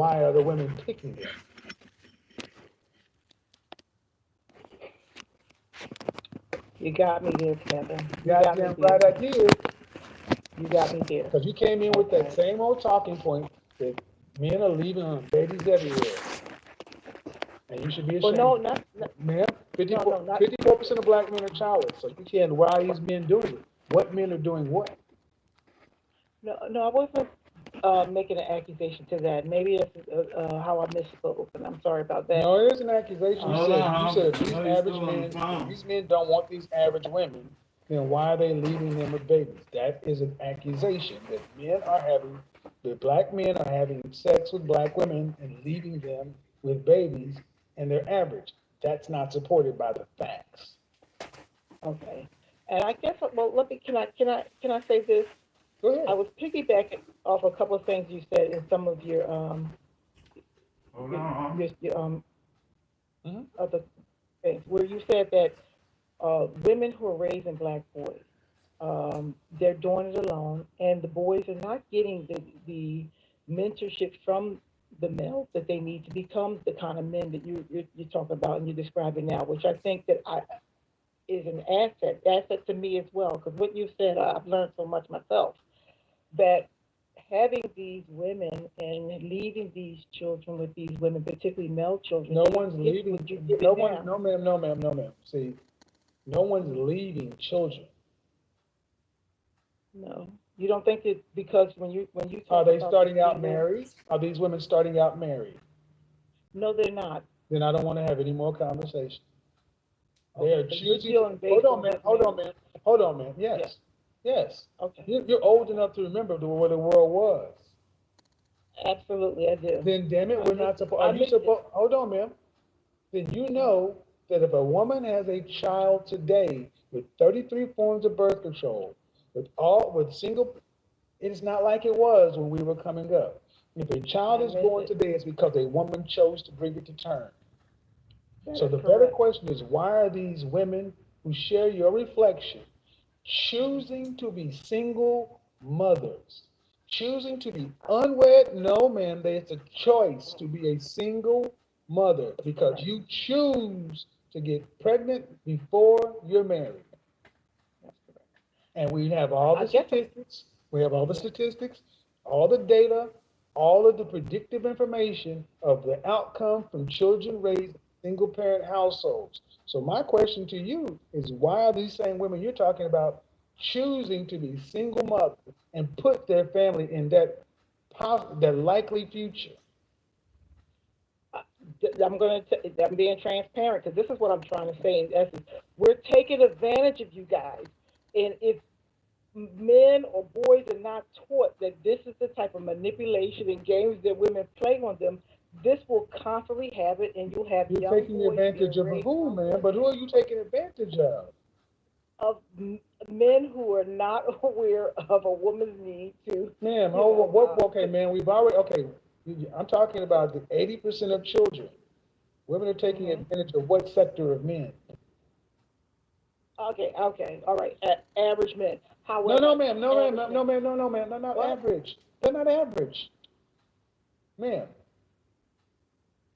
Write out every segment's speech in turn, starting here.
why are the women picking them? You got me there, Kevin. You got me Goddamn there. right I did. You got me there. Because you came in with that Okay. same old talking point that men are leaving babies everywhere. And you should be Well, no, ashamed. not Ma'am, no, no, not 54% of black men are childless. So you can't, why are these men doing it? What men are doing what? no, no. I wasn't making an accusation to that. Maybe that's how I misspoke, and I'm sorry about that. No, it is an accusation. Um, You said if these men don't want these average women, then why are they leaving them with babies? That is an accusation that that black men are having sex with black women and leaving them with babies, and they're average. That's not supported by the facts. okay. And I guess well, let me. Can I say this? Go I ahead. was piggybacking off a couple of things you said in some of Hold your on. Mhm. other things where you said that women who are raising black boys, they're doing it alone, and the boys are not getting the mentorship from the males that they need to become the kind of men that you talk about and you're describing now, which I think that is an asset to me as well. Because what you said, I've learned so much myself that having these women and leaving these children with these women, particularly male children, No they one's don't get leaving. what you give No it one. now. No, ma'am. No, ma'am. No, ma'am. See, no one's leaving children. No, you don't think that because when you Are talk they about the starting out single, married? Are these women starting out married? no, they're not. Then I don't want to have any more conversation. They Okay, are so you're choosing to, dealing hold based on, on man, just hold on, marriage. man, hold on, man. Yeah. Yes, yes. Okay. You're old enough to remember where the world was. Absolutely, I do. Then, damn it, we're not supposed, I are you missed it. supposed, hold on, ma'am. Then you know that if a woman has a child today with 33 forms of birth control, with single, it's not like it was when we were coming up. If a child I is missed born it. today, it's because a woman chose to bring it to term. That So is the better correct. question is, why are these women who share your reflection choosing to be single mothers, choosing to be unwed? No, man, it's a choice to be a single mother because Right. you choose to get pregnant before you're married. That's correct. And we have all I the guess I'm. statistics, we have all the Yeah. statistics, all the data, all of the predictive information of the outcome from children raised in single parent households. So my question to you is, why are these same women you're talking about choosing to be single mothers and put their family in that likely future? I- I'm being transparent because this is what I'm trying to say. In essence, we're taking advantage of you guys, and if men or boys are not taught that this is the type of manipulation and games that women play on them, this will constantly have it, and you'll have You're young taking boys advantage being of raised who, man? But who are you taking advantage of? of men who are not aware of a woman's need to, Ma'am, you know, okay, man, we've already, okay, I'm talking about the 80% of children. Women are taking hmm advantage of what sector of men? Okay, okay, all right. Average men. No, no, However, ma'am, no, ma'am, average no, men. no, ma'am, no, no, ma'am, they're not What? average. They're not average, ma'am.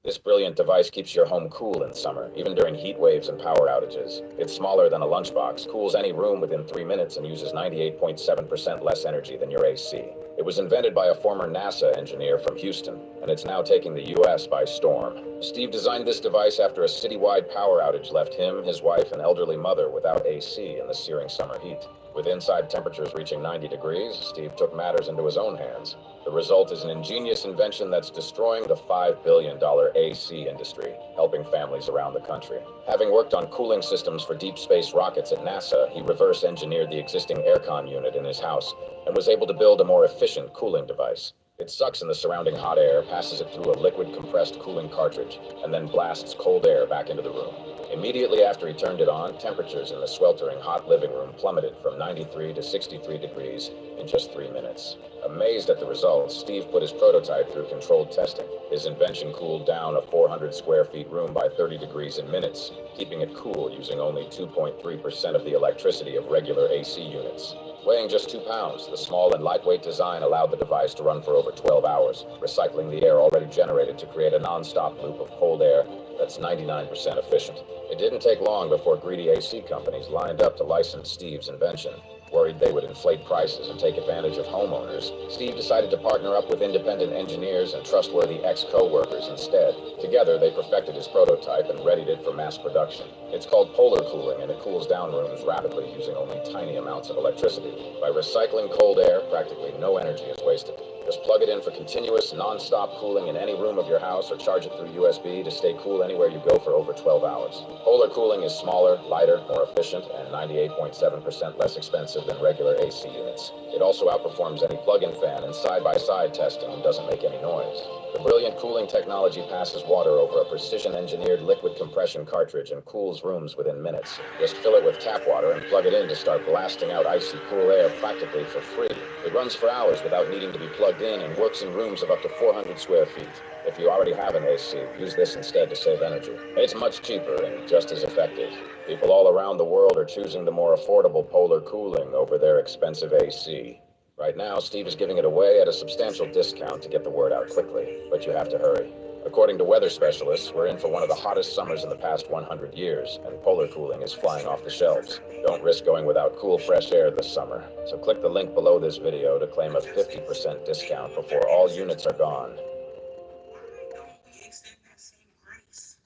This brilliant device keeps your home cool in summer, even during heat waves and power outages. It's smaller than a lunchbox, cools any room within 3 minutes, and uses 98.7% less energy than your AC. It was invented by a former NASA engineer from Houston, and it's now taking the US by storm. Steve designed this device after a citywide power outage left him, his wife, and elderly mother without AC in the searing summer heat. With inside temperatures reaching 90 degrees, Steve took matters into his own hands. The result is an ingenious invention that's destroying the $5 billion AC industry, helping families around the country. Having worked on cooling systems for deep space rockets at NASA, he reverse engineered the existing aircon unit in his house and was able to build a more efficient cooling device. It sucks in the surrounding hot air, passes it through a liquid compressed cooling cartridge, and then blasts cold air back into the room. Immediately after he turned it on, temperatures in the sweltering hot living room plummeted from 93 to 63 degrees in just 3 minutes. Amazed at the results, Steve put his prototype through controlled testing. His invention cooled down a 400 square feet room by 30 degrees in minutes, keeping it cool using only 2.3% of the electricity of regular AC units. Weighing just 2 pounds, the small and lightweight design allowed the device to run for over 12 hours, recycling the air already generated to create a non-stop loop of cold air that's 99% efficient. It didn't take long before greedy AC companies lined up to license Steve's invention. Worried they would inflate prices and take advantage of homeowners, Steve decided to partner up with independent engineers and trustworthy ex-co-workers instead. Together, they perfected his prototype and readied it for mass production. It's called polar cooling, and it cools down rooms rapidly using only tiny amounts of electricity. By recycling cold air, practically no energy is wasted. Just plug it in for continuous, non-stop cooling in any room of your house or charge it through USB to stay cool anywhere you go for over 12 hours. Polar cooling is smaller, lighter, more efficient, and 98.7% less expensive than regular AC units. It also outperforms any plug-in fan in side-by-side testing and doesn't make any noise. The brilliant cooling technology passes water over a precision-engineered liquid compression cartridge and cools rooms within minutes. Just fill it with tap water and plug it in to start blasting out icy cool air practically for free. It runs for hours without needing to be plugged in and works in rooms of up to 400 square feet. If you already have an AC, use this instead to save energy. It's much cheaper and just as effective. People all around the world are choosing the more affordable polar cooling over their expensive AC. Right now, Steve is giving it away at a substantial discount to get the word out quickly, but you have to hurry. According to weather specialists, we're in for one of the hottest summers in the past 100 years, and polar cooling is flying off the shelves. Don't risk going without cool, fresh air this summer. So click the link below this video to claim a 50% discount before all units are gone. Why don't we extend that same grace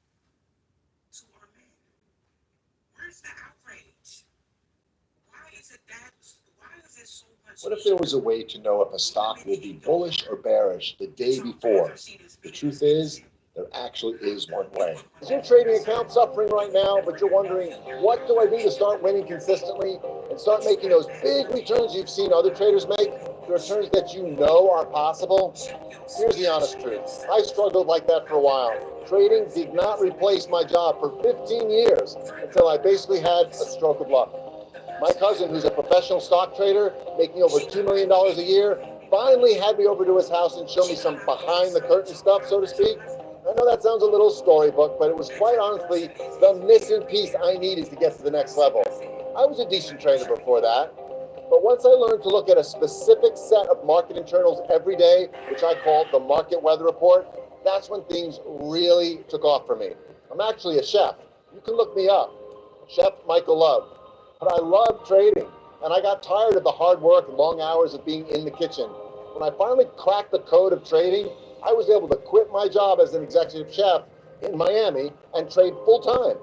to our men? Where's the outrage? Why is it so much? What if there was a way to know if a stock will be bullish or bearish the day before? The truth is, there actually is one way. Is your trading account suffering right now, but you're wondering, what do I do to start winning consistently and start making those big returns you've seen other traders make, the returns that you know are possible? Here's the honest truth. I struggled like that for a while. Trading did not replace my job for 15 years until I basically had a stroke of luck. My cousin, who's a professional stock trader, making over $2 million a year, finally had me over to his house and show me some behind-the-curtain stuff, so to speak. I know that sounds a little storybook, but it was quite honestly the missing piece I needed to get to the next level. I was a decent trader before that, but once I learned to look at a specific set of market internals every day, which I call the market weather report, that's when things really took off for me. I'm actually a chef. You can look me up, Chef Michael Love. But I love trading, and I got tired of the hard work and long hours of being in the kitchen. When I finally cracked the code of trading, I was able to quit my job as an executive chef in Miami and trade full time.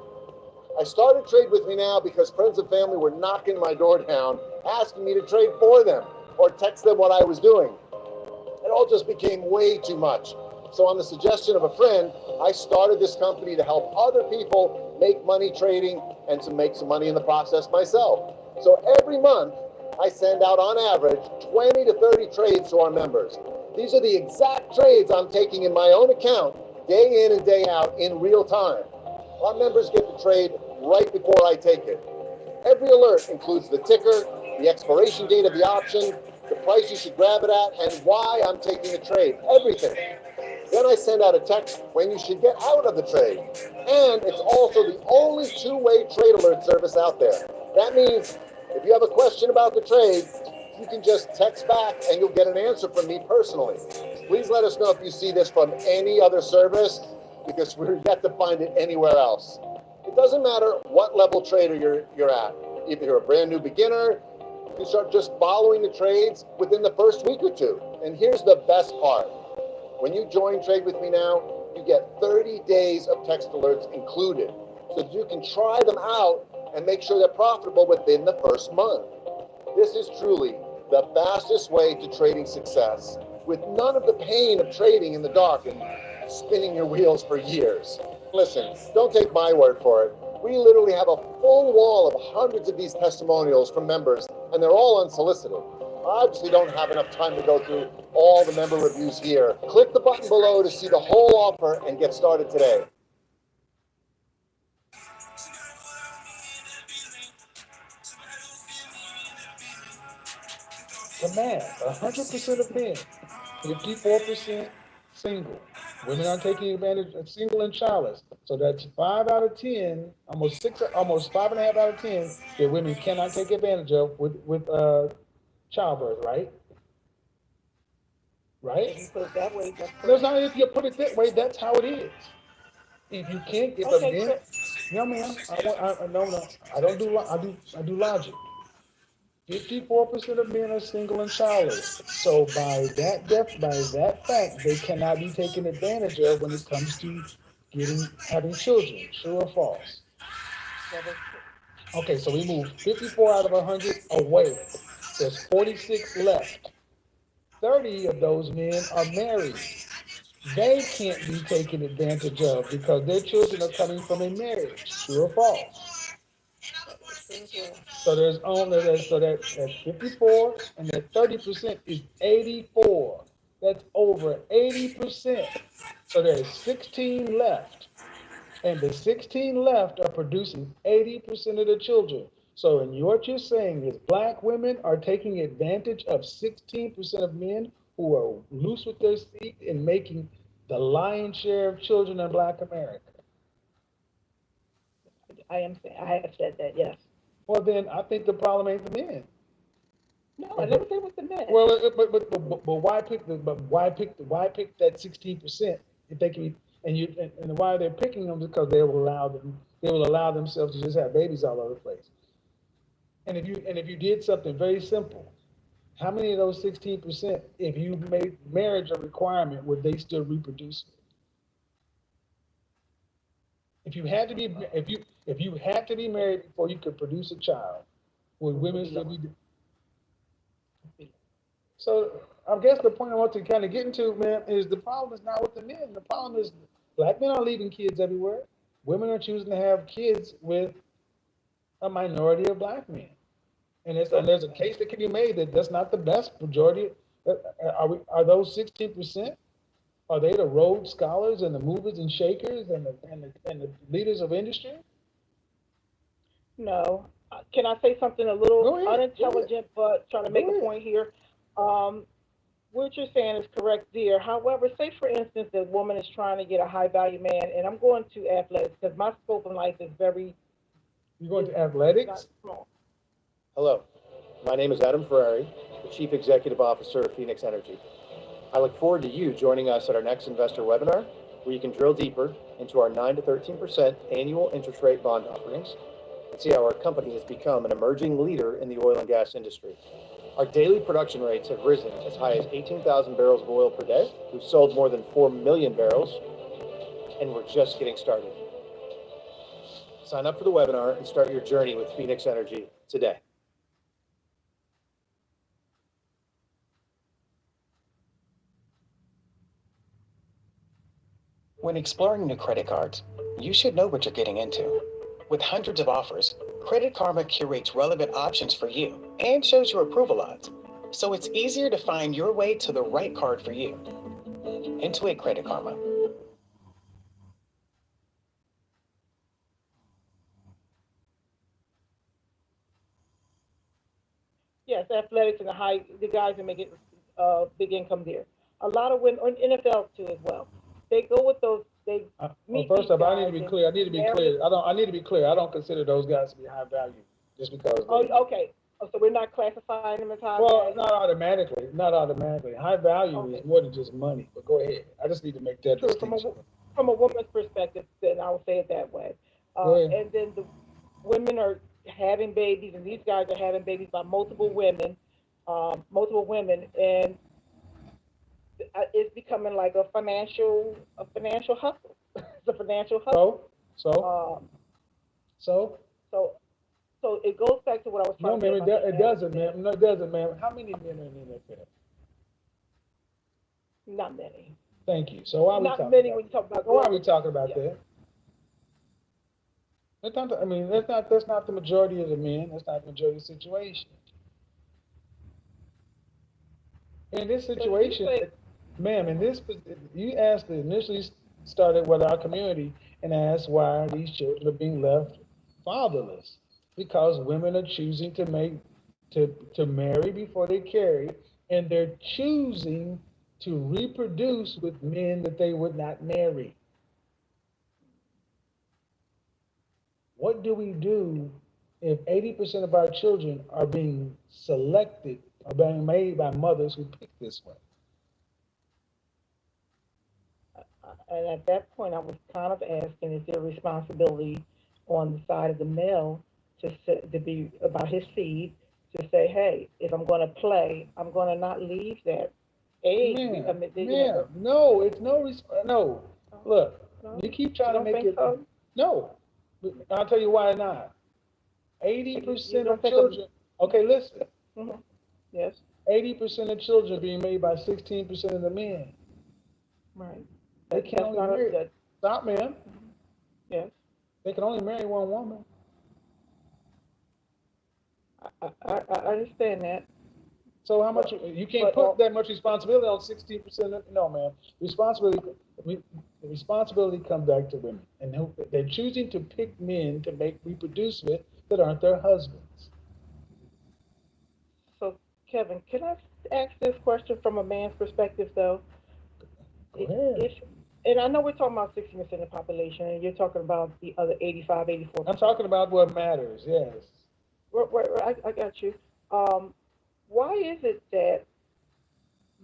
I started Trade With Me Now because friends and family were knocking my door down, asking me to trade for them or text them what I was doing. It all just became way too much. So on the suggestion of a friend, I started this company to help other people make money trading and to make some money in the process myself. So every month, I send out on average 20 to 30 trades to our members. These are the exact trades I'm taking in my own account, day in and day out in real time. Our members get the trade right before I take it. Every alert includes the ticker, the expiration date of the option, the price you should grab it at, and why I'm taking the trade, everything. Then I send out a text when you should get out of the trade. And it's also the only two-way trade alert service out there. That means if you have a question about the trade, you can just text back and you'll get an answer from me personally. Please let us know if you see this from any other service, because we're yet to find it anywhere else. It doesn't matter what level trader you're at. If you're a brand new beginner, you can start just following the trades within the first week or two. And here's the best part. When you join Trade With Me Now, you get 30 days of text alerts included, so that you can try them out and make sure they're profitable within the first month. This is truly the fastest way to trading success, with none of the pain of trading in the dark and spinning your wheels for years. Listen, don't take my word for it. We literally have a full wall of hundreds of these testimonials from members, and they're all unsolicited. I obviously don't have enough time to go through all the member reviews here. Click the button below to see the whole offer and get started today. The math, 100% of men, 54% single. Women are taking advantage of single and childless. So that's 5 out of 10, almost 5.5 out of 10 that women cannot take advantage of with childbirth, right? Right? If you put it that way, that's That's correct. not if you put it that way, that's how it is. If you can't, if a Okay, man, so, no man, no, no, I don't do, I do logic. 54% of men are single and childless. So by that fact, they cannot be taken advantage of when it comes to having children. True or false? that is true. Okay, so we move 54 out of 100 away. There's 46 left. 30 of those men are married. They can't be taken advantage of because their children are coming from a marriage. True or false? That is true as well. So there's only so that's 54, and that 30% is 84. That's over 80%. So there's 16 left, and the 16 left are producing 80% of the children. So in what you're saying is black women are taking advantage of 16% of men who are loose with their seat and making the lion's share of children in black America. I am saying, I have said that, yes. Well, then I think the problem ain't the men. No, I never said it was the men. Well, but why pick that 16% if they can, and why they're picking them because they will allow themselves to just have babies all over the place. And if you did something very simple, how many of those 16%, if you made marriage a requirement, would they still reproduce? If you had to be married before you could produce a child, would women still be? So I guess the point I want to kind of get into, man, is the problem is not with the men. The problem is black men are leaving kids everywhere. Women are choosing to have kids with a minority of black men. And there's a case that can be made that that's not the best majority. Are those 16%? Are they the Rhodes Scholars and the movers and shakers and the leaders of industry? No. Can I say something a little Go ahead, unintelligent, but trying to make a point here? What you're saying is correct there. However, say for instance, the woman is trying to get a high value man, and I'm going to athletics because my scope in life is very. You're going to athletics? Not small. Hello, my name is Adam Ferrari, the Chief Executive Officer of Phoenix Energy. I look forward to you joining us at our next investor webinar, where you can drill deeper into our 9 to 13% annual interest rate bond offerings and see how our company has become an emerging leader in the oil and gas industry. Our daily production rates have risen as high as 18,000 barrels of oil per day. We've sold more than 4 million barrels, and we're just getting started. Sign up for the webinar and start your journey with Phoenix Energy today. When exploring new credit cards, you should know what you're getting into. With hundreds of offers, Credit Karma curates relevant options for you and shows your approval odds, so it's easier to find your way to the right card for you. Intuit Credit Karma. Yes, athletics and the guys that make it big income there. A lot of women, and NFL too as well. They go with those. Well, first off, I need to be clear. I need to be clear. I need to be clear. I don't consider those guys to be high value just because. Okay. Oh, so we're not classifying them as high Well, value? not automatically. Not automatically. High value is more than just money. But go ahead. I just need to make that distinction. From a woman's perspective, then I will say it that way. And then the women are having babies, and these guys are having babies by multiple women, and it's becoming like a financial hustle. It's a financial hustle. So it goes back to what I was trying to say. No, ma'am, it doesn't, ma'am. No, it doesn't, ma'am. How many men are in the NFL? Not many. Thank you. So why are we talking Not many about when you talk about. why are we talking about that? That's not. That's not the majority of the men. That's not the majority of the situation. In this situation, ma'am, you asked initially started with our community and asked why these children are being left fatherless. Because women are choosing to marry before they carry, and they're choosing to reproduce with men that they would not marry. What do we do if 80% of our children are being selected are being made by mothers who pick this way. And at that point, I was kind of asking, is there responsibility on the side of the male to be about his seed, to say, hey, if I'm going to play, I'm going to not leave that age. I mean, No, it's no. Look, no, you keep you trying to don't make think it. so? No, I'll tell you why not. You 80% don't of think children. Okay, listen. Mhm. Yes, 80% of children are being made by 16% of the men. right. They can That's only not marry. that. Stop, man. Yes, They can only marry one woman. I understand that. So how much you can't But put that much responsibility on 16%? No, man. The responsibility comes back to women, and they're choosing to pick men to reproduce with that aren't their husbands. so, Kevin, can I ask this question from a man's perspective, though? Go ahead. If, and I know we're talking about 60% of the population, and you're talking about the other 85, 84. I'm talking about what matters. Yes. Right, I got you. Why is it that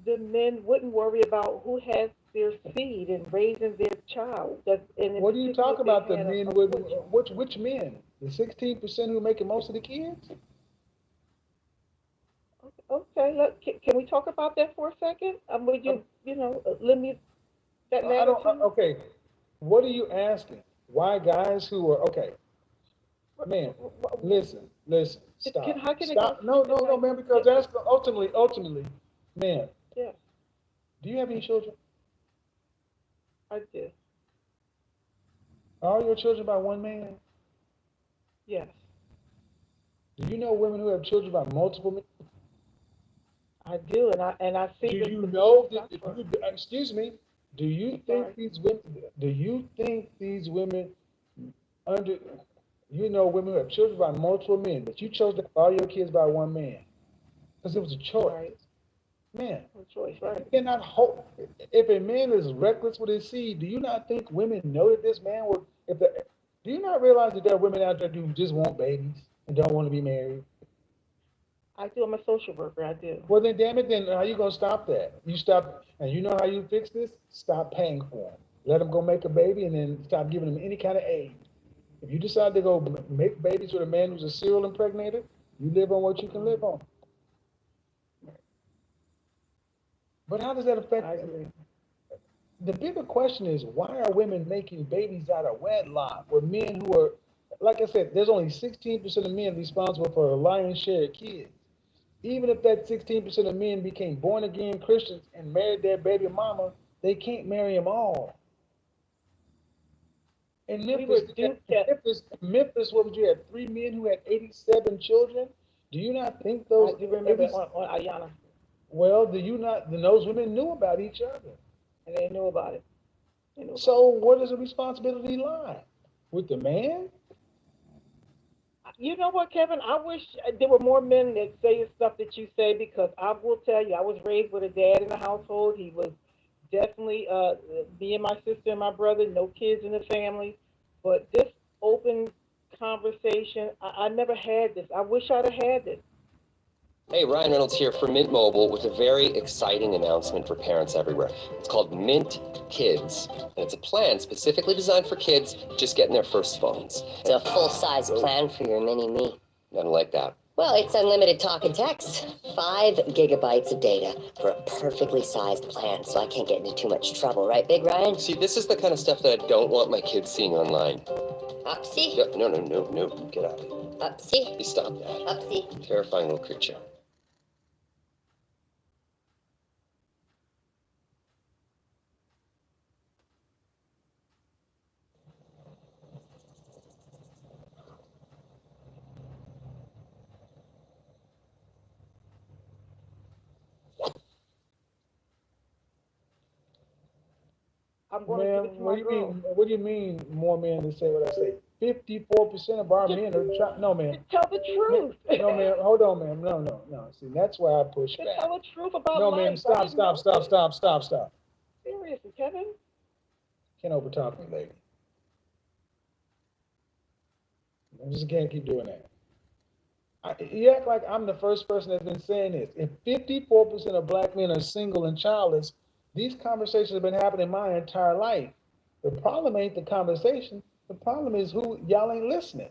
the men wouldn't worry about who has their seed and raising their child? What do you talk about? The men would would. which men? The 16% who are making most of the kids? Okay, can we talk about that for a second? Would let me that I don't. narrative? Okay. What are you asking? Why guys who are okay? Man, listen. Stop. How can Stop. it No, go? man. Because that's ultimately, man. Yeah, Do you have any children? I did. Are all your children by one man? Yes, Do you know women who have children by multiple men? I do, and I see. Do you know that? Sorry. Excuse me. Do you think these women? Do you think these women under? You know women who have children by multiple men, but you chose to have all your kids by one man because it was a choice. Right. Man, No choice, right? you cannot hope. If a man is reckless with his seed, do you not think women know that this man would? Do you not realize that there are women out there who just want babies and don't want to be married? I do. I'm a social worker. I do. Well, then, damn it, then how you gonna stop that? You stop, and you know how you fix this? Stop paying for them. Let them go make a baby, and then stop giving them any kind of aid. If you decide to go make babies with a man who's a serial impregnator, you live on what you can live on. But how does that affect? I agree. The bigger question is, why are women making babies out of wedlock with men who are, like I said, there's only 16% of men responsible for a lion's share of kids. Even if that 16% of men became born again Christians and married their baby mama, they can't marry them all. In Memphis, what would you have? 3 men who had 87 children? Do you not think those? I do remember on Ayana. Well, do you not? Then those women knew about each other, and they knew about it. So where does the responsibility lie? With the man? You know what, Kevin? I wish there were more men that say the stuff that you say, because I will tell you, I was raised with a dad in the household. He was definitely me and my sister and my brother, no kids in the family. But this open conversation, I never had this. I wish I'd have had this. Hey, Ryan Reynolds here for Mint Mobile with a very exciting announcement for parents everywhere. It's called Mint Kids, and it's a plan specifically designed for kids just getting their first phones. It's a full-size plan for your mini-me. Nothing like that. Well, it's unlimited talk and text. 5 gigabytes of data for a perfectly sized plan, so I can't get into too much trouble, right, Big Ryan? See, this is the kind of stuff that I don't want my kids seeing online. Upsy? No, get out of here. Upsy? You stop that. Upsy? Terrifying little creature. I'm going to give it to my girl. What do you mean more men to say what I say? 54% of our men are trying. No, man. Tell the truth. No, man. Hold on, man. No. See, that's why I push back. Tell the truth about no, life. Man. Stop. Seriously, Kevin? Can't overtalk me, lady. I just can't keep doing that. You act like I'm the first person that's been saying this. If 54% of black men are single and childless, these conversations have been happening my entire life. The problem ain't the conversation. The problem is who y'all ain't listening,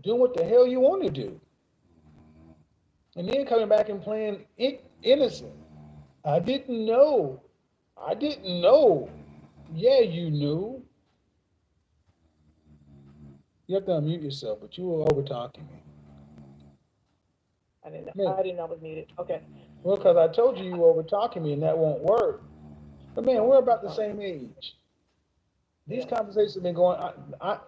doing what the hell you want to do, and then coming back and playing innocent. I didn't know. I didn't know. Yeah, you knew. You have to unmute yourself, but you were over talking me. I didn't Man. know. I didn't know I was muted. Okay. Well, because I told you were over talking me, and that won't work. But man, we're about the same age. These conversations have been going.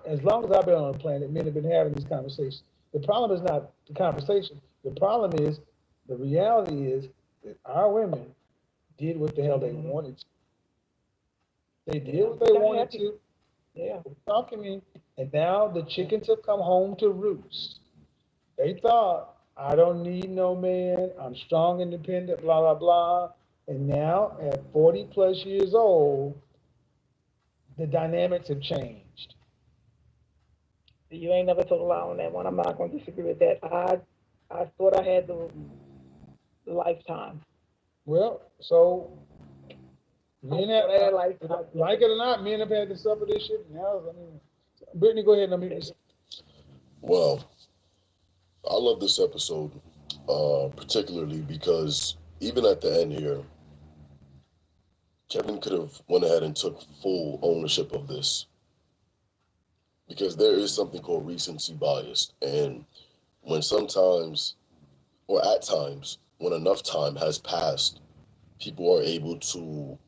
As long as I've been on the planet, men have been having these conversations. The problem is not the conversation. The problem is the reality is that our women did what the hell they wanted to. They did what they wanted to. Yeah. Talking to me, and now the chickens have come home to roost. They thought, I don't need no man. I'm strong, independent, blah, blah, blah. And now at 40 plus years old, the dynamics have changed. You ain't never told a lie on that one. I'm not going to disagree with that. I thought I had the lifetime. Well, so men have, like it or not, men have had to suffer this shit. Now, I mean, Brittany, go ahead and unmute yourself. Well, I love this episode, particularly because even at the end here, Kevin could have went ahead and took full ownership of this, because there is something called recency bias, and when sometimes, or at times, when enough time has passed, people are able to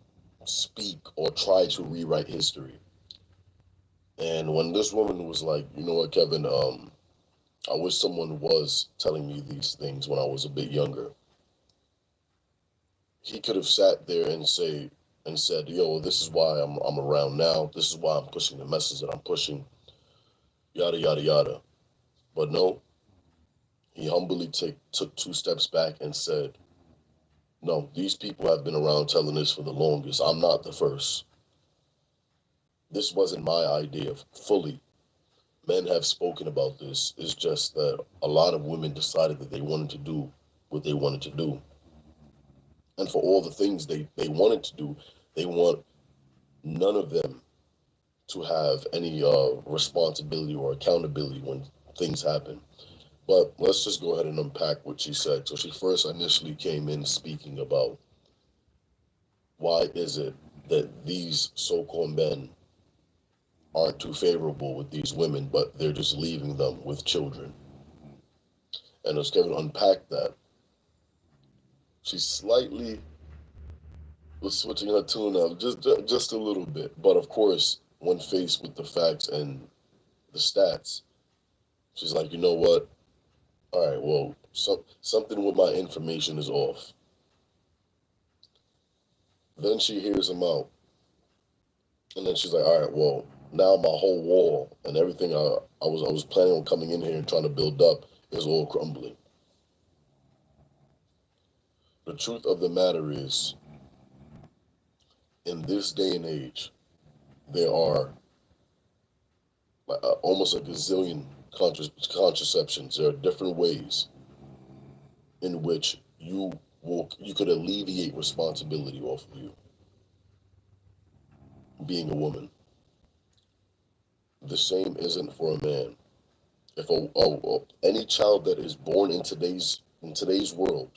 speak or try to rewrite history. And when this woman was like, you know what, Kevin, I wish someone was telling me these things when I was a bit younger, he could have sat there and said, yo, this is why I'm around now. This is why I'm pushing the message that I'm pushing, yada, yada, yada. But no, he humbly took 2 steps back and said, no, these people have been around telling this for the longest. I'm not the first. This wasn't my idea fully. Men have spoken about this. It's just that a lot of women decided that they wanted to do what they wanted to do. And for all the things they wanted to do, they want none of them to have any responsibility or accountability when things happen. But let's just go ahead and unpack what she said. So she first initially came in speaking about why is it that these so-called men aren't too favorable with these women, but they're just leaving them with children. And as Kevin unpacked that, she slightly was switching her tune up just a little bit. But of course, when faced with the facts and the stats, she's like, you know what? All right, well, something with my information is off. Then she hears him out. And then she's like, all right, well, now my whole wall and everything I was planning on coming in here and trying to build up is all crumbling. The truth of the matter is, in this day and age, there are almost a gazillion contraceptions. There are different ways in which you could alleviate responsibility off of you, being a woman. The same isn't for a man. If any child that is born in today's world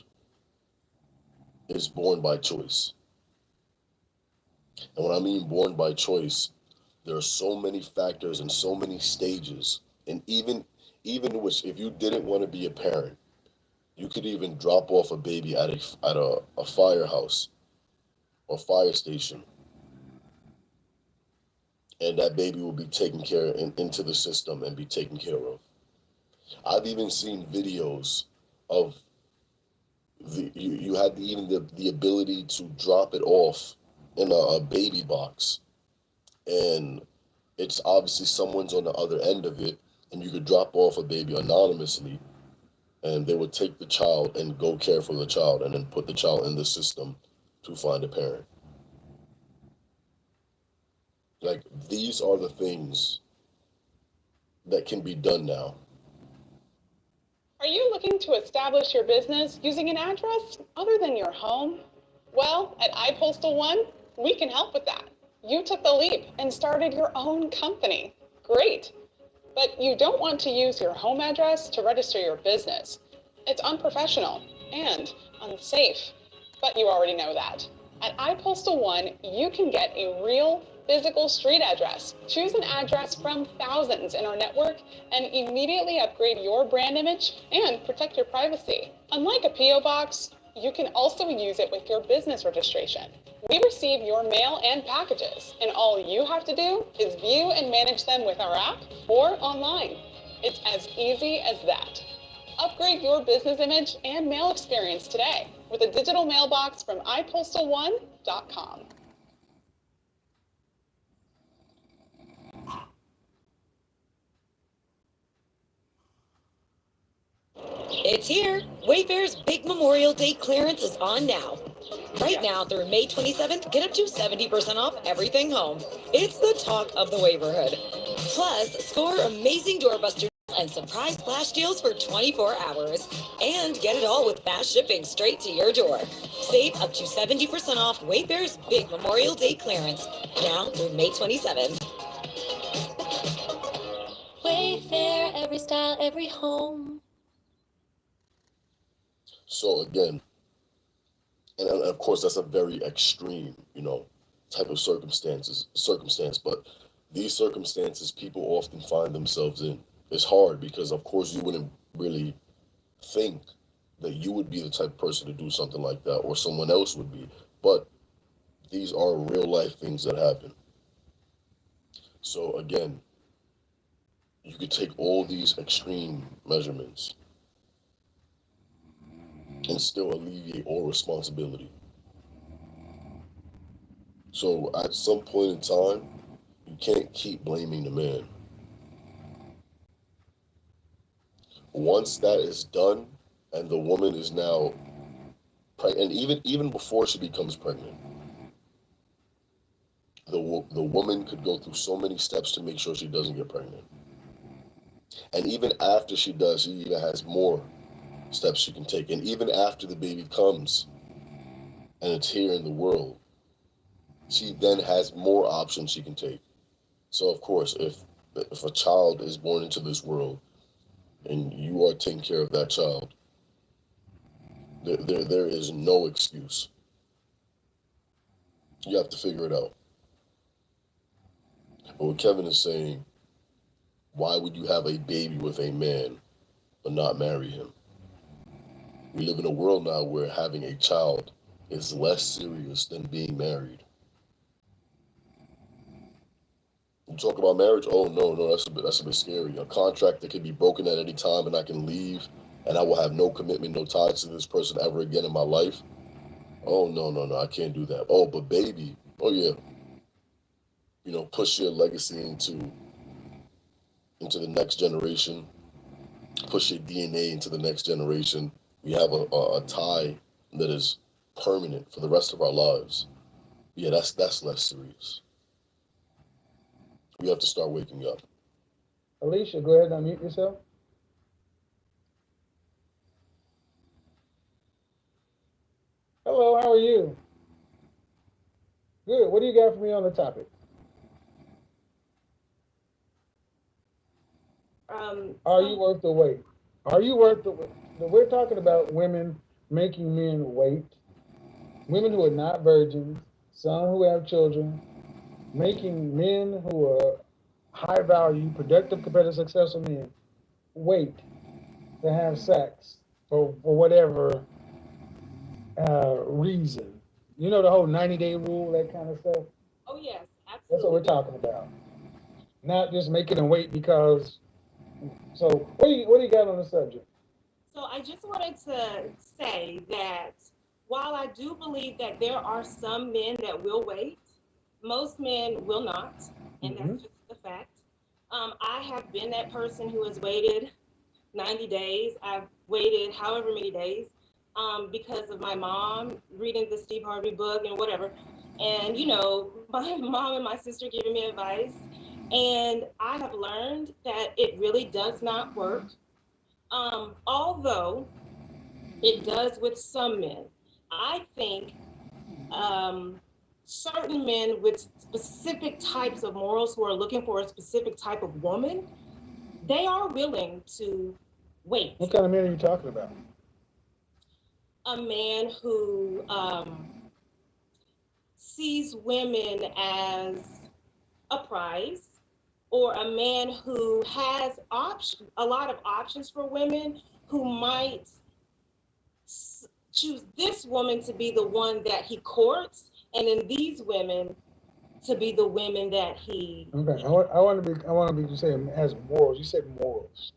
is born by choice. And when I mean born by choice, there are so many factors and so many stages. And even which, if you didn't want to be a parent, you could even drop off a baby at a firehouse or fire station, and that baby will be taken care of into the system and be taken care of. I've even seen videos of you had even the ability to drop it off in a baby box, and it's obviously someone's on the other end of it, and you could drop off a baby anonymously, and they would take the child and go care for the child and then put the child in the system to find a parent. Like, these are the things that can be done now. Are you looking Looking to establish your business using an address other than your home? Well, at iPostal One, we can help with that. You took the leap and started your own company. Great. But you don't want to use your home address to register your business. It's unprofessional and unsafe. But you already know that. At iPostal One, you can get a real physical street address. Choose an address from thousands in our network and immediately upgrade your brand image and protect your privacy. Unlike a P.O. box, you can also use it with your business registration. We receive your mail and packages, and all you have to do is view and manage them with our app or online. It's as easy as that. Upgrade your business image and mail experience today with a digital mailbox from iPostal1.com. It's here. Wayfair's big Memorial Day clearance is on now. Right now through May 27th, get up to 70% off everything home. It's the talk of the neighborhood. Plus, score amazing doorbuster and surprise flash deals for 24 hours. And get it all with fast shipping straight to your door. Save up to 70% off Wayfair's big Memorial Day clearance now through May 27th. Wayfair, every style, every home. So again, and of course that's a very extreme, type of circumstance, but these circumstances people often find themselves in. It's hard because of course you wouldn't really think that you would be the type of person to do something like that or someone else would be, but these are real life things that happen. So again, you could take all these extreme measurements and still alleviate all responsibility. So at some point in time, you can't keep blaming the man. Once that is done and the woman is now pregnant, and even before she becomes pregnant, the woman could go through so many steps to make sure she doesn't get pregnant. And even after she does, she even has more steps she can take. And even after the baby comes and it's here in the world, she then has more options she can take. So of course, if a child is born into this world and you are taking care of that child, there is no excuse. You have to figure it out. But what Kevin is saying, why would you have a baby with a man but not marry him? We live in a world now where having a child is less serious than being married. You talk about marriage, oh no, that's a bit scary. A contract that can be broken at any time and I can leave and I will have no commitment, no ties to this person ever again in my life. Oh no, I can't do that. Oh, but baby, oh yeah. Push your legacy into the next generation, push your DNA into the next generation. We have a tie that is permanent for the rest of our lives. Yeah, that's less serious. We have to start waking up. Alicia, go ahead and unmute yourself. Hello, how are you? Good. What do you got for me on the topic? Are you worth the wait? Are you worth the wait? We're talking about women making men wait. Women who are not virgins, some who have children, making men who are high value, productive, competitive, successful men wait to have sex for whatever reason. You know the whole 90-day rule, that kind of stuff? Oh, yes, absolutely. That's what we're talking about. Not just making them wait because. So what do you got on the subject? So I just wanted to say that while I do believe that there are some men that will wait, most men will not, and that's just the fact. I have been that person who has waited 90 days. I've waited however many days because of my mom reading the Steve Harvey book and whatever. And, my mom and my sister giving me advice. And I have learned that it really does not work. Although it does with some men, I think certain men with specific types of morals who are looking for a specific type of woman, they are willing to wait. What kind of men are you talking about? A man who sees women as a prize, or a man who has a lot of options for women, who might choose this woman to be the one that he courts, and then these women to be the women that he. Okay, I want to be. You say has morals. You said morals.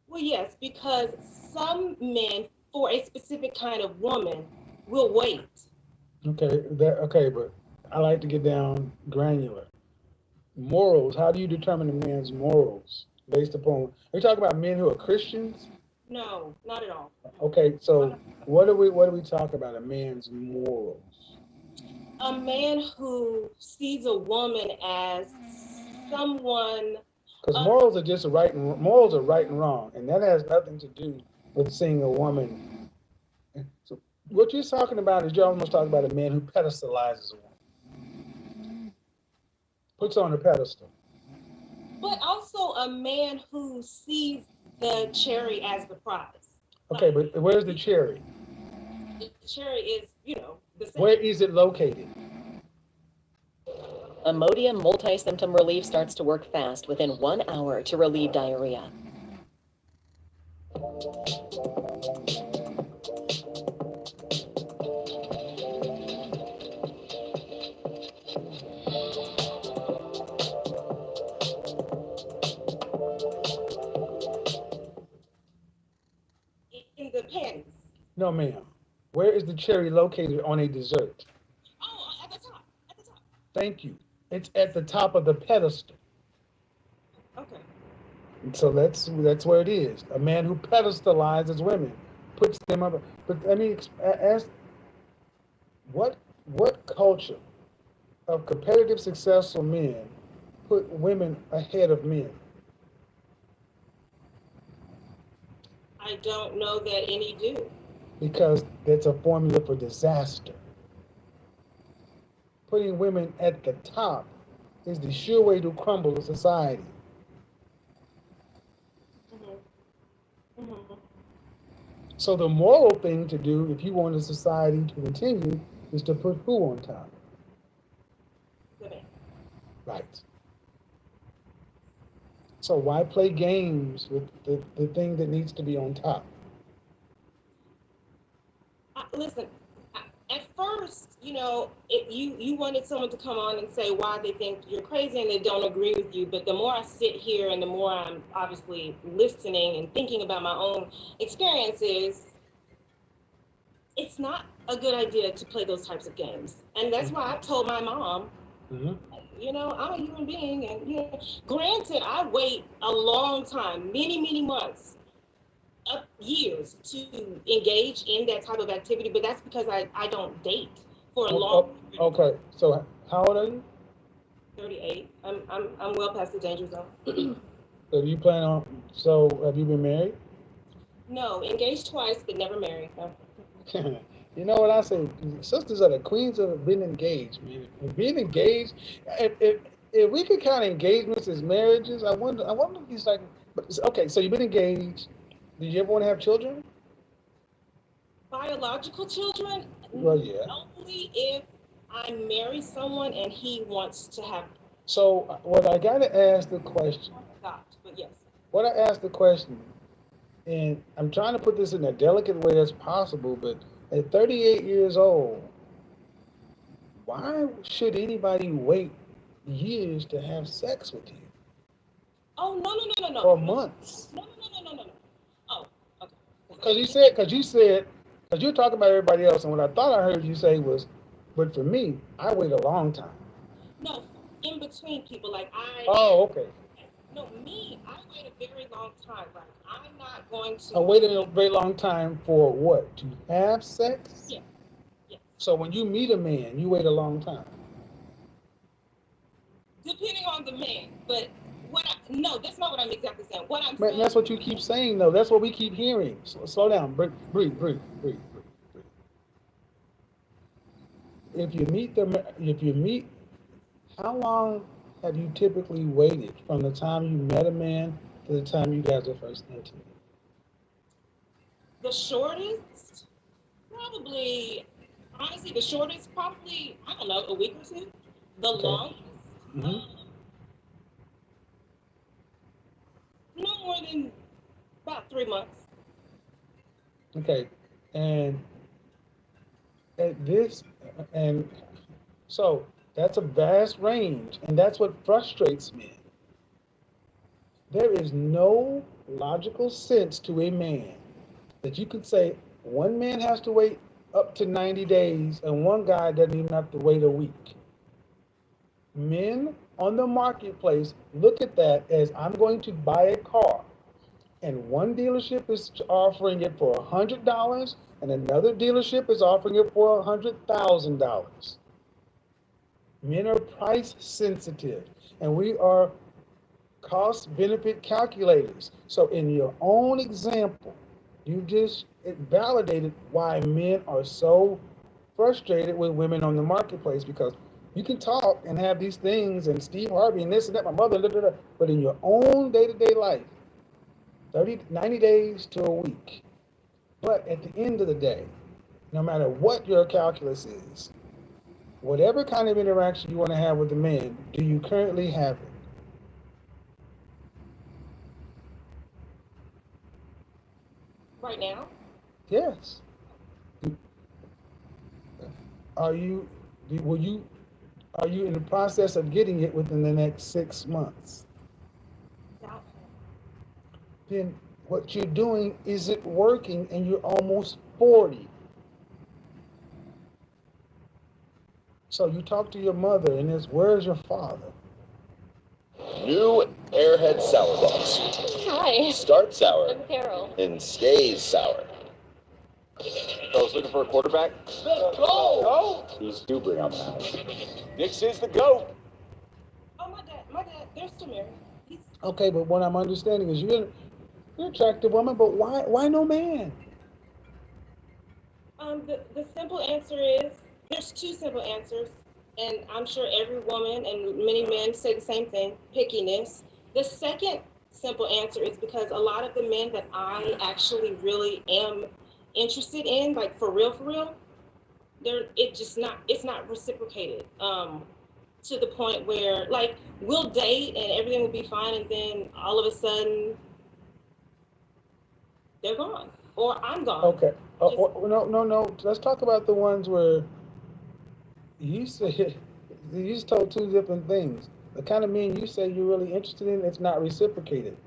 Well, yes, because some men for a specific kind of woman will wait. Okay, but I like to get down granular. Morals. How do you determine a man's morals based upon? Are you talking about men who are Christians? No, not at all. Okay, so what do we talk about? A man's morals. A man who sees a woman as someone. Because morals are just morals are right and wrong, and that has nothing to do with seeing a woman. So what you're talking about is you're almost talking about a man who pedestalizes a woman, puts on a pedestal. But also a man who sees the cherry as the prize. Okay, but where's the cherry? The cherry is, the same. Where is it located? Imodium multi-symptom relief starts to work fast within 1 hour to relieve diarrhea. In the panties. No, ma'am. Where is the cherry located on a dessert? Oh, at the top. At the top. Thank you. It's at the top of the pedestal. Okay. And so that's where it is. A man who pedestalizes women, puts them up. But let me ask, what culture of competitive, successful men put women ahead of men? I don't know that any do. Because that's a formula for disaster. Putting women at the top is the sure way to crumble a society. Mm-hmm. Mm-hmm. So the moral thing to do, if you want a society to continue, is to put who on top? The man. Right. So why play games with the thing that needs to be on top? Listen, at first, you wanted someone to come on and say why they think you're crazy and they don't agree with you. But the more I sit here and the more I'm obviously listening and thinking about my own experiences, it's not a good idea to play those types of games. And that's why I told my mom, I'm a human being. And, granted, I wait a long time, many, many months, years to engage in that type of activity, but that's because I don't date for a long period. Okay, so how old are you? 38. I'm well past the danger zone. So have you been married? No, engaged twice, but never married. No. You know what I say? Sisters are the queens of being engaged, man. And being engaged, if we could count engagements as marriages, I wonder if he's like, okay, so you've been engaged. Did you ever want to have children? Biological children? Well, yeah. Only if I marry someone and he wants to have. So what I got to ask the question. But yes. What I asked the question, and I'm trying to put this in a delicate way as possible, but at 38 years old, why should anybody wait years to have sex with you? Oh, no. For months. No. Oh, okay. Because you're talking about everybody else, and what I thought I heard you say was, but for me, I wait a long time. No, in between people, like I. Oh, okay. No, me, I wait a very long time. Like, I'm not going to. I waited a very long time for what? To have sex? Yeah. So when you meet a man, you wait a long time. Depending on the man, but No, that's not what I'm exactly saying. What I'm But saying. that's what you keep saying, though. That's what we keep hearing. Slow down. Breathe. If you meet, how long have you typically waited from the time you met a man to the time you guys are first intimate? The shortest, probably, honestly, the shortest, probably, I don't know, a week or two. The Okay. longest, Mm-hmm. no more than about 3 months. Okay. And at this, and so that's a vast range, and that's what frustrates me. There is no logical sense to a man that you could say one man has to wait up to 90 days and one guy doesn't even have to wait a week. Men on the marketplace look at that as I'm going to buy a car, and one dealership is offering it for $100 and another dealership is offering it for $100,000. Men are price sensitive, and we are cost benefit calculators. So in your own example, you just validated why men are so frustrated with women on the marketplace, because you can talk and have these things and Steve Harvey and this and that, my mother, but in your own day-to-day life, 90 days to a week. But at the end of the day, no matter what your calculus is, whatever kind of interaction you want to have with the man, do you currently have it? Right now? Yes. Are you in the process of getting it within the next 6 months? Doubtful. Then what you're doing isn't working, and you're almost 40. So you talk to your mother and it's, where's your father? New Airhead Sour Box. Hi. Start sour I'm Carol. and stays sour. Fellas looking for a quarterback? Let's go! He's do bring out the house. This is the GOAT. Oh, my dad, they're still married. Okay, but what I'm understanding is you're an attractive woman, but why no man? The simple answer is, there's two simple answers, and I'm sure every woman and many men say the same thing, pickiness. The second simple answer is because a lot of the men that I actually really am interested in, like for real, it's not reciprocated. To the point where, like, we'll date and everything will be fine, and then all of a sudden they're gone, or I'm gone. Okay. No. Let's talk about the ones where you said you just told two different things. The kind of men you say you're really interested in, it's not reciprocated.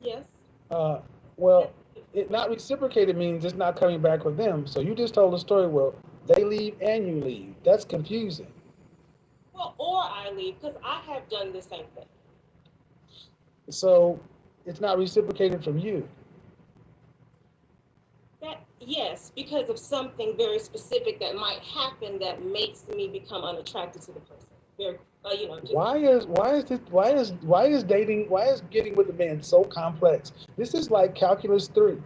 Yes. Well, it not reciprocated means it's not coming back with them. So you just told a story where they leave and you leave. That's confusing. Well, or I leave, because I have done the same thing. So it's not reciprocated from you. Yes, because of something very specific that might happen that makes me become unattracted to the person. Very, Why is getting with a man so complex? This is like calculus 3.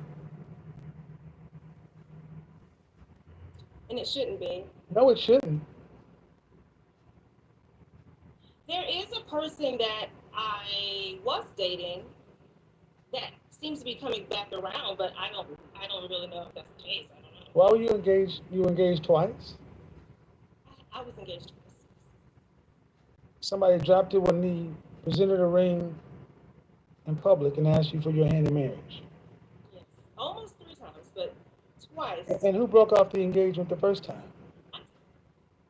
And it shouldn't be. No, it shouldn't. There is a person that I was dating that seems to be coming back around, but I don't really know if that's the case. I don't know. Why were you engaged? You were engaged twice? I was engaged twice. Somebody dropped to one knee, presented a ring in public, and asked you for your hand in marriage. Yes, almost 3 times, but twice. And who broke off the engagement the first time?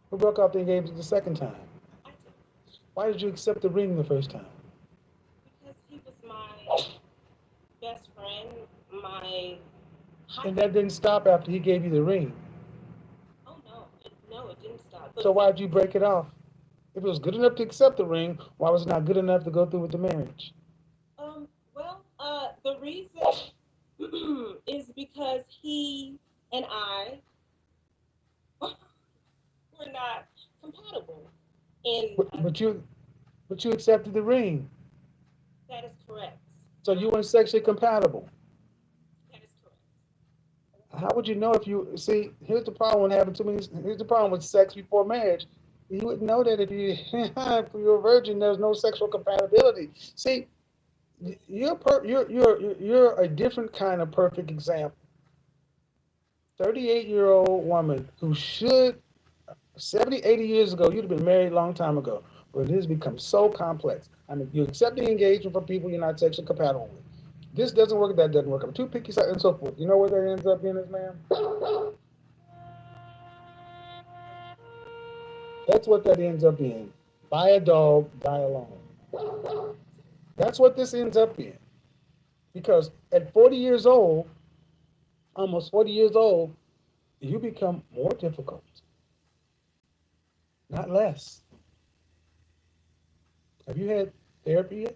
Who broke off the engagement the second time? I did. Why did you accept the ring the first time? Because he was my best friend, my... And that didn't stop after he gave you the ring. Oh, no, it didn't stop. So why did you break it off? If it was good enough to accept the ring, why was it not good enough to go through with the marriage? The reason is because he and I were not compatible. But you accepted the ring. That is correct. So you weren't sexually compatible. That is correct. How would you know if you see? Here's the problem with having too many. Here's the problem with sex before marriage. You wouldn't know that if you if you were a virgin. There's no sexual compatibility. See, you're a different kind of perfect example. 38-year-old woman who should 70, 80 years ago, you'd have been married a long time ago. But it has become so complex. I mean, you accept the engagement from people you're not sexually compatible with. This doesn't work, that doesn't work. I'm too picky, and so forth. You know where that ends up being, this man? That's what that ends up being. Buy a dog, die alone. That's what this ends up being. Because at 40 years old, almost 40 years old, you become more difficult, not less. Have you had therapy yet?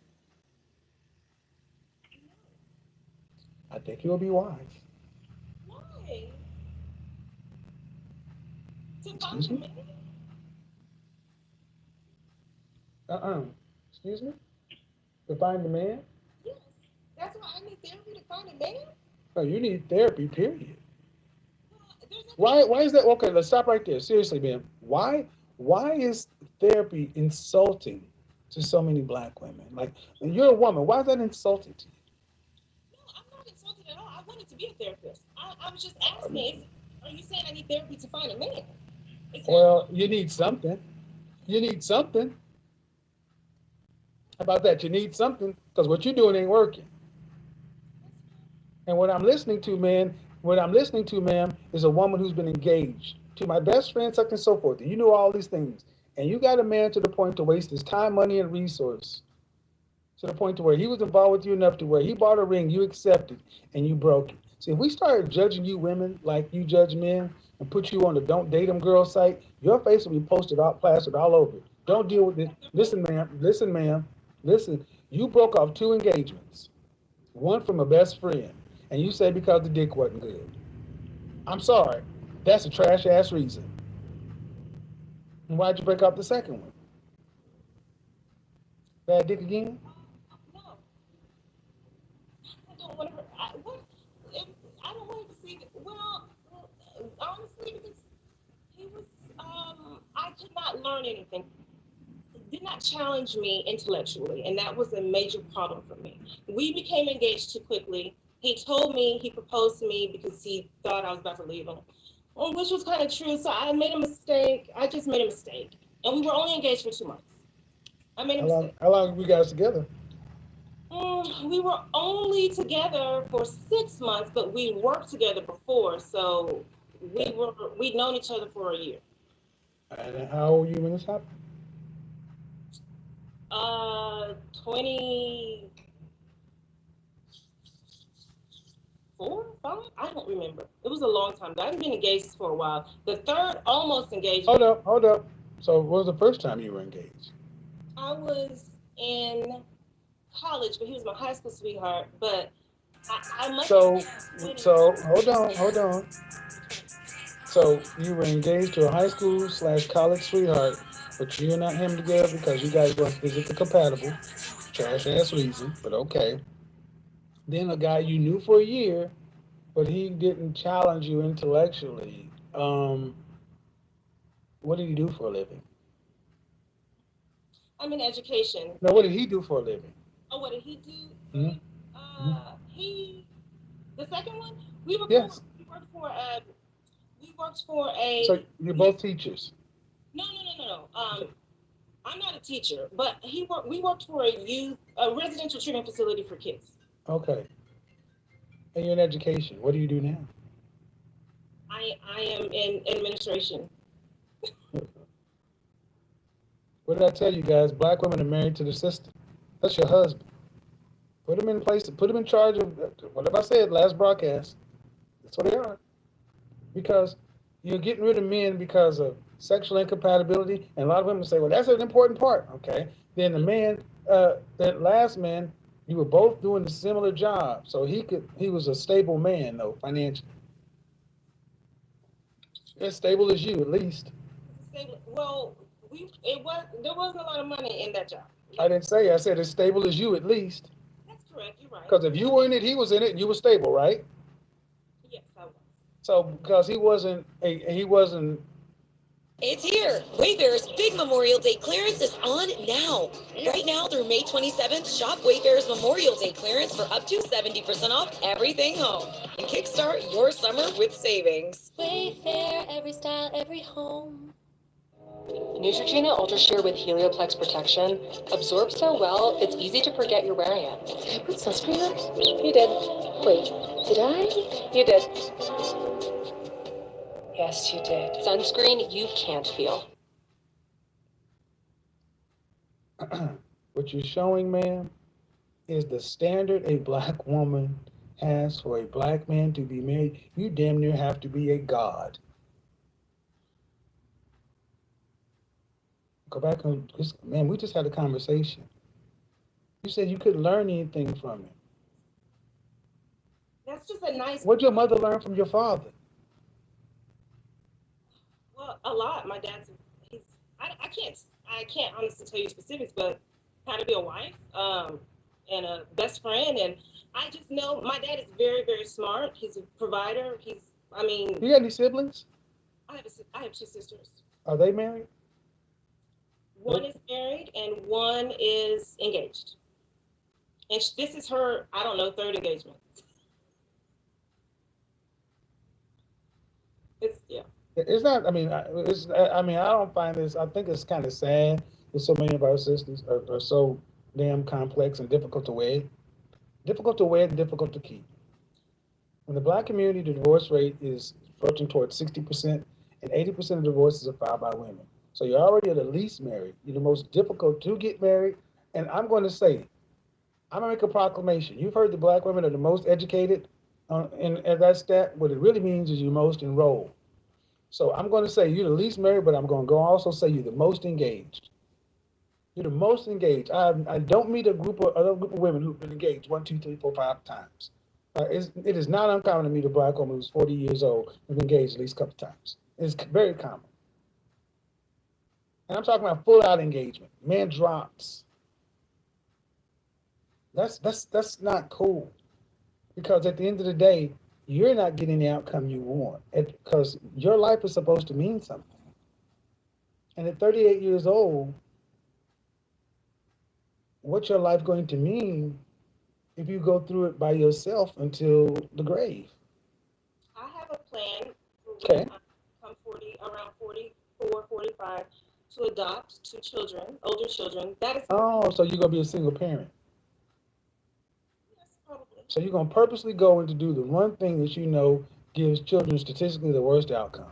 I think you'll be wise. Why? To find Excuse a me? man? Excuse me? To find a man? Yes. That's why I need therapy to find a man? No, you need therapy, period. Well, Why is that? Okay, let's stop right there. Seriously, man. Why is therapy insulting to so many black women? Like, you're a woman. Why is that insulting to you? No, I'm not insulted at all. I wanted to be a therapist. I was just asking, are you saying I need therapy to find a man? Well, you need something. You need something. How about that? You need something, because what you're doing ain't working. And what I'm listening to, ma'am, is a woman who's been engaged to my best friend, such and so forth. And you know all these things. And you got a man to the point to waste his time, money, and resource. To the point to where he was involved with you enough to where he bought a ring, you accepted, and you broke it. See, if we started judging you women like you judge men and put you on the Don't Date 'Em Girl site, your face will be posted out, plastered all over it. Don't deal with it. Listen, ma'am. Listen, you broke off 2 engagements. One from a best friend. And you say because the dick wasn't good. I'm sorry. That's a trash ass reason. And why'd you break off the second one? Bad dick again? No. I don't want to. I don't want to see. Well, honestly, because he was. I could not learn anything. Did not challenge me intellectually, and that was a major problem for me. We became engaged too quickly. He told me he proposed to me because he thought I was about to leave him, which was kind of true. So I made a mistake. I just made a mistake, and we were only engaged for 2 months. I made a mistake. How long were you guys together? We were only together for 6 months, but we worked together before, so we'd known each other for a year. And how old were you when this happened? 24, 5? I don't remember. It was a long time. I've been engaged for a while. The third almost engagement. Hold up. So what was the first time you were engaged? I was in college, but he was my high school sweetheart. But I must. So hold on. So you were engaged to a high school / college sweetheart, but you and not him together because you guys weren't physically compatible. Trash ass reason, but okay. Then a guy you knew for a year, but he didn't challenge you intellectually. What did he do for a living? I'm in education. No, what did he do for a living? Oh, what did he do? Mm-hmm. The second one, we worked for a. So you're both teachers. No. I'm not a teacher, but we worked for a residential treatment facility for kids. Okay. And you're in education. What do you do now? I am in administration. What did I tell you guys? Black women are married to the system. That's your husband. Put him in place. Put him in charge of whatever I said last broadcast. That's what they are. Because you're getting rid of men because of sexual incompatibility, and a lot of women say, "Well, that's an important part." Okay. Then the man, that last man, you were both doing a similar job, so he was a stable man though financially. As stable as you, at least. Well, there wasn't a lot of money in that job. I didn't say. I said as stable as you at least. That's correct. You're right. Because if you were in it, he was in it, and you were stable, right? Yes, I was. So because he wasn't. It's here. Wayfair's big Memorial Day clearance is on now. Right now through May 27th, shop Wayfair's Memorial Day clearance for up to 70% off everything home. And kickstart your summer with savings. Wayfair, every style, every home. Neutrogena Ultra Sheer with Helioplex protection absorbs so well, it's easy to forget you're wearing it. Did I put sunscreen on? You did. Wait, did I? You did. Yes, you did. Sunscreen you can't feel. What you're showing, ma'am, is the standard a black woman has for a black man to be married. You damn near have to be a god. Go back on, man, we just had a conversation. You said you couldn't learn anything from it. That's just a nice. What'd your mother learn from your father? Well, a lot. My dad's. I can't honestly tell you specifics, but how to be a wife, and a best friend, and I just know my dad is very, very smart. He's a provider. You got any siblings? I have two sisters. Are they married? One is married and one is engaged. And this is her, I don't know, third engagement. It's not, I don't find this, I think it's kind of sad that so many of our sisters are so damn complex and difficult to wed. Difficult to wed and difficult to keep. In the black community, the divorce rate is approaching towards 60%, and 80% of divorces are filed by women. So you're already the least married. You're the most difficult to get married. And I'm going to say, I'm going to make a proclamation. You've heard the black women are the most educated in that stat. What it really means is you're most enrolled. So I'm going to say you're the least married, but I'm going to go also say you're the most engaged. You're the most engaged. I don't meet another group of women who've been engaged 1, 2, 3, 4, 5 times. It is not uncommon to meet a black woman who's 40 years old and been engaged at least a couple times. It's very common. And I'm talking about full out engagement. Man drops. That's not cool. Because at the end of the day, you're not getting the outcome you want. Because your life is supposed to mean something. And at 38 years old, what's your life going to mean if you go through it by yourself until the grave? I have a plan for Okay. when I come around 44, 45, to adopt 2 children, older children. That is. Oh, so you're going to be a single parent. Yes, probably. So you're going to purposely go in to do the one thing that you know gives children statistically the worst outcome.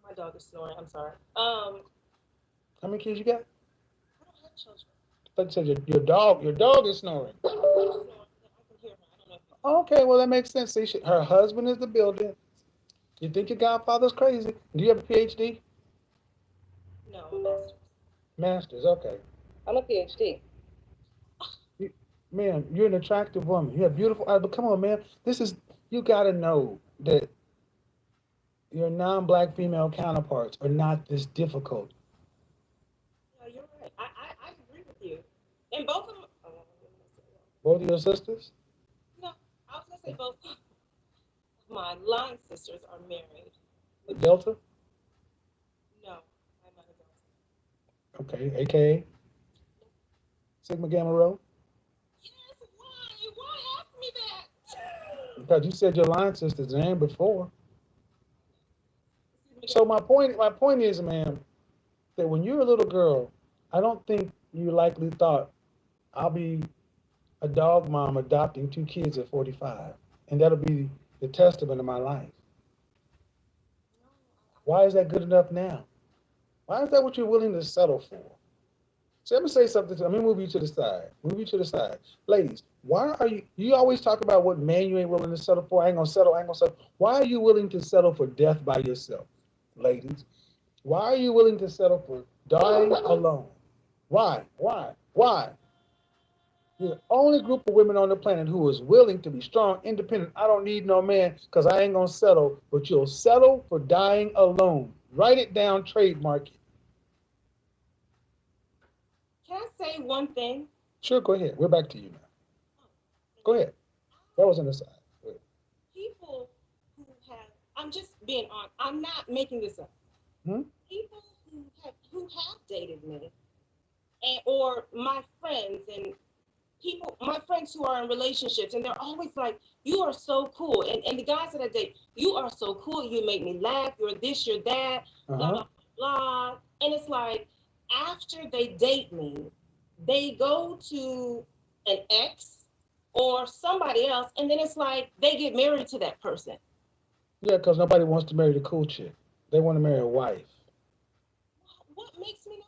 My dog is snoring. I'm sorry. How many kids you got? I don't have children. But said your dog is snoring. I can hear her. I don't know. Okay, well that makes sense. See, her husband is the builder. You think your godfather's crazy? Do you have a PhD? No, a master's. Master's, okay. I'm a PhD. Man, you're an attractive woman. You have beautiful eyes, but come on, man. You gotta know that your non-black female counterparts are not this difficult. Yeah, you're right. I agree with you. And both of them. Both of your sisters? No, I was gonna say both of my line sisters are married. Delta? No, I'm not a Delta. Okay, AKA? Sigma Gamma Rho? Yes, why ask me that? Because you said your line sister's name before. So my point is, ma'am, that when you're a little girl, I don't think you likely thought, I'll be a dog mom adopting 2 kids at 45, and that'll be the testament of my life. Why is that good enough now? Why is that what you're willing to settle for? So let me say something. Let me move you to the side. Ladies, why are you always talk about what man you ain't willing to settle for? I ain't gonna settle. Why are you willing to settle for death by yourself? Ladies, why are you willing to settle for dying alone? Why? You're the only group of women on the planet who is willing to be strong, independent. I don't need no man because I ain't going to settle, but you'll settle for dying alone. Write it down, trademark it. say one thing? Sure, go ahead. We're back to you now. Go ahead. That was an aside. People who have, I'm just being on, I'm not making this up. People who have dated me, and or my friends and people, my friends who are in relationships, and they're always like, you are so cool. And the guys that I date, you are so cool. You make me laugh. You're this, you're that, blah, blah, blah. And it's like, after they date me, they go to an ex or somebody else, and then it's like they get married to that person. Yeah, because nobody wants to marry the cool chick. They want to marry a wife. What makes me know?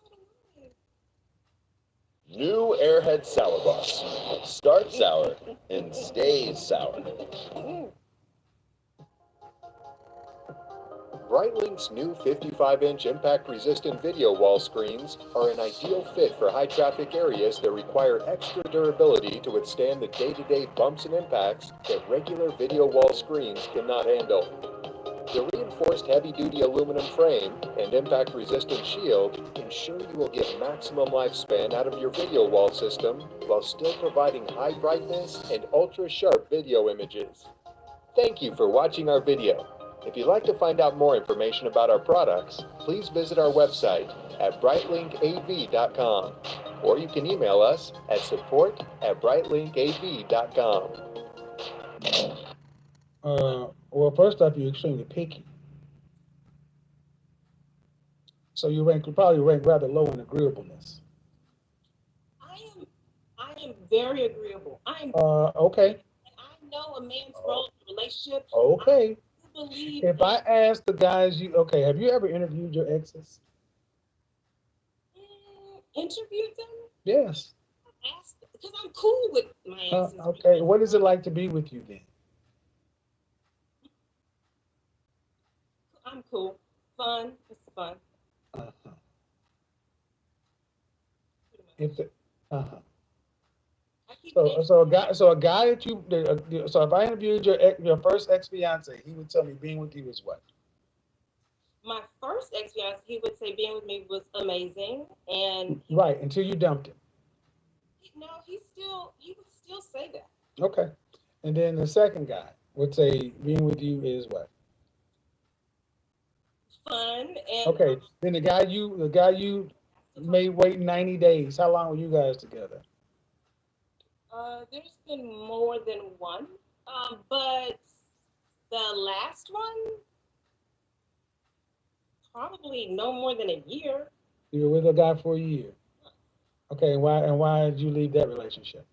New Airhead Sour Box. Start sour and stays sour. Breitlink's new 55-inch impact-resistant video wall screens are an ideal fit for high-traffic areas that require extra durability to withstand the day-to-day bumps and impacts that regular video wall screens cannot handle. The reinforced heavy-duty aluminum frame and impact-resistant shield ensure you will get maximum lifespan out of your video wall system while still providing high brightness and ultra-sharp video images. Thank you for watching our video. If you'd like to find out more information about our products, please visit our website at breitlinkav.com, or you can email us at support@breitlinkav.com. Well, first off, you're extremely picky. So you probably rank rather low in agreeableness. I am very agreeable. Okay. And I know a man's role in a relationship. Okay. I believe If I ask the guys, have you ever interviewed your exes? Interviewed them? Yes. Asked, because I'm cool with my exes. Okay. What is it like to be with you then? I'm cool. Fun. It's fun. So a guy that so if I interviewed your first ex-fiance, he would tell me being with you was what? My first ex-fiance, he would say being with me was amazing, and right until you dumped him. No, he would still say that. Okay, and then the second guy would say being with you is what? Fun. And okay, then the guy you made wait 90 days. How long were you guys together? There's been more than one, but the last one, probably no more than a year. You were with a guy for a year. Okay, and why did you leave that relationship?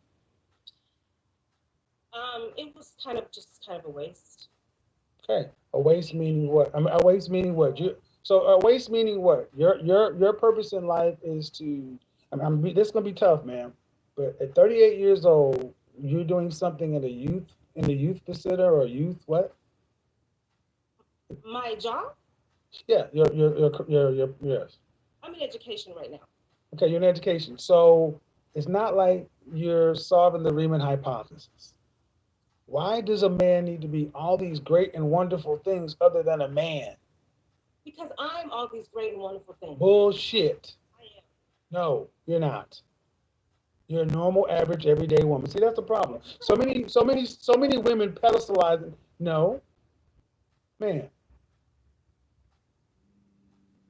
It was kind of a waste. Okay, a waste meaning what? A waste meaning what? A waste meaning what? Your purpose in life is to. This is gonna be tough, man. But at 38 years old, you're doing something in the youth facility or youth what? My job? Yeah, yes. I'm in education right now. Okay, you're in education. So it's not like you're solving the Riemann hypothesis. Why does a man need to be all these great and wonderful things other than a man? Because I'm all these great and wonderful things. Bullshit. I am. No, you're not. You're a normal, average, everyday woman. See, that's the problem. So many women pedestalizing. No, man.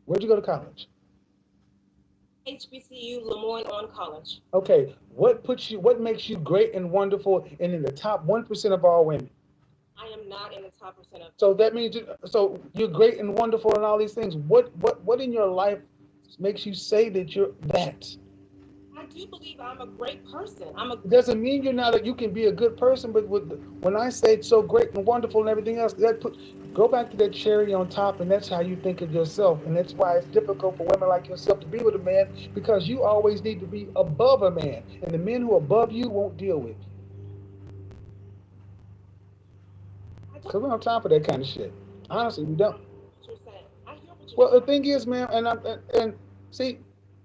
Where'd you go to college? HBCU, Lemoyne on college. Okay, what makes you great and wonderful and in the top 1% of all women? I am not in the top percent of. So that means you're great and wonderful and all these things. What in your life makes you say that you're that? I do believe I'm a great person. It doesn't mean you're not. You can be a good person, but when I say it's so great and wonderful and everything else, go back to that cherry on top, and that's how you think of yourself, and that's why it's difficult for women like yourself to be with a man, because you always need to be above a man, and the men who are above you won't deal with you. Because we don't have time for that kind of shit. Honestly, we don't. Well, the thing is, man, and see,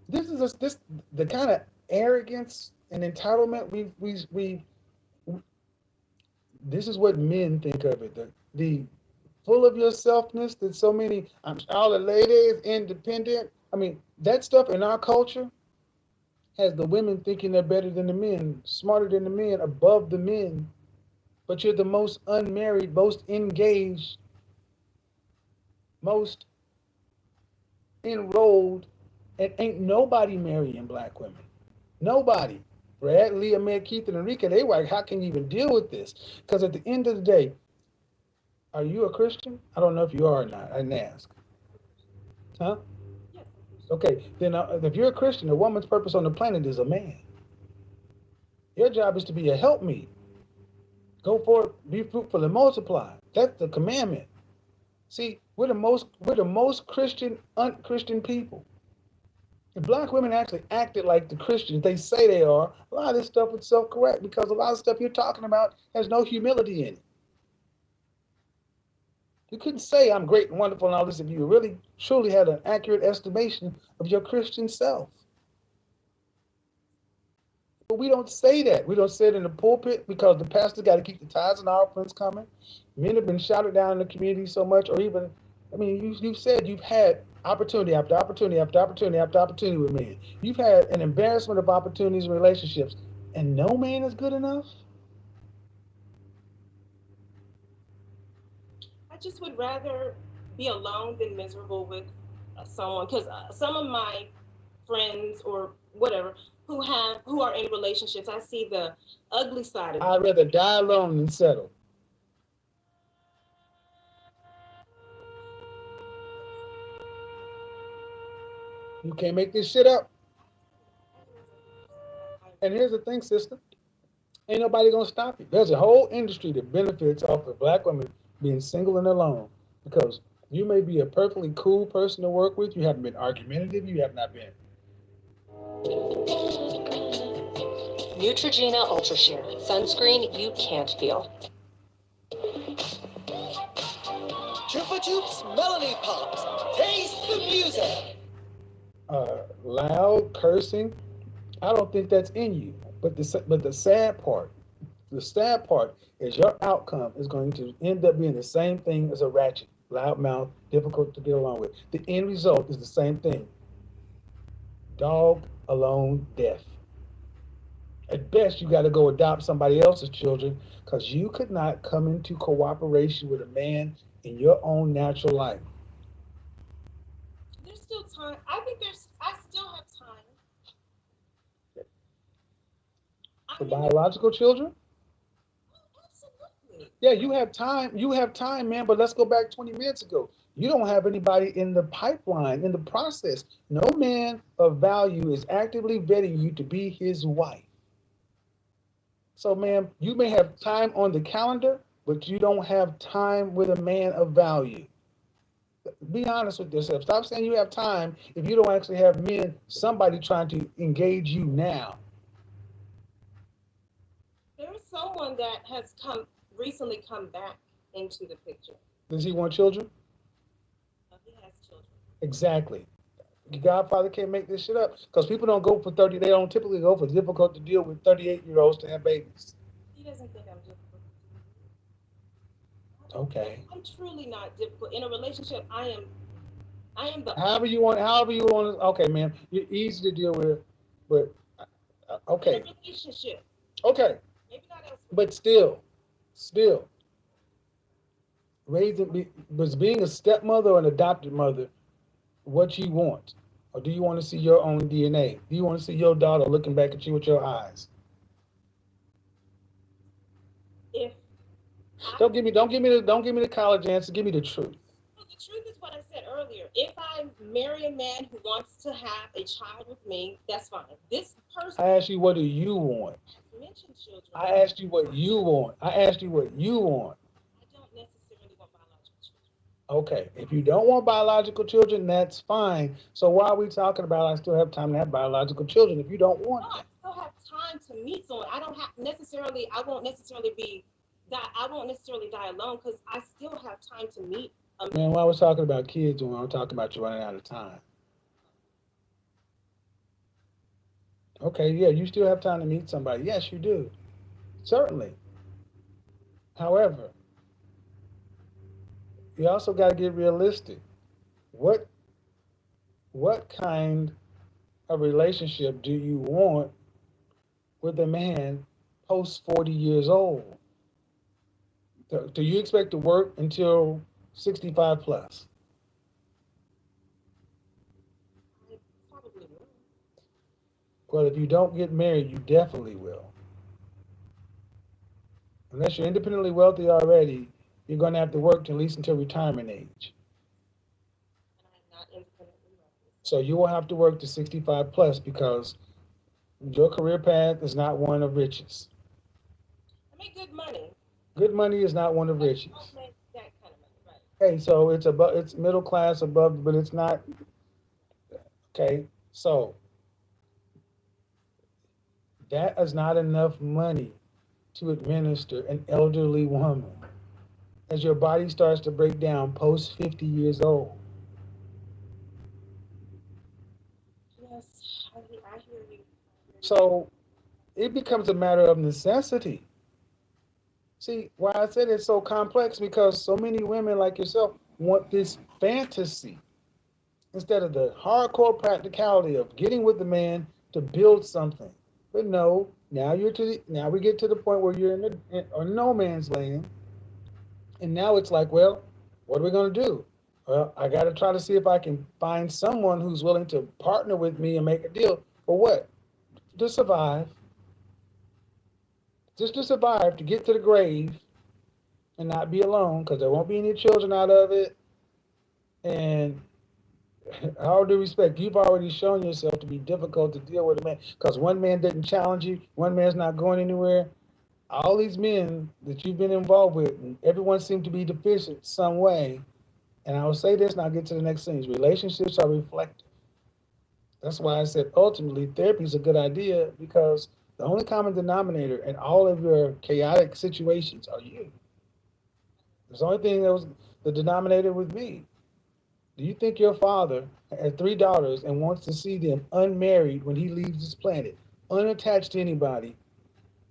this is the kind of arrogance and entitlement we this is what men think of it. The full of yourselfness that so many all the ladies independent. I mean, that stuff in our culture has the women thinking they're better than the men, smarter than the men, above the men, but you're the most unmarried, most engaged, most enrolled, and ain't nobody marrying black women. Nobody. Brad, Leah, Meg, Keith, and Enrique, they were like, how can you even deal with this? Because at the end of the day, are you a Christian? I don't know if you are or not. I didn't ask. Huh? Okay, then if you're a Christian, a woman's purpose on the planet is a man. Your job is to be a helpmeet. Go forth, be fruitful, and multiply. That's the commandment. See, we're the most Christian, unchristian people. If black women actually acted like the Christians they say they are, a lot of this stuff would self-correct because a lot of stuff you're talking about has no humility in it. You couldn't say I'm great and wonderful and all this if you really truly had an accurate estimation of your Christian self. But we don't say that. We don't say it in the pulpit because the pastor's got to keep the tithes and offerings coming. Men have been shouted down in the community so much, or even, I mean, you said you've had opportunity after opportunity after opportunity after opportunity with men. You've had an embarrassment of opportunities in relationships, and no man is good enough? I just would rather be alone than miserable with someone, because some of my friends or whatever who are in relationships, I see the ugly side of it. I'd rather die alone than settle. You can't make this shit up. And here's the thing, sister. Ain't nobody gonna stop you. There's a whole industry that benefits off of black women being single and alone, because you may be a perfectly cool person to work with. You haven't been argumentative. You have not been. Neutrogena Ultra Sheer. Sunscreen you can't feel. Chupa Chups Melody Pops. Taste the music. Loud cursing, I don't think that's in you. But the sad part is your outcome is going to end up being the same thing as a ratchet, loud mouth, difficult to get along with. The end result is the same thing. Dog, alone, death. At best, you got to go adopt somebody else's children because you could not come into cooperation with a man in your own natural life. There's still time. I still have time. For biological children? Absolutely. Yeah, you have time. You have time, man. But let's go back 20 minutes ago. You don't have anybody in the pipeline, in the process. No man of value is actively vetting you to be his wife. So, ma'am, you may have time on the calendar, but you don't have time with a man of value. Be honest with yourself. Stop saying you have time if you don't actually have somebody trying to engage you now. There is someone that has recently come back into the picture. Does he want children? He has children. Exactly. Your godfather can't make this shit up because people don't go for 30. They don't typically go for difficult to deal with 38-year-olds to have babies. He doesn't think I'm difficult. Okay. I'm truly not difficult. In a relationship, I am the. However you want. Okay, ma'am. You're easy to deal with, but okay. In a relationship. Okay. Maybe not else. But still, being a stepmother or an adopted mother, what you want, or do you want to see your own DNA? Do you want to see your daughter looking back at you with your eyes? Don't give me the college answer. Give me the truth. No, the truth is what I said earlier. If I marry a man who wants to have a child with me, that's fine. This person. I asked you, what do you want? Mentioned children. I asked you what you want. I don't necessarily want biological children. Okay, if you don't want biological children, that's fine. So why are we talking about I still have time to have biological children if you don't want I still have time to meet someone. I won't necessarily die alone because I still have time to meet a man. Man, why we're talking about kids when we're talking about you running out of time? Okay, yeah, you still have time to meet somebody. Yes, you do. Certainly. However, you also got to get realistic. What kind of relationship do you want with a man post 40 years old? Do you expect to work until 65 plus? Probably will. Well, if you don't get married, you definitely will. Unless you're independently wealthy already, you're going to have to work at least until retirement age. And I'm not independently wealthy. So you will have to work to 65 plus because your career path is not one of riches. I make good money. Good money is not one of riches. I don't make that kind of money, right? Okay, so it's above, it's middle class above, but it's not. Okay, so that is not enough money to administer an elderly woman as your body starts to break down post 50 years old. Yes, I hear you. So it becomes a matter of necessity. See, why I said it's so complex because so many women like yourself want this fantasy instead of the hardcore practicality of getting with the man to build something. But no, now now we get to the point where you're in no man's land, and now it's like, well, what are we going to do? Well, I got to try to see if I can find someone who's willing to partner with me and make a deal for what? To survive. Just to survive, to get to the grave and not be alone, because there won't be any children out of it. And all due respect, you've already shown yourself to be difficult to deal with a man, because one man didn't challenge you, one man's not going anywhere. All these men that you've been involved with, everyone seemed to be deficient some way. And I will say this, and I'll get to the next thing. Relationships are reflective. That's why I said ultimately therapy is a good idea, because the only common denominator in all of your chaotic situations are you. There's the only thing that was the denominator with me. Do you think your father has 3 daughters and wants to see them unmarried when he leaves this planet, unattached to anybody,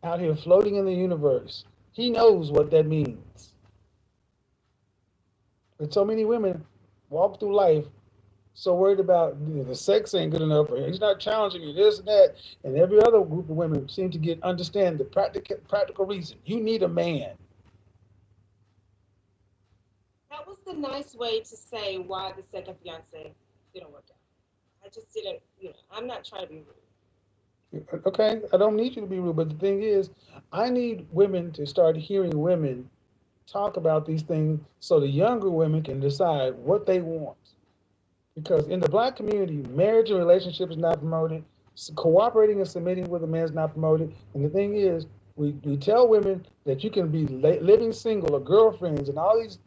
out here floating in the universe? He knows what that means. But so many women walk through life so worried about the sex ain't good enough, or he's not challenging me, this and that. And every other group of women seem to understand the practical reason. You need a man. That was the nice way to say why the second fiance didn't work out. I just didn't, I'm not trying to be rude. Okay, I don't need you to be rude, but the thing is, I need women to start hearing women talk about these things so the younger women can decide what they want. Because in the Black community, marriage and relationship is not promoted. Cooperating and submitting with a man is not promoted. And the thing is, we tell women that you can be living single or girlfriends and all these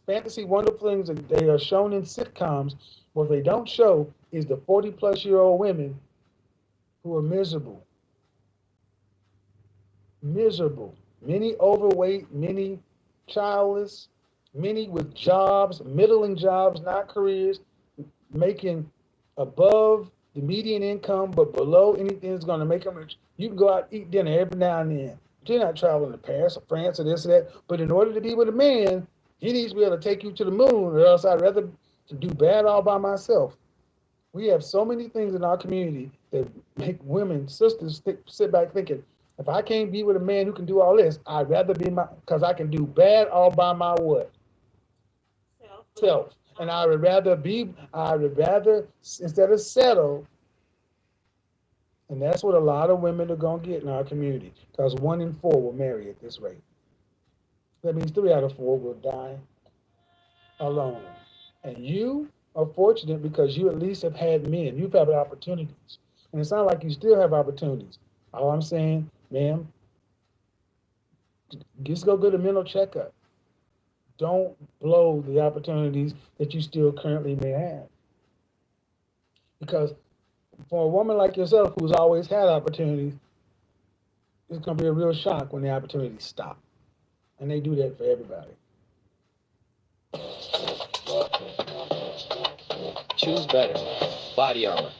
fantasy wonderful things that they are shown in sitcoms. What they don't show is the 40-plus-year-old women who are miserable. Miserable. Many overweight, many childless, many with jobs, middling jobs, not careers, making above the median income, but below anything that's going to make them rich. You can go out and eat dinner every now and then. But you're not traveling to Paris or France or this or that. But in order to be with a man, he needs to be able to take you to the moon, or else I'd rather do bad all by myself. We have so many things in our community that make women, sisters, sit back thinking, if I can't be with a man who can do all this, I'd rather be because I can do bad all by my what? Self. And I would rather, instead of settle, and that's what a lot of women are going to get in our community, because 1 in 4 will marry at this rate. That means 3 out of 4 will die alone. And you are fortunate because you at least have had men. You've had opportunities. And it's not like you still have opportunities. All I'm saying, ma'am, just go get a mental checkup. Don't blow the opportunities that you still currently may have. Because for a woman like yourself who's always had opportunities, it's going to be a real shock when the opportunities stop. And they do that for everybody. Choose better. Body Armor.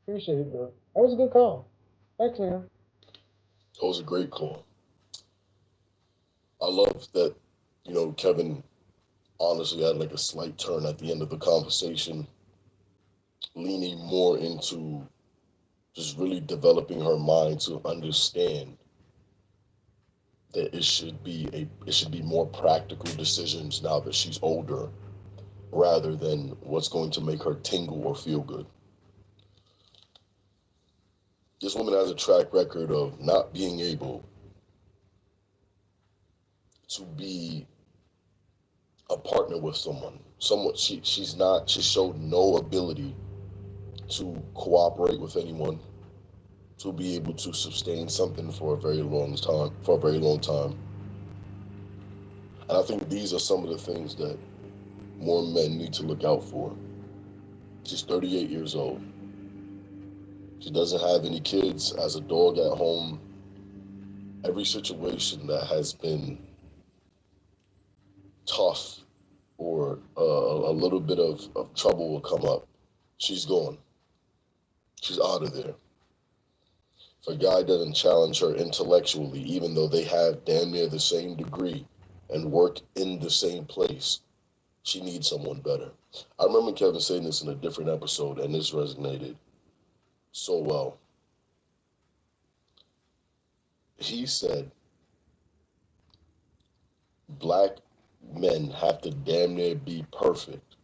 Appreciate it, bro. That was a good call. Thanks, man. That was a great call. I love that, Kevin honestly had like a slight turn at the end of the conversation, leaning more into just really developing her mind to understand that it should be more practical decisions now that she's older rather than what's going to make her tingle or feel good. This woman has a track record of not being able to be a partner with someone. She showed no ability to cooperate with anyone, to be able to sustain something for a very long time. And I think these are some of the things that more men need to look out for. She's 38 years old. She doesn't have any kids, has a dog at home. Every situation that has been tough or a little bit of trouble will come up. She's gone. She's out of there. If a guy doesn't challenge her intellectually, even though they have damn near the same degree and work in the same place, she needs someone better. I remember Kevin saying this in a different episode, and this resonated so well. He said, black men have to damn near be perfect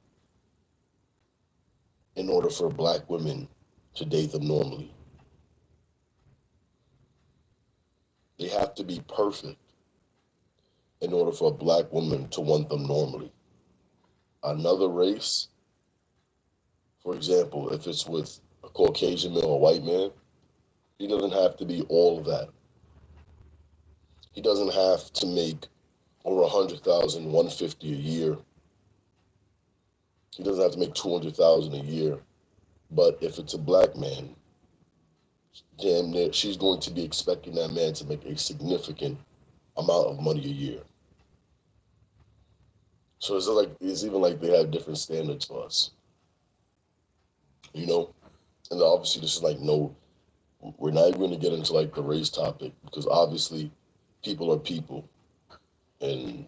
in order for black women to date them normally. They have to be perfect in order for a black woman to want them normally. Another race, for example, if it's with a Caucasian male or white man, he doesn't have to be all of that. He doesn't have to make over 100,000, 150 a year. He doesn't have to make 200,000 a year. But if it's a black man, damn near, she's going to be expecting that man to make a significant amount of money a year. So it's even like they have different standards for us. And obviously this is we're not even going to get into like the race topic, because obviously people are people and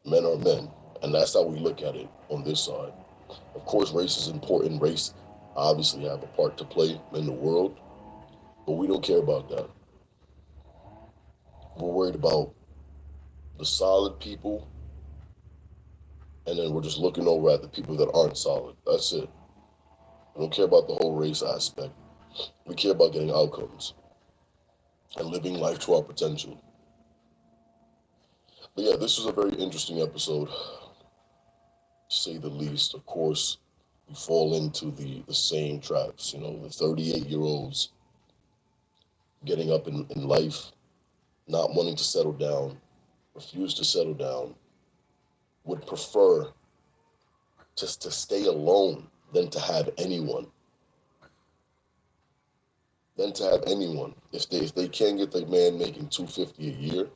men are men. And that's how we look at it on this side. Of course, race is important. Race obviously have a part to play in the world, but we don't care about that. We're worried about the solid people, and then we're just looking over at the people that aren't solid. That's it. We don't care about the whole race aspect. We care about getting outcomes and living life to our potential. But yeah, this was a very interesting episode, to say the least. Of course, we fall into the same traps, the 38-year-olds getting up in life, not wanting to settle down, refuse to settle down, would prefer just to stay alone than to have anyone. If they can't get the man making $250 a year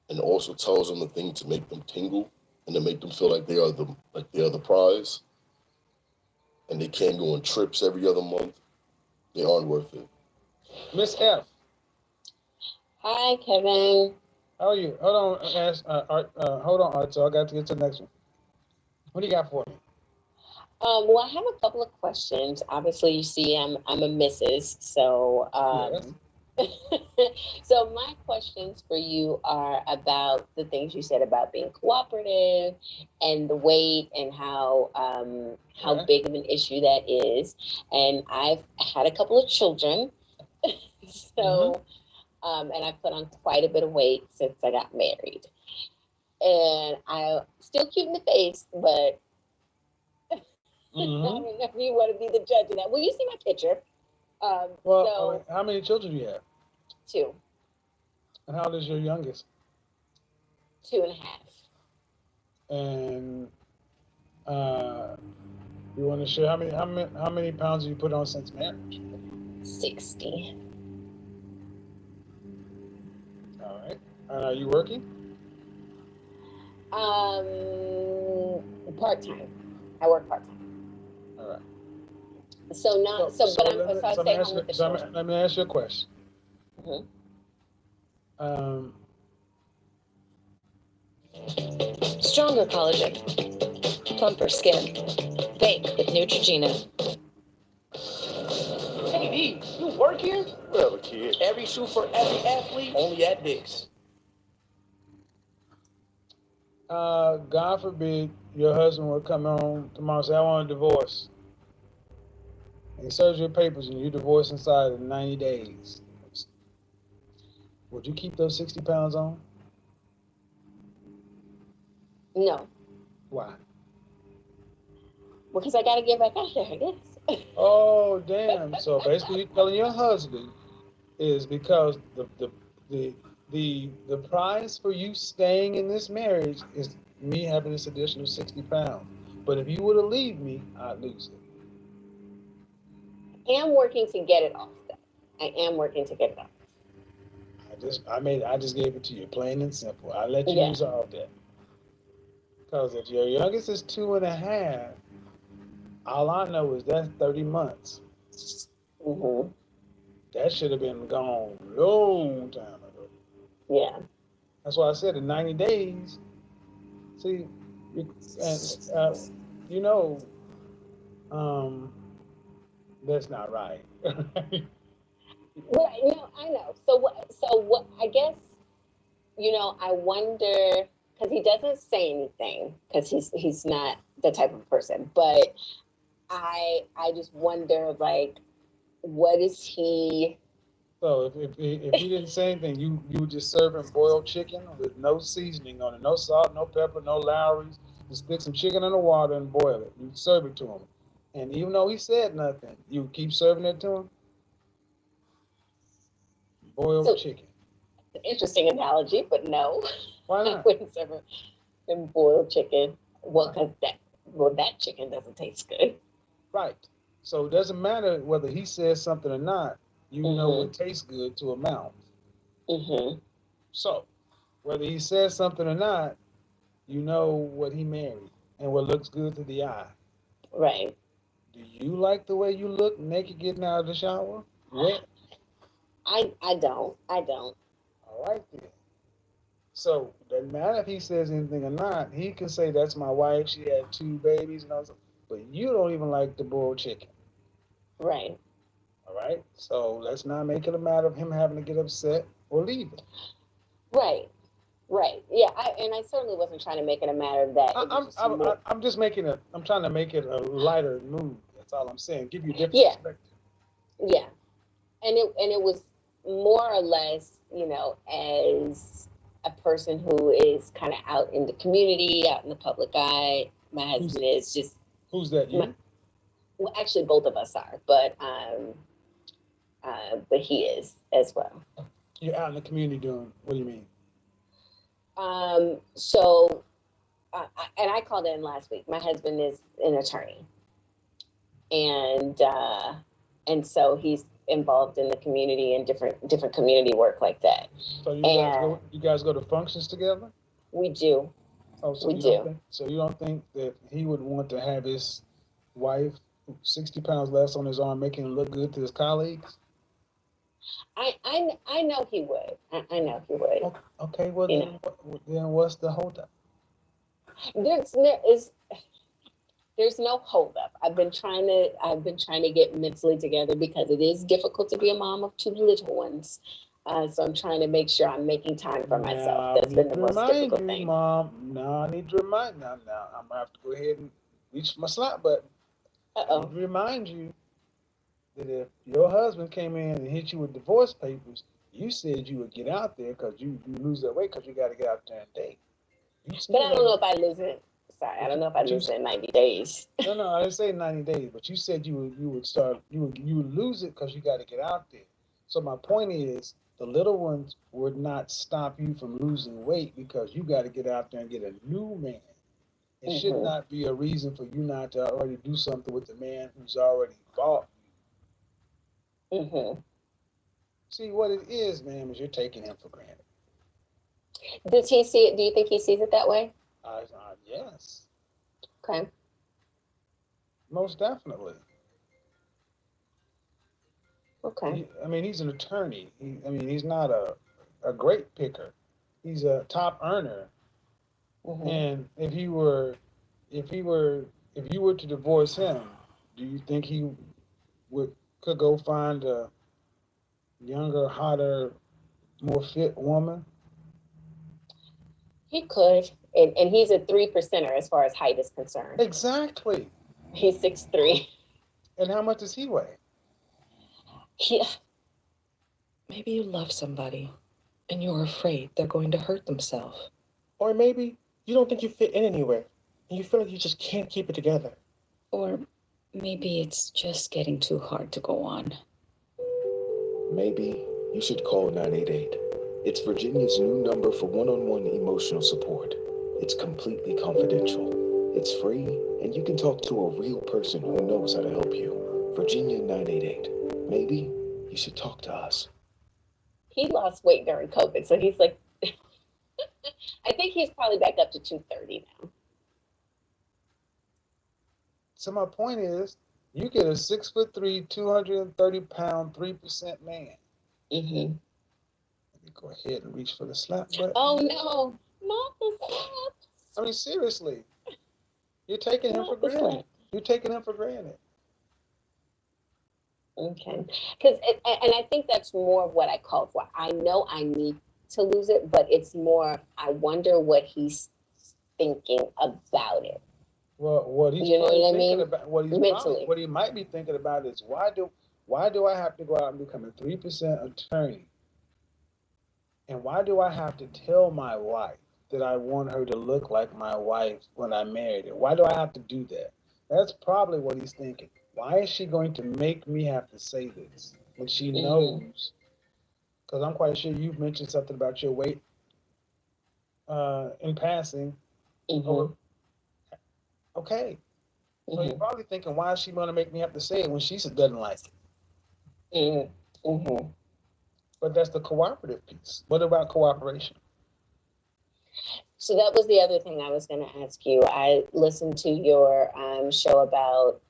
and also tells them the thing to make them tingle and to make them feel like they are the prize, and they can't go on trips every other month, they aren't worth it. Miss F. Hi, Kevin. How are you? Hold on, hold on, Art. So I got to get to the next one. What do you got for me? Well, I have a couple of questions. Obviously, you see, I'm a Mrs. So, so my questions for you are about the things you said about being cooperative and the weight and how big of an issue that is. And I've had a couple of children, so and I've put on quite a bit of weight since I got married. And I'm still cute in the face, but I don't know if you want to be the judge of that. Well, you see my picture. How many children do you have? 2. And how old is your youngest? 2.5. And you want to share how many pounds have you put on since marriage? 60. All right. And are you working? Part-time. I work part-time. All right. So not, so, but I'm, so I stay home with the children. Let me ask you a question. Mhm. Stronger collagen, plumper skin. Bake with Neutrogena. Hey, D, you work here? Whatever, kid. Every shoe for every athlete, only at Dick's. God forbid your husband would come home tomorrow and say, I want a divorce. And he serves your papers and you divorce inside of 90 days. Would you keep those 60 pounds on? No, Why? because I gotta get back out there, I guess. Oh, damn. So basically you're telling your husband is because the price for you staying in this marriage is me having this additional 60 pounds. But if you were to leave me, I'd lose it. I am working to get it off, though. I am working to get it off. I just gave it to you, plain and simple. I let you Yeah. resolve that. Because if your youngest is 2.5, all I know is that's 30 months. Mm-hmm. That should have been gone long time ago. Yeah. That's why I said in 90 days. See, that's not right. Well, I know. So what, I guess, I wonder, because he doesn't say anything, because he's not the type of person, but I just wonder, like, what is he? So if he didn't say anything, you would just serve him boiled chicken with no seasoning on it, no salt, no pepper, no Lowry's. You stick some chicken in the water and boil it. You serve it to him. And even though he said nothing, you keep serving it to him? Boiled chicken. Interesting analogy, but no. Why I not? wouldn't serve him boiled chicken. Well, because that chicken doesn't taste good. Right. So it doesn't matter whether he says something or not. You know what tastes good to a mouth. Mm-hmm. So whether he says something or not, you know what he married and what looks good to the eye. Right. Do you like the way you look naked getting out of the shower? Wet? I don't. All right then. So doesn't matter if he says anything or not. He can say that's my wife. She had 2 babies and all that. But you don't even like the boiled chicken. Right. All right. So let's not make it a matter of him having to get upset or leave it. Right. Right. Yeah. I certainly wasn't trying to make it a matter of that. I'm trying to make it a lighter mood. That's all I'm saying. Give you a different perspective. Yeah. And it was more or less, as a person who is kind of out in the community, out in the public eye. My husband is just. Who's that? You? Well, actually, both of us are, but he is as well. You're out in the community doing. What do you mean? So, and I called in last week. My husband is an attorney, and so he's involved in the community and different community work like that. So you guys go to functions together? We do. Oh, so so you don't think that he would want to have his wife 60 pounds less on his arm, making him look good to his colleagues? I know he would. I know he would. Okay, well then what's the holdup? There's no holdup. I've been trying to get mentally together because it is difficult to be a mom of 2 little ones. So I'm trying to make sure I'm making time for myself. That's been the most difficult thing. Mom. No, I need to remind now. I'm gonna have to go ahead and reach my slot button. I need to remind you that if your husband came in and hit you with divorce papers, you said you would get out there because you lose that weight because you got to get out there and date. But I don't know if I lose it. Sorry, I don't know if I lose it in 90 days. No, I didn't say 90 days, but you said you would lose it because you got to get out there. So my point is, the little ones would not stop you from losing weight because you got to get out there and get a new man. It should not be a reason for you not to already do something with the man who's already bought you. See, what it is, ma'am, is you're taking him for granted. Does he see it? Do you think he sees it that way? Yes. Okay. Most definitely. Okay. I mean, he's an attorney. He's not a great picker. He's a top earner. Mhm. And if you were to divorce him, do you think he could go find a younger, hotter, more fit woman? He could, and he's a 3%er as far as height is concerned. Exactly. He's 6'3". And how much does he weigh? Yeah. Maybe you love somebody and you're afraid they're going to hurt themselves. Or maybe you don't think you fit in anywhere and you feel like you just can't keep it together. Or maybe it's just getting too hard to go on. Maybe you should call 988. It's Virginia's new number for one-on-one emotional support. It's completely confidential. It's free, and you can talk to a real person who knows how to help you. Virginia 988. Maybe you should talk to us. He lost weight during COVID, so he's like, I think he's probably back up to 230 now. So my point is, you get a 6'3", 230-pound, 3% man. Mm-hmm. Let me go ahead and reach for the slap button. Oh no, not the slap. I mean, seriously, you're taking him for granted. You're taking him for granted. Okay, because and I think that's more of what I called for. I know I need to lose it, but it's more. I wonder what he's thinking about it. Well, what he's thinking about, what he might be thinking about is why do I have to go out and become a 3% attorney? And why do I have to tell my wife that I want her to look like my wife when I married her? Why do I have to do that? That's probably what he's thinking. Why is she going to make me have to say this when she knows? Because I'm quite sure you've mentioned something about your weight in passing. Okay. So you're probably thinking, why is she going to make me have to say it when she doesn't like it? But that's the cooperative piece. What about cooperation? So that was the other thing I was going to ask you. I listened to your show about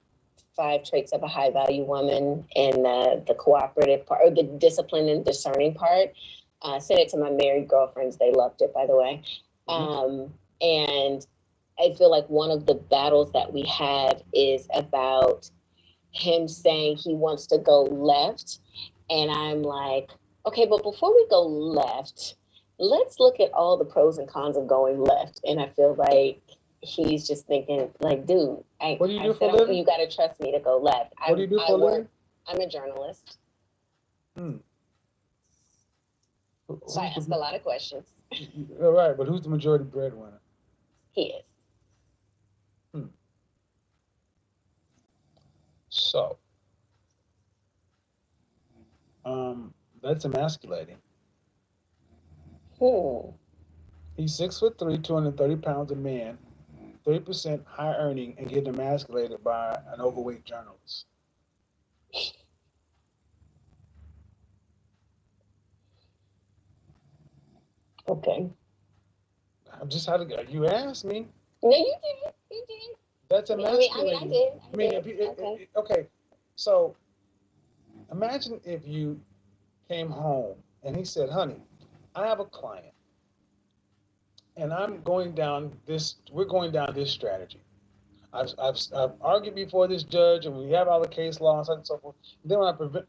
5 traits of a high value woman and the cooperative part, or the discipline and discerning part. Sent it to my married girlfriends. They loved it, by the way. And I feel like one of the battles that we have is about him saying he wants to go left. And I'm like, okay, but before we go left, let's look at all the pros and cons of going left. And I feel like he's just thinking, like, dude, what do you do for a living? You got to trust me to go left. What do you do for a living? I'm a journalist. So I ask a lot of questions. All right, but who's the majority breadwinner? He is. So, that's emasculating. He's 6'3", 230 pounds a man, 30% high earning, and getting emasculated by an overweight journalist. Okay. I'm just how to. You asked me. No, you did. You did. That's emasculating. I mean, I did. Okay. So, imagine if you came home and he said, "Honey, I have a client, and we're going down this strategy. I've argued before this judge, and we have all the case law and so on and so forth. And then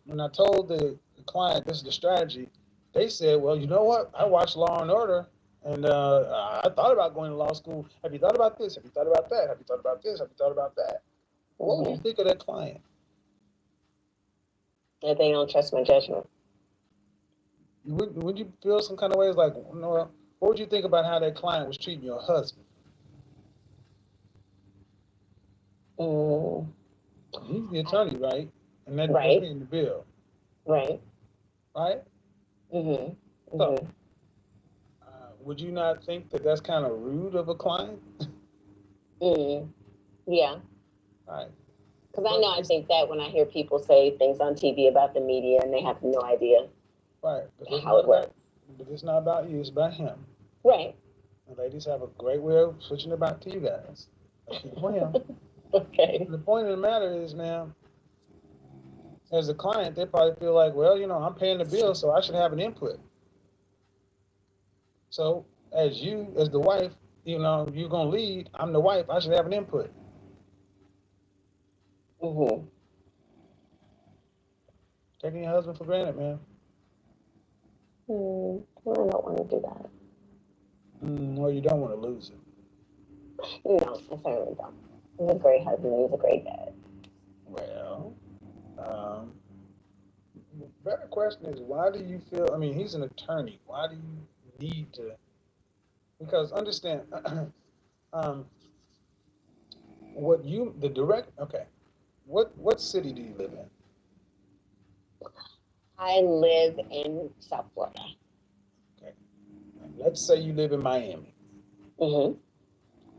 when I told the client this is the strategy, they said, well, you know what? I watched Law and Order, and I thought about going to law school. Have you thought about this? Have you thought about that? Have you thought about this? Have you thought about that?" What would you think of that client? That they don't trust my judgment. Would you feel some kind of ways like, what would you think about how that client was treating your husband? He's the attorney, right? And that's paying the bill. Right. Right? So, would you not think that that's kind of rude of a client? Yeah. Right. Because I know I think that when I hear people say things on TV about the media and they have no idea how it works. But it's not about you, it's about him. Right. And ladies have a great way of switching it back to you guys. For him. Okay. The point of the matter is, ma'am, as a client, they probably feel like, well, I'm paying the bill, so I should have an input. So as the wife, you're gonna lead. I'm the wife. I should have an input. Mm-hmm. Taking your husband for granted, man. I don't want to do that. Or you don't want to lose it. No, I certainly don't. He's a great husband. He's a great dad. Well, the better question is, why do you feel? I mean, he's an attorney. Why do you need to? Because understand, what city do you live in? I live in South Florida. Okay. Let's say you live in Miami. Mm-hmm.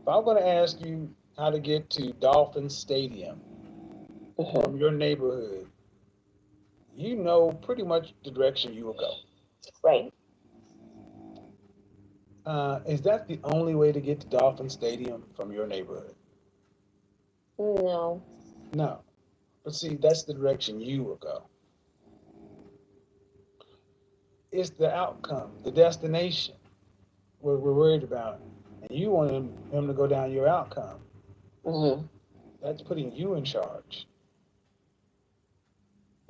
If I'm going to ask you how to get to Dolphin Stadium from your neighborhood, you know pretty much the direction you will go. Right. Is that the only way to get to Dolphin Stadium from your neighborhood? No. No. But see, that's the direction you will go. It's the outcome, the destination we're worried about. And you want him to go down your outcome. Mm-hmm. That's putting you in charge.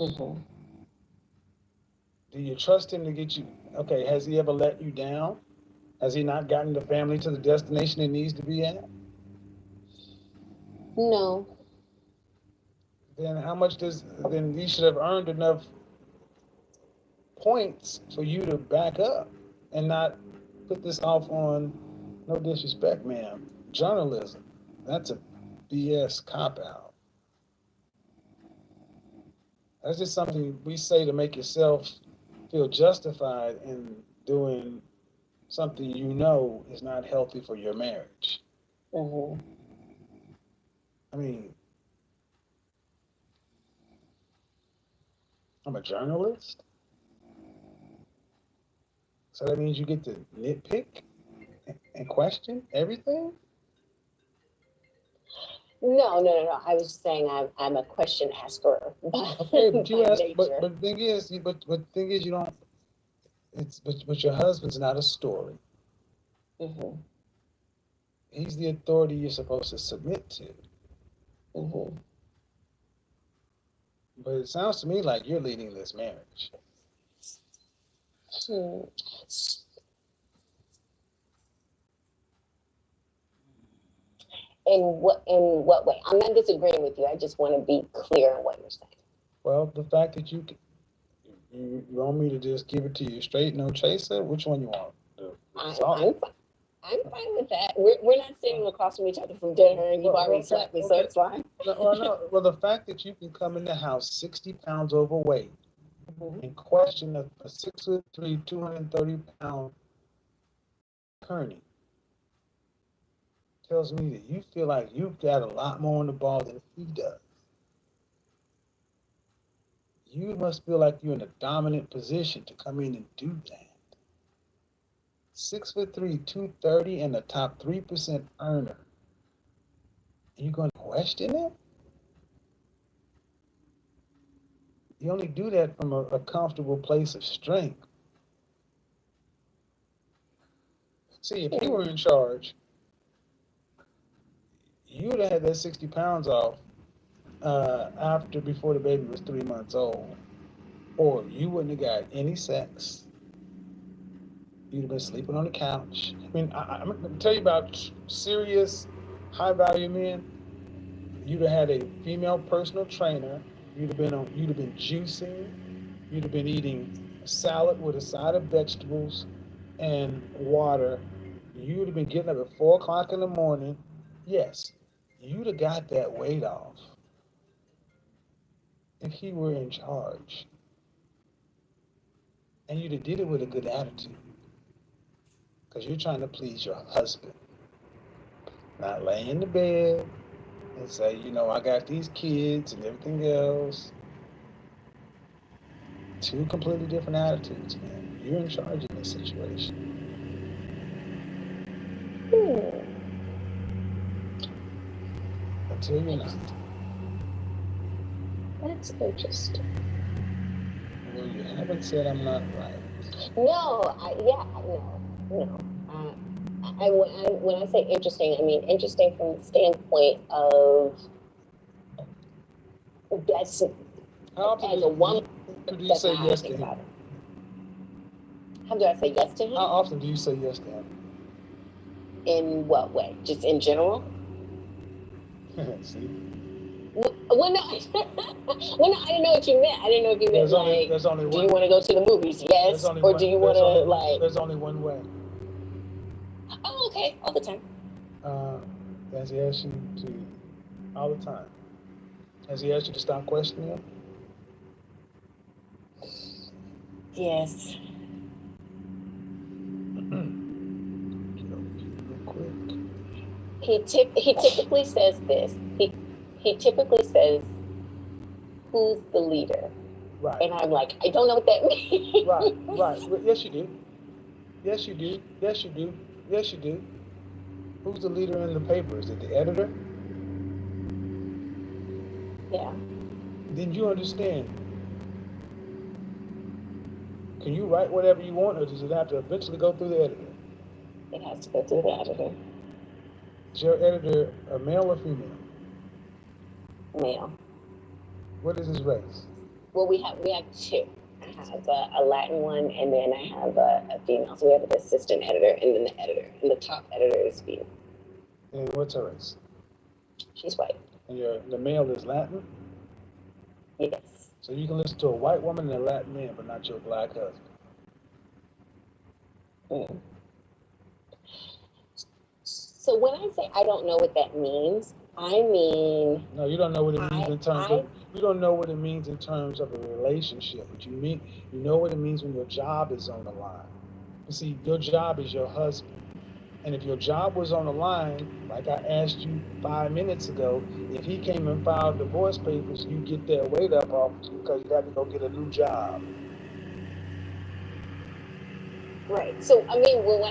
Mm-hmm. Do you trust him to get you? Okay, has he ever let you down? Has he not gotten the family to the destination it needs to be at? No. Then then he should have earned enough points for you to back up and not put this off on, no disrespect, ma'am, journalism. That's a BS cop-out. That's just something we say to make yourself feel justified in doing something is not healthy for your marriage. Mm-hmm. I mean, I'm a journalist. So that means you get to nitpick and question everything? No. I was saying I'm a question asker. Okay, but you ask. But the thing is, you don't. But your husband's not a story. Mm-hmm. He's the authority you're supposed to submit to. Mm-hmm. But it sounds to me like you're leading this marriage. Hmm. In what way? I'm not disagreeing with you. I just want to be clear on what you're saying. Well, the fact that you want me to just give it to you straight, no chaser. Which one you want? I'm fine with that. We're not sitting across from each other from dinner, and you've already slept me, so it's fine. Well, the fact that you can come in the house 60 pounds overweight and question a 6'3", 230-pound attorney tells me that you feel like you've got a lot more on the ball than he does. You must feel like you're in a dominant position to come in and do that. 6'3", 230, and the top 3% earner. Are you going to question it? You only do that from a comfortable place of strength. See, if you were in charge, you would have had that 60 pounds off before the baby was 3 months old. Or you wouldn't have got any sex. You'd have been sleeping on the couch. I mean, I'm going to tell you about serious, high-value men. You'd have had a female personal trainer. You'd have been juicing. You'd have been eating salad with a side of vegetables and water. You'd have been getting up at 4 o'clock in the morning. Yes, you'd have got that weight off if he were in charge. And you'd have did it with a good attitude. Because you're trying to please your husband. Not lay in the bed and say, I got these kids and everything else. Two completely different attitudes, man. You're in charge in this situation. Until you're not. That's interesting. Well, you haven't said I'm not right. No, no. When I say interesting, I mean interesting from the standpoint of that's as a woman. Do you say yes to him? How do I say yes to him? How often do you say yes to him? In what way? Just in general? See? Well, no, well, no, I didn't know what you meant. I didn't know if you meant there's only do one. you want to go to the movies? Yes, or do you want to like? There's only one way. Oh, okay, all the time. Has he asked you to all the time? Has he asked you to stop questioning him? Yes. He typically says this. He typically says, "Who's the leader?" Right. And I'm like, I don't know what that means. Right. Yes, you do. Yes, you do. Yes, you do. Yes, you do. Who's the leader in the paper? Is it the editor? Yeah. Then you understand. Can you write whatever you want, or does it have to eventually go through the editor? It has to go through the editor. Is your editor a male or female? Male. What is his race? Well, we have two. I have a Latin one, and then I have a female. So we have an assistant editor, and then the editor. And the top editor is female. And what's her race? She's white. And the male is Latin? Yes. So you can listen to a white woman and a Latin man, but not your black husband. Mm. So when I say I don't know what that means, I mean. No, you don't know what it means in terms of. You don't know what it means in terms of a relationship. But you know what it means when your job is on the line. You see, your job is your husband. And if your job was on the line, like I asked you 5 minutes ago, if he came and filed divorce papers, you get that weight up off you because you got to go get a new job. Right. So I mean, when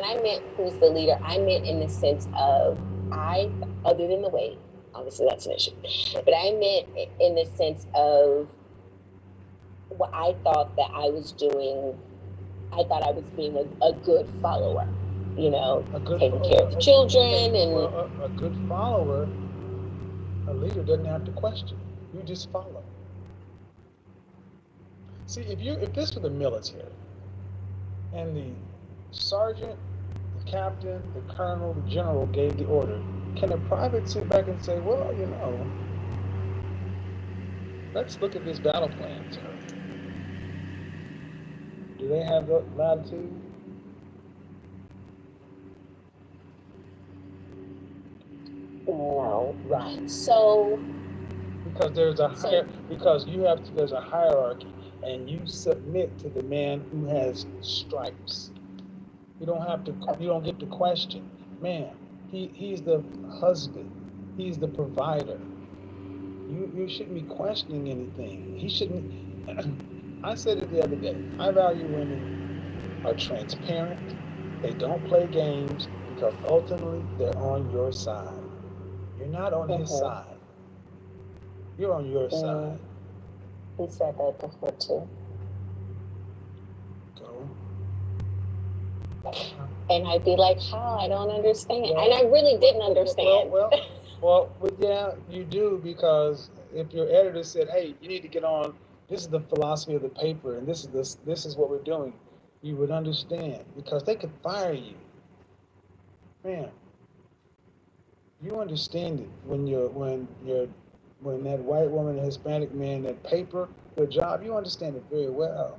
I meant who's the leader, I meant in the sense of other than the weight, obviously that's an issue, but I meant in the sense of what I thought that I was doing. I thought I was being a good follower, taking care of the children and a good follower. A leader doesn't have to question. You just follow. See, if this were the military, and the sergeant, the captain, the colonel, the general gave the order, can a private sit back and say, well, let's look at this battle plan, sir? Do they have the latitude? No. Right. So because there's a there's a hierarchy, and you submit to the man who has stripes. You don't get to question. Man, he's the husband. He's the provider. You shouldn't be questioning anything. He shouldn't. I said it the other day. I value women are transparent. They don't play games because ultimately they're on your side. You're not on his side. You're on your side. He said that before too. Go. And I'd be like, how? I don't understand. And I really didn't understand. Well, yeah, you do, because if your editor said, hey, you need to get on, this is the philosophy of the paper, and this is what we're doing, you would understand, because they could fire you. Man, you understand it when that white woman and Hispanic man, that paper, their job, you understand it very well.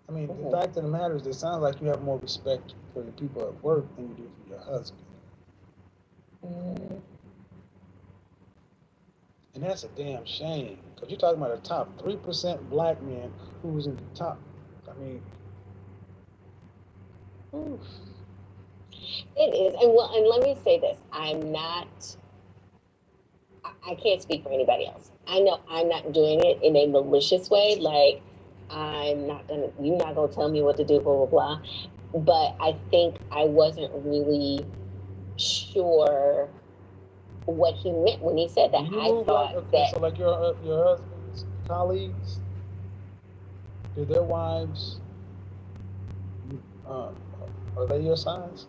I mean, the fact of the matter is, it sounds like you have more respect for the people at work than you do for your husband. And that's a damn shame, because you're talking about a top 3% black man who was in the top. I mean, oof. It is. And let me say this. I can't speak for anybody else. I know I'm not doing it in a malicious way. Like, you're not going to tell me what to do, blah, blah, blah. But I think I wasn't really sure what he meant when he said that. Do you I move thought like, that so like your husband's colleagues, do their wives, are they your size?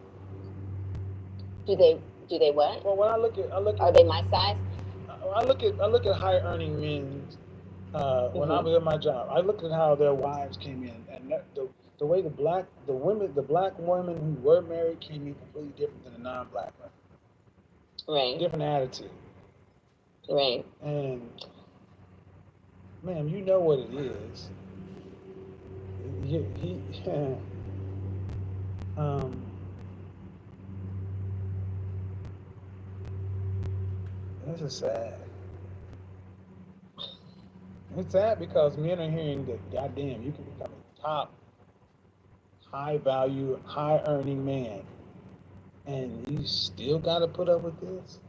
do they what? Well, when I look at Are they my size? I look at high earning men. When I was at my job, I looked at how their wives came in, and the way the black women who were married came in completely different than the non-black women. Right. Different attitude. Right. And ma'am, you know what it is. This is sad. It's sad because men are hearing that, goddamn, you can become a top, high value, high earning man, and you still got to put up with this?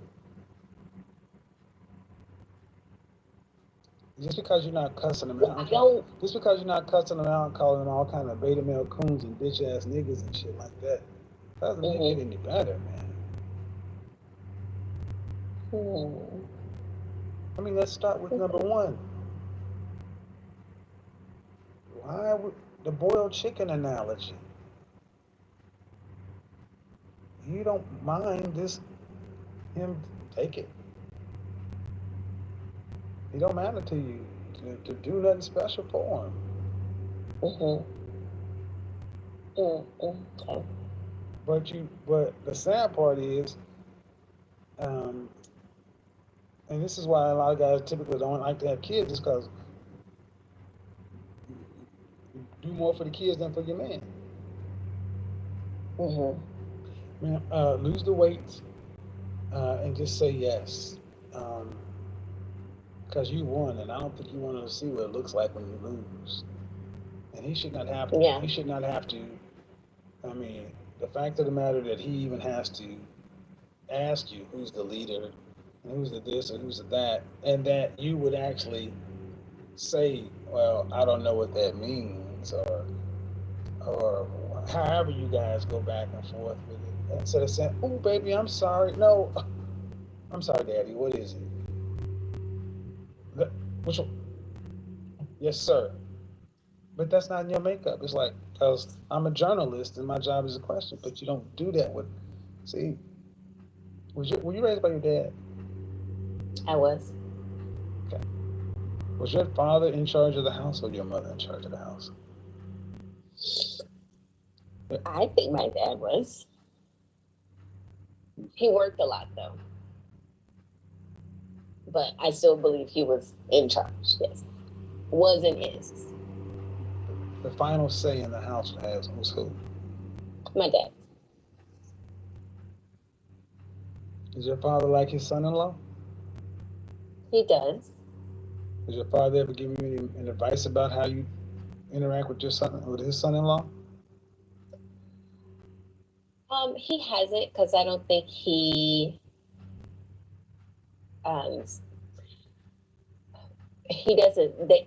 Just because you're not cussing them out, just because you're not cussing them out and calling them all kind of beta male coons and bitch ass niggas and shit like that, doesn't make it any better, man. I mean, let's start with number one. Why would the boiled chicken analogy? You don't mind him take it. It don't matter to you to do nothing special for him. But the sad part is, and this is why a lot of guys typically don't like to have kids, is because you do more for the kids than for your man. Man, lose the weight and just say yes. Because you won, and I don't think you want to see what it looks like when you lose. And he should not have to. Yeah. He should not have to. I mean, the fact of the matter that he even has to ask you who's the leader, and who's the this, and who's the that, and that you would actually say, well, I don't know what that means, or however you guys go back and forth with it. Instead of saying, oh, baby, I'm sorry. No, I'm sorry, Daddy. What is it? Which one? Yes, sir. But that's not in your makeup. It's like, because I'm a journalist and my job is a question, but you don't do that with, see, were you raised by your dad? I was. Okay. Was your father in charge of the house or your mother in charge of the house? I think my dad was. He worked a lot though. But I still believe he was in charge, yes. Was and is. The final say in the house was who? My dad. Does your father like his son-in-law? He does. Does your father ever give you any advice about how you interact with his son-in-law? He hasn't, because I don't think he doesn't.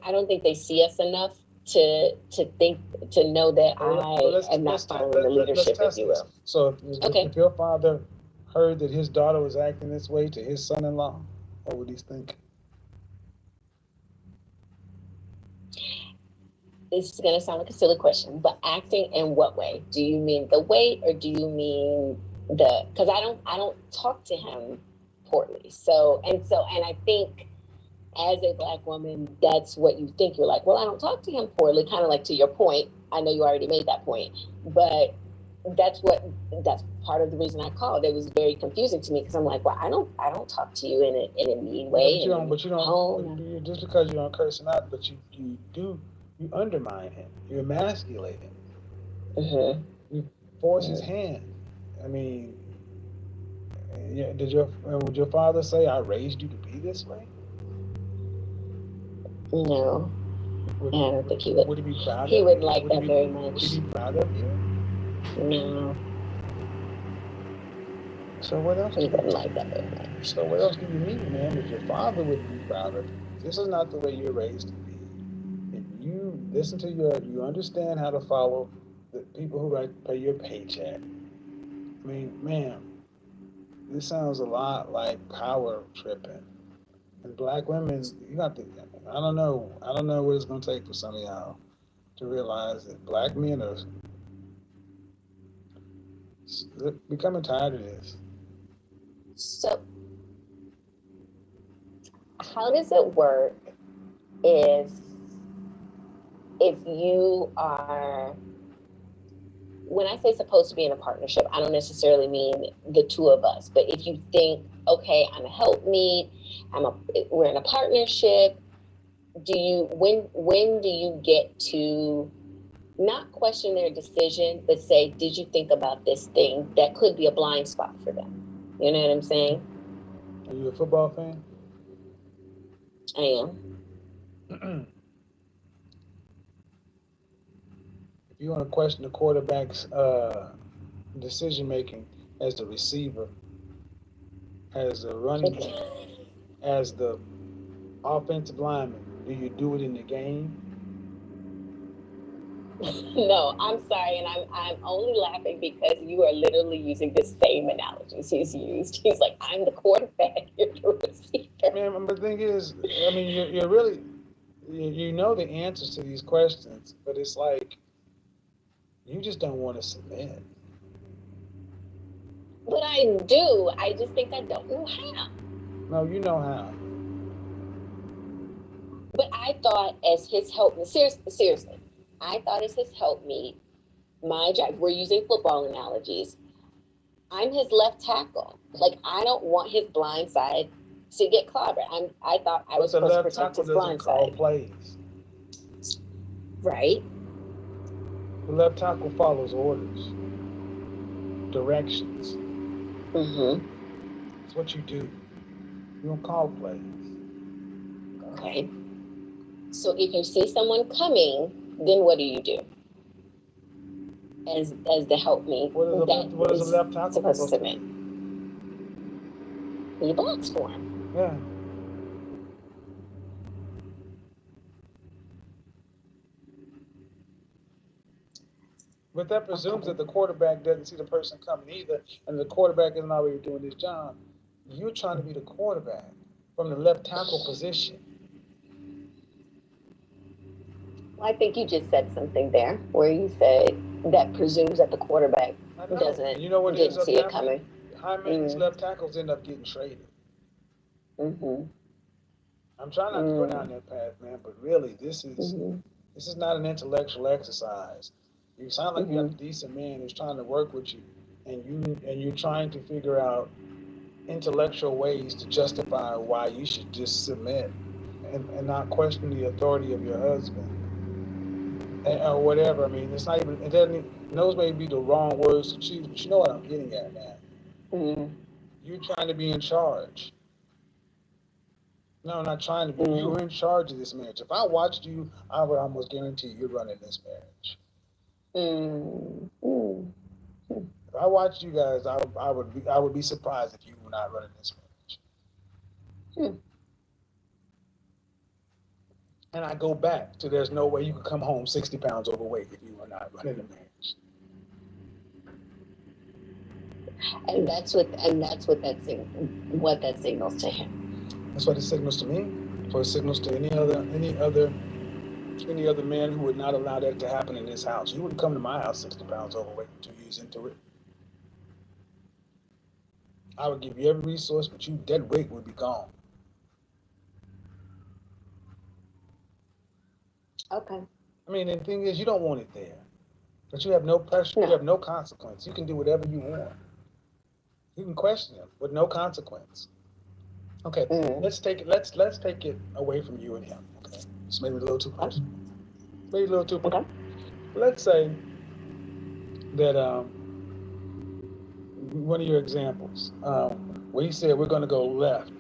I don't think they see us enough to know that I am not following the leadership, if you will. So if your father heard that his daughter was acting this way to his son-in-law, what would he think? This is going to sound like a silly question, but acting in what way? Do you mean the weight, or do you mean because I don't talk to him poorly. And I think as a Black woman, that's what you think. You're like, well, I don't talk to him poorly, kind of like to your point. I know you already made that point, but that's part of the reason I called. It was very confusing to me because I'm like, well, I don't talk to you in a mean way. But you don't just because you don't curse him out, but you undermine him. You emasculate him. Mm-hmm. You force his hand. I mean, yeah, would your father say, I raised you to be this way? No. I don't think he would. Would he be proud of you? He wouldn't like would that he very much. Would he be proud of you? No. So what else? He wouldn't like that very much. So what else do you need, man, if your father wouldn't be proud of you? This is not the way you're raised to be. If you listen to you understand how to follow the people who pay your paycheck. I mean, ma'am, this sounds a lot like power tripping. And black women, you got to, I don't know what it's going to take for some of y'all to realize that black men are becoming tired of this. So, how does it work if you are, when I say supposed to be in a partnership, I don't necessarily mean the two of us, but if you think, okay, I'm a helpmeet, we're in a partnership, when do you get to not question their decision, but say, did you think about this thing that could be a blind spot for them? You know what I'm saying? Are you a football fan? I am. If you want to question the quarterback's decision making as the receiver, as the running back, as the offensive lineman, do you do it in the game? No, I'm sorry, and I'm only laughing because you are literally using the same analogies he's used. He's like, I'm the quarterback, you're the receiver. Man, but the thing is, I mean, you're really, you know the answers to these questions, but it's like, you just don't want to submit. But I do. I just think I don't know how. No, you know how. But I thought as his helpmeet, seriously, I thought as his helpmeet, my job, we're using football analogies, I'm his left tackle. Like, I don't want his blind side to get clobbered. I thought I was supposed to protect his blind side. Plays. Right. The left tackle follows orders, directions. Mm-hmm. It's what you do. You don't call plays. Okay. So if you see someone coming, then what do you do? As the helpmeet, what is the left tackle supposed to submit? He blocks for him. Yeah. But that presumes that the quarterback doesn't see the person coming either, and the quarterback isn't already doing his job. You're trying to be the quarterback from the left tackle position. Well, I think you just said something there where you said that presumes that the quarterback doesn't You know what didn't see it coming. High maintenance left tackles end up getting traded. Mm-hmm. I'm trying not to go down that path, man, but really, this is not an intellectual exercise. You sound like you're a decent man who's trying to work with you, and you're trying to figure out intellectual ways to justify why you should just submit and not question the authority of your husband or whatever. I mean, it's not even, it doesn't, those may be the wrong words to choose, but you know what I'm getting at, man. You're trying to be in charge. No, I'm not trying to be. You're in charge of this marriage. If I watched you, I would almost guarantee you're running this marriage. If I watched you guys, I would be surprised if you were not running this marriage. And I go back to there's no way you could come home 60 pounds overweight if you were not running the marriage. And that's what that signals to him. That's what it signals to me. What it signals to any other man who would not allow that to happen in this house. You wouldn't come to my house 60 pounds overweight 2 years into it. I would give you every resource, but you dead weight would be gone. Okay. I mean, the thing is, you don't want it there, but you have no pressure. You have no consequence. You can do whatever you want. You can question him with no consequence. Okay, let's take it away from you and him. Okay, it's maybe a little too personal. Maybe a little too personal. Let's say that one of your examples, where you said we're going to go left,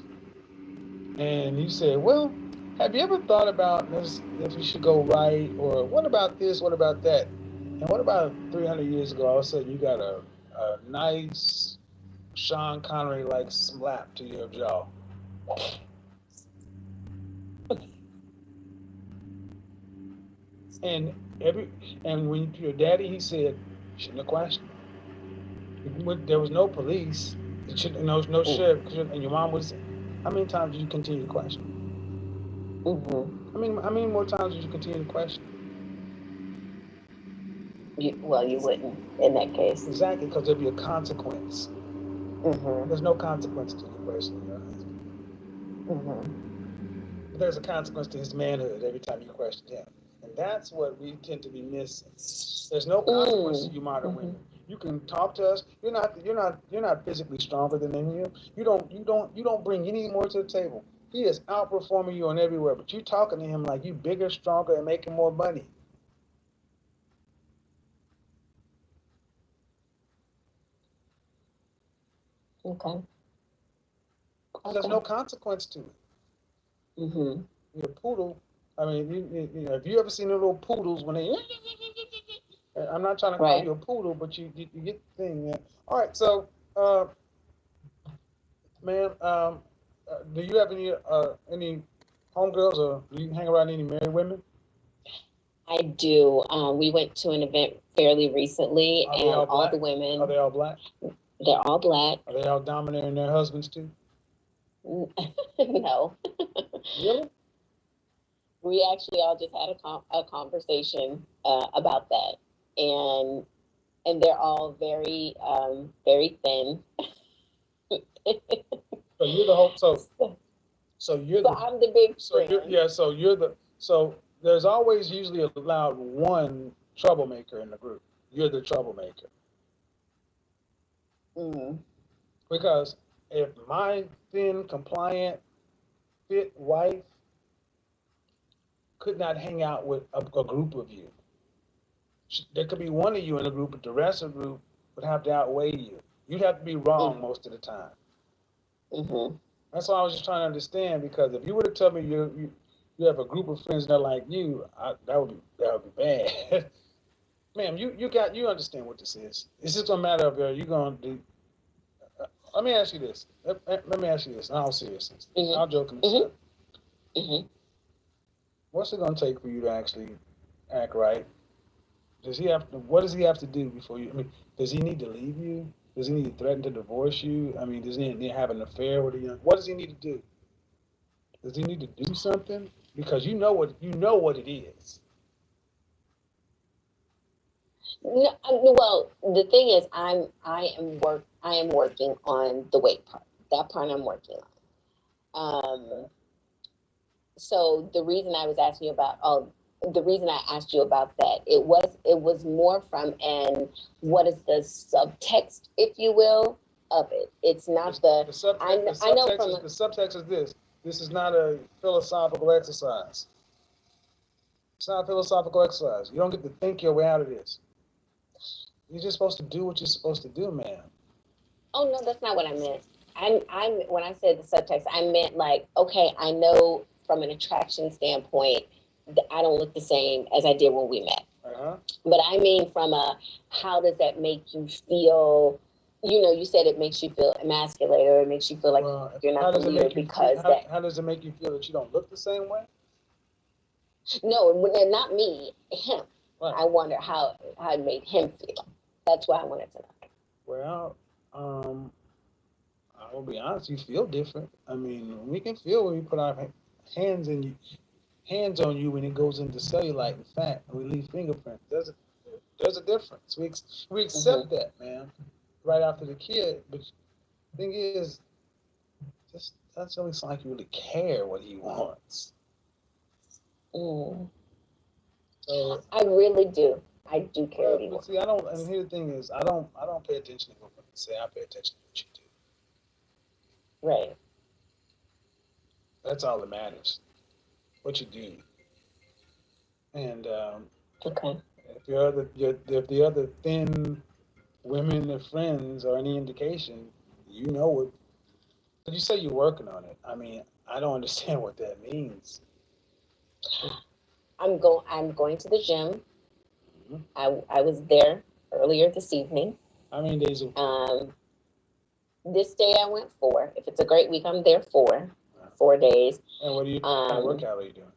and you said, well, have you ever thought about this, if you should go right, or what about this, what about that? And what about 300 years ago, all of a sudden you got a nice Sean Connery-like slap to your jaw. And when your daddy, he said, shouldn't have questioned. There was no police. No shit. And your mom was. How many times did you continue to question? How many more times did you continue to question? You wouldn't in that case. Exactly, because there'd be a consequence. There's no consequence to your questioning your husband. But there's a consequence to his manhood every time you question him, and that's what we tend to be missing. There's no consequence to you modern women. You can talk to us. You're not physically stronger than him. You don't bring any more to the table. He is outperforming you on everywhere, but you talking to him like you bigger, stronger, and making more money. Okay. There's no consequence to it. Your poodle. I mean, you know, have you ever seen the little poodles when they? I'm not trying to call you a poodle, but you get the thing, man. All right, so, ma'am, do you have any homegirls, or do you hang around any married women? I do. We went to an event fairly recently, and all the women. Are they all black? They're all black. Are they all dominating their husbands too? No. Really? We actually all just had a conversation about that, and they're all very very thin. So you're the whole. So you're the. I'm the big. So there's always usually allowed one troublemaker in the group. You're the troublemaker. Because if my thin, compliant, fit wife could not hang out with a group of you, there could be one of you in a group, but the rest of the group would have to outweigh you. You'd have to be wrong most of the time. That's why I was just trying to understand, because if you were to tell me you have a group of friends that are like you, that would be bad. Ma'am, you understand what this is. It's just a matter of you going to do. Let me ask you this. Let me ask you this. In all seriousness, I'll joke and what's it going to take for you to actually act right? What does he have to do before you? I mean, does he need to leave you? Does he need to threaten to divorce you? I mean, does he need to have an affair with a young? What does he need to do? Does he need to do something? Because you know what it is. No, well, the thing is, I am working on the weight part. That part I'm working on. So the reason I was asking you about the reason I asked you about that, it was more from what is the subtext, if you will, of it. It's not the subtext is this. This is not a philosophical exercise. It's not a philosophical exercise. You don't get to think your way out of this. You're just supposed to do what you're supposed to do, man. Oh no, that's not what I meant. I'm when I said the subtext, I meant like, okay, I know from an attraction standpoint that I don't look the same as I did when we met. But I mean from how does that make you feel? You know, you said it makes you feel emasculated, or it makes you feel like you're not the leader because how does it make you feel that you don't look the same way? No, not me, him. Right. I wonder how it made him feel. That's what I wanted to know. Well, I will be honest, you feel different. I mean, we can feel when we put our hands on you when it goes into cellulite and fat, and we leave fingerprints. There's a difference. We accept that, man, right after the kid. But the thing is, just doesn't really sound like you really care what he wants. So, I really do. I do care what he wants. See, I don't. And here the thing is, I don't pay attention to what women say. I pay attention to what you do. Right. That's all that matters. What you do. And okay. If the other thin women and friends are any indication, you know what. But you say you're working on it. I mean, I don't understand what that means. I'm going to the gym. I was there earlier this evening. How many days a week? This day I went 4. If it's a great week, I'm there 4 days. And what kind of workout are you doing?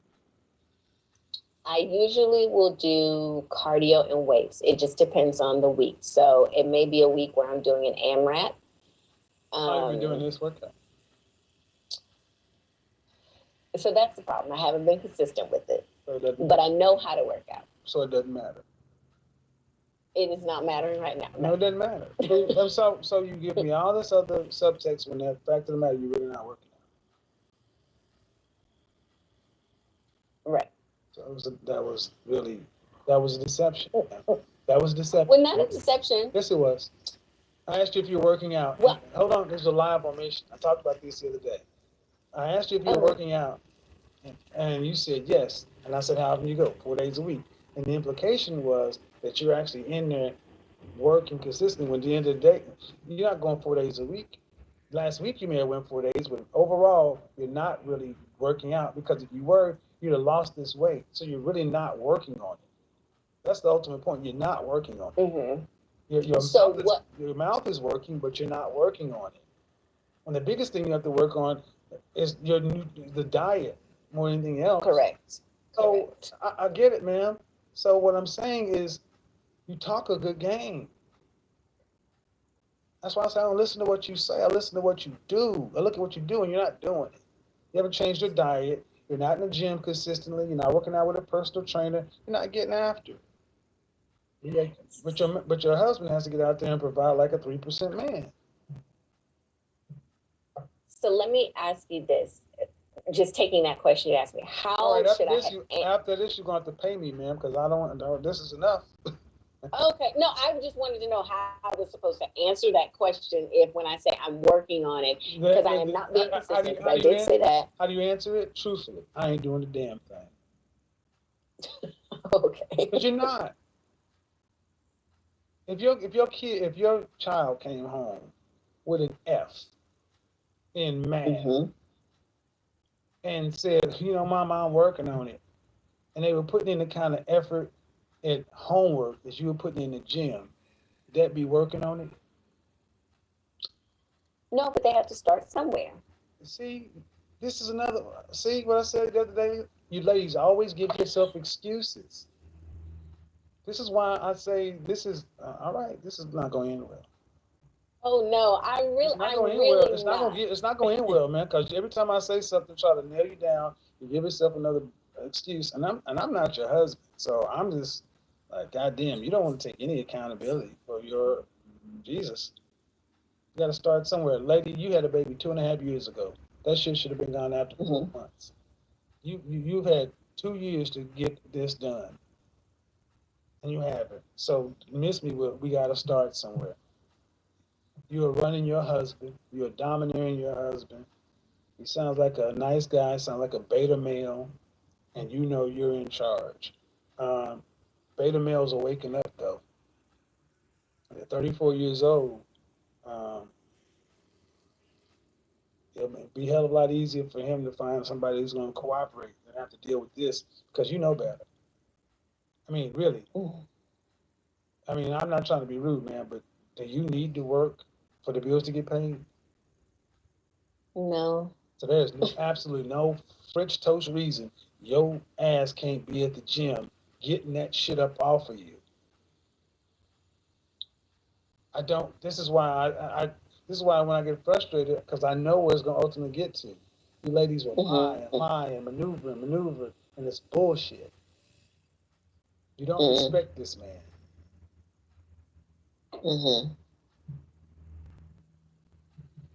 I usually will do cardio and weights. It just depends on the week. So it may be a week where I'm doing an AMRAP. How have you been doing this workout? So that's the problem. I haven't been consistent with it, So it doesn't, but I know how to work out. so it doesn't matter. It is not mattering right now. No, it doesn't matter. So you give me all this other subtext when the fact of the matter, you're really not working out. Right. So that was a deception. That was deception. Well, not a deception. Yes, it was. I asked you if you were working out. What? Hold on, this is a live omission. I talked about this the other day. I asked you if you were working out, and you said yes. And I said, how often you go? 4 days a week. And the implication was that you're actually in there working consistently. When at the end of the day, you're not going 4 days a week. Last week you may have went 4 days, but overall, you're not really working out, because if you were, you'd have lost this weight. So you're really not working on it. That's the ultimate point. You're not working on it. Mm-hmm. Your mouth is working, but you're not working on it. And the biggest thing you have to work on is the diet more than anything else. Correct. So I get it, ma'am. So what I'm saying is, you talk a good game. That's why I say I don't listen to what you say. I listen to what you do. I look at what you do, and you're not doing it. You haven't changed your diet. You're not in the gym consistently. You're not working out with a personal trainer. You're not getting after it. But your husband has to get out there and provide like a 3% man. So let me ask you this. Just taking that question you asked me, how should After this, you're going to have to pay me, ma'am, because I don't. This is enough. Okay. No, I just wanted to know how I was supposed to answer that question when I say I'm working on it, because I am not being consistent. I did say that. How do you answer it? Truthfully, I ain't doing the damn thing. Okay. But you're not. If your child came home with an F in math and said, Mom, I'm working on it, and they were putting in the kind of effort at homework that you were putting in the gym, would that be working on it? No, but they have to start somewhere. See, this is another. See what I said the other day? You ladies always give yourself excuses. This is why I say this is all right. This is not going to end well. Oh no, it's not going to end well, man. Because every time I say something, try to nail you down, you give yourself another excuse, and I'm not your husband, so I'm just like, goddamn, you don't want to take any accountability for your Jesus. You got to start somewhere, lady. You had a baby 2.5 years ago. That shit should have been gone after 4 months. You've had 2 years to get this done, and you haven't. So miss me with, we got to start somewhere. You're running your husband. You're domineering your husband. He sounds like a nice guy, sounds like a beta male, and you're in charge. Beta males are waking up, though. At 34 years old, it'll be a hell of a lot easier for him to find somebody who's going to cooperate and have to deal with this, because you know better. I mean, really. I mean, I'm not trying to be rude, man, but do you need to work for the bills to get paid? No. So there's absolutely no French toast reason your ass can't be at the gym getting that shit up off of you. I don't. This is why this is why when I get frustrated, because I know where it's going to ultimately get to. You ladies will lie and maneuver, and it's bullshit. You don't respect this man.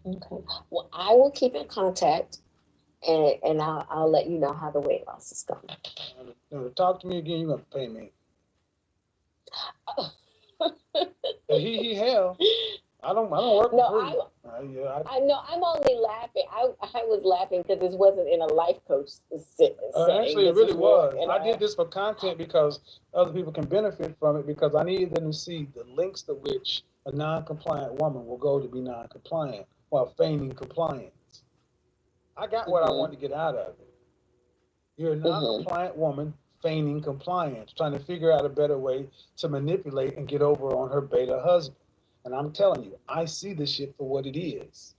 Okay. Well, I will keep in contact, and I'll let you know how the weight loss is going. No, talk to me again. You're gonna pay me. Hell, I don't work for free. I know. I'm only laughing. I was laughing because this wasn't in a life coach setting. Actually, it really was. I did this for content because other people can benefit from it, because I needed them to see the links to which a non-compliant woman will go to be non-compliant while feigning compliance. I got what I wanted to get out of it. You're a non-compliant woman feigning compliance, trying to figure out a better way to manipulate and get over on her beta husband. And I'm telling you, I see this shit for what it is.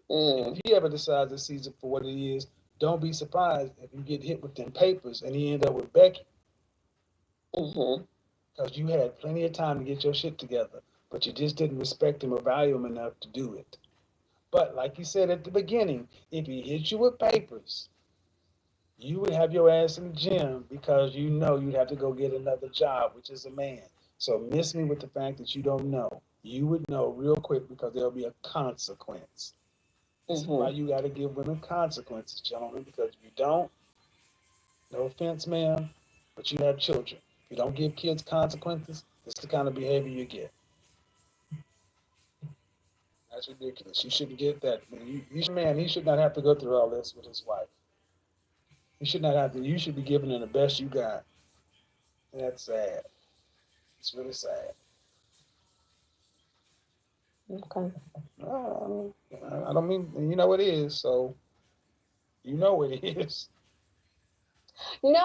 If he ever decides to see it for what it is, don't be surprised if you get hit with them papers and he end up with Becky. Because you had plenty of time to get your shit together, but you just didn't respect him or value him enough to do it. But like you said at the beginning, if he hit you with papers, you would have your ass in the gym because you know you'd have to go get another job, which is a man. So miss me with the fact that you don't know. You would know real quick because there'll be a consequence. This is why you got to give women consequences, gentlemen, because if you don't, no offense, ma'am, but you have children. If you don't give kids consequences, this is the kind of behavior you get. That's ridiculous. You shouldn't get that. Man, he should not have to go through all this with his wife. You should not have to. You should be giving her the best you got. That's sad. It's really sad. Okay. I don't mean, you know it is, so you know it is. No,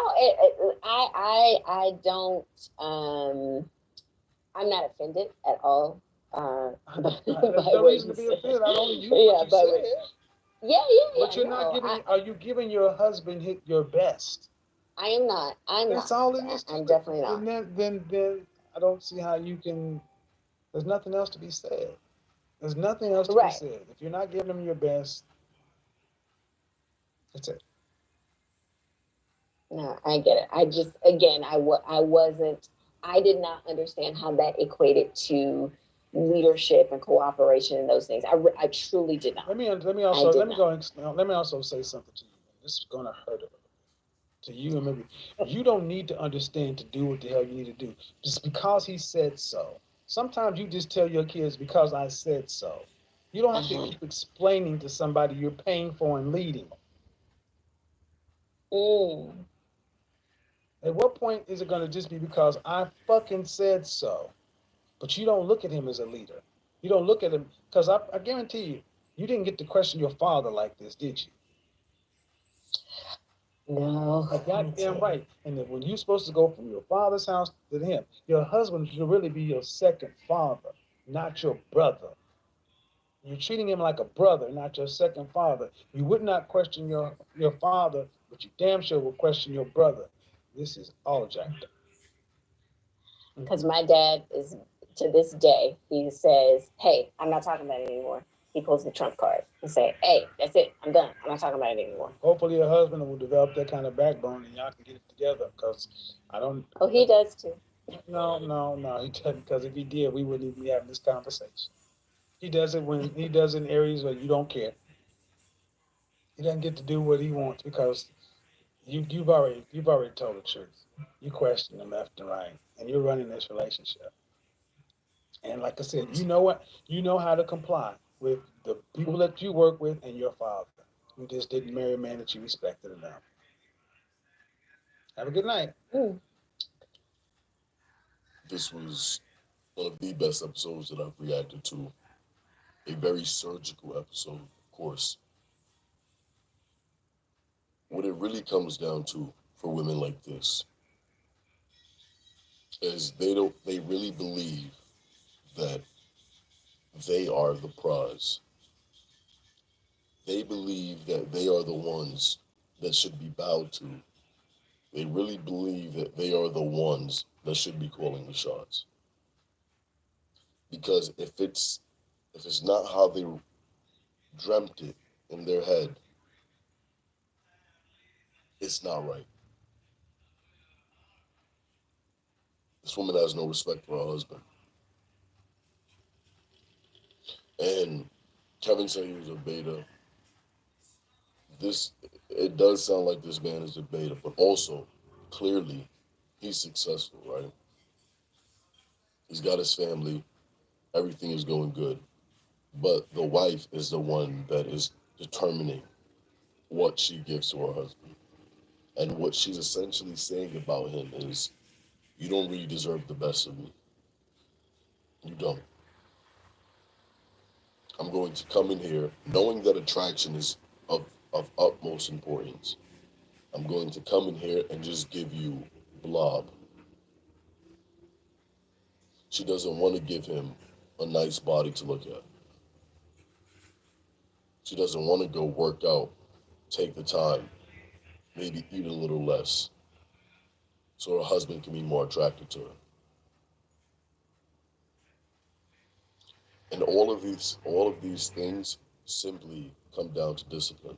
I don't, I'm not offended at all. There's no reason to be offended. I don't use what you said. Yeah. But you're not giving, are you giving your husband your best? I am not. That's all it is. I'm definitely not. And then I don't see how you can, there's nothing else to be said. There's nothing else to be said. If you're not giving him your best, that's it. No, I get it. I just, again, I did not understand how that equated to leadership and cooperation and those things. I truly did not. Let me also say something to you. This is going to hurt a little bit to you, and maybe you don't need to understand to do what the hell you need to do just because he said so. Sometimes you just tell your kids because I said so. You don't have to keep explaining to somebody you're paying for and leading. At what point is it going to just be because I fucking said so? But you don't look at him as a leader. You don't look at him, because I guarantee you, you didn't get to question your father like this, did you? No. Goddamn right. And then when you're supposed to go from your father's house to him, your husband should really be your second father, not your brother. You're treating him like a brother, not your second father. You would not question your father, but you damn sure will question your brother. This is all jacked up. Because my dad is, to this day, he says, hey, I'm not talking about it anymore. He pulls the trump card and say, hey, that's it. I'm done. I'm not talking about it anymore. Hopefully your husband will develop that kind of backbone and y'all can get it together, because I don't... Oh, he does too. No, he doesn't, because if he did, we wouldn't even be having this conversation. He does it when he does in areas where you don't care. He doesn't get to do what he wants because you've already told the truth. You question him left and right, and you're running this relationship. And like I said, you know what? You know how to comply with the people that you work with and your father. You just didn't marry a man that you respected enough. Have a good night. This was one of the best episodes that I've reacted to. A very surgical episode, of course. What it really comes down to for women like this is they really believe that they are the prize. They believe that they are the ones that should be bowed to. They really believe that they are the ones that should be calling the shots. Because if it's not how they dreamt it in their head, it's not right. This woman has no respect for her husband. And Kevin said he was a beta. It does sound like this man is a beta, but also, clearly, he's successful, right? He's got his family. Everything is going good. But the wife is the one that is determining what she gives to her husband. And what she's essentially saying about him is, you don't really deserve the best of me. You don't. I'm going to come in here knowing that attraction is of utmost importance. I'm going to come in here and just give you blob. She doesn't want to give him a nice body to look at. She doesn't want to go work out, take the time, maybe eat a little less, so her husband can be more attracted to her. And all of these things simply come down to discipline.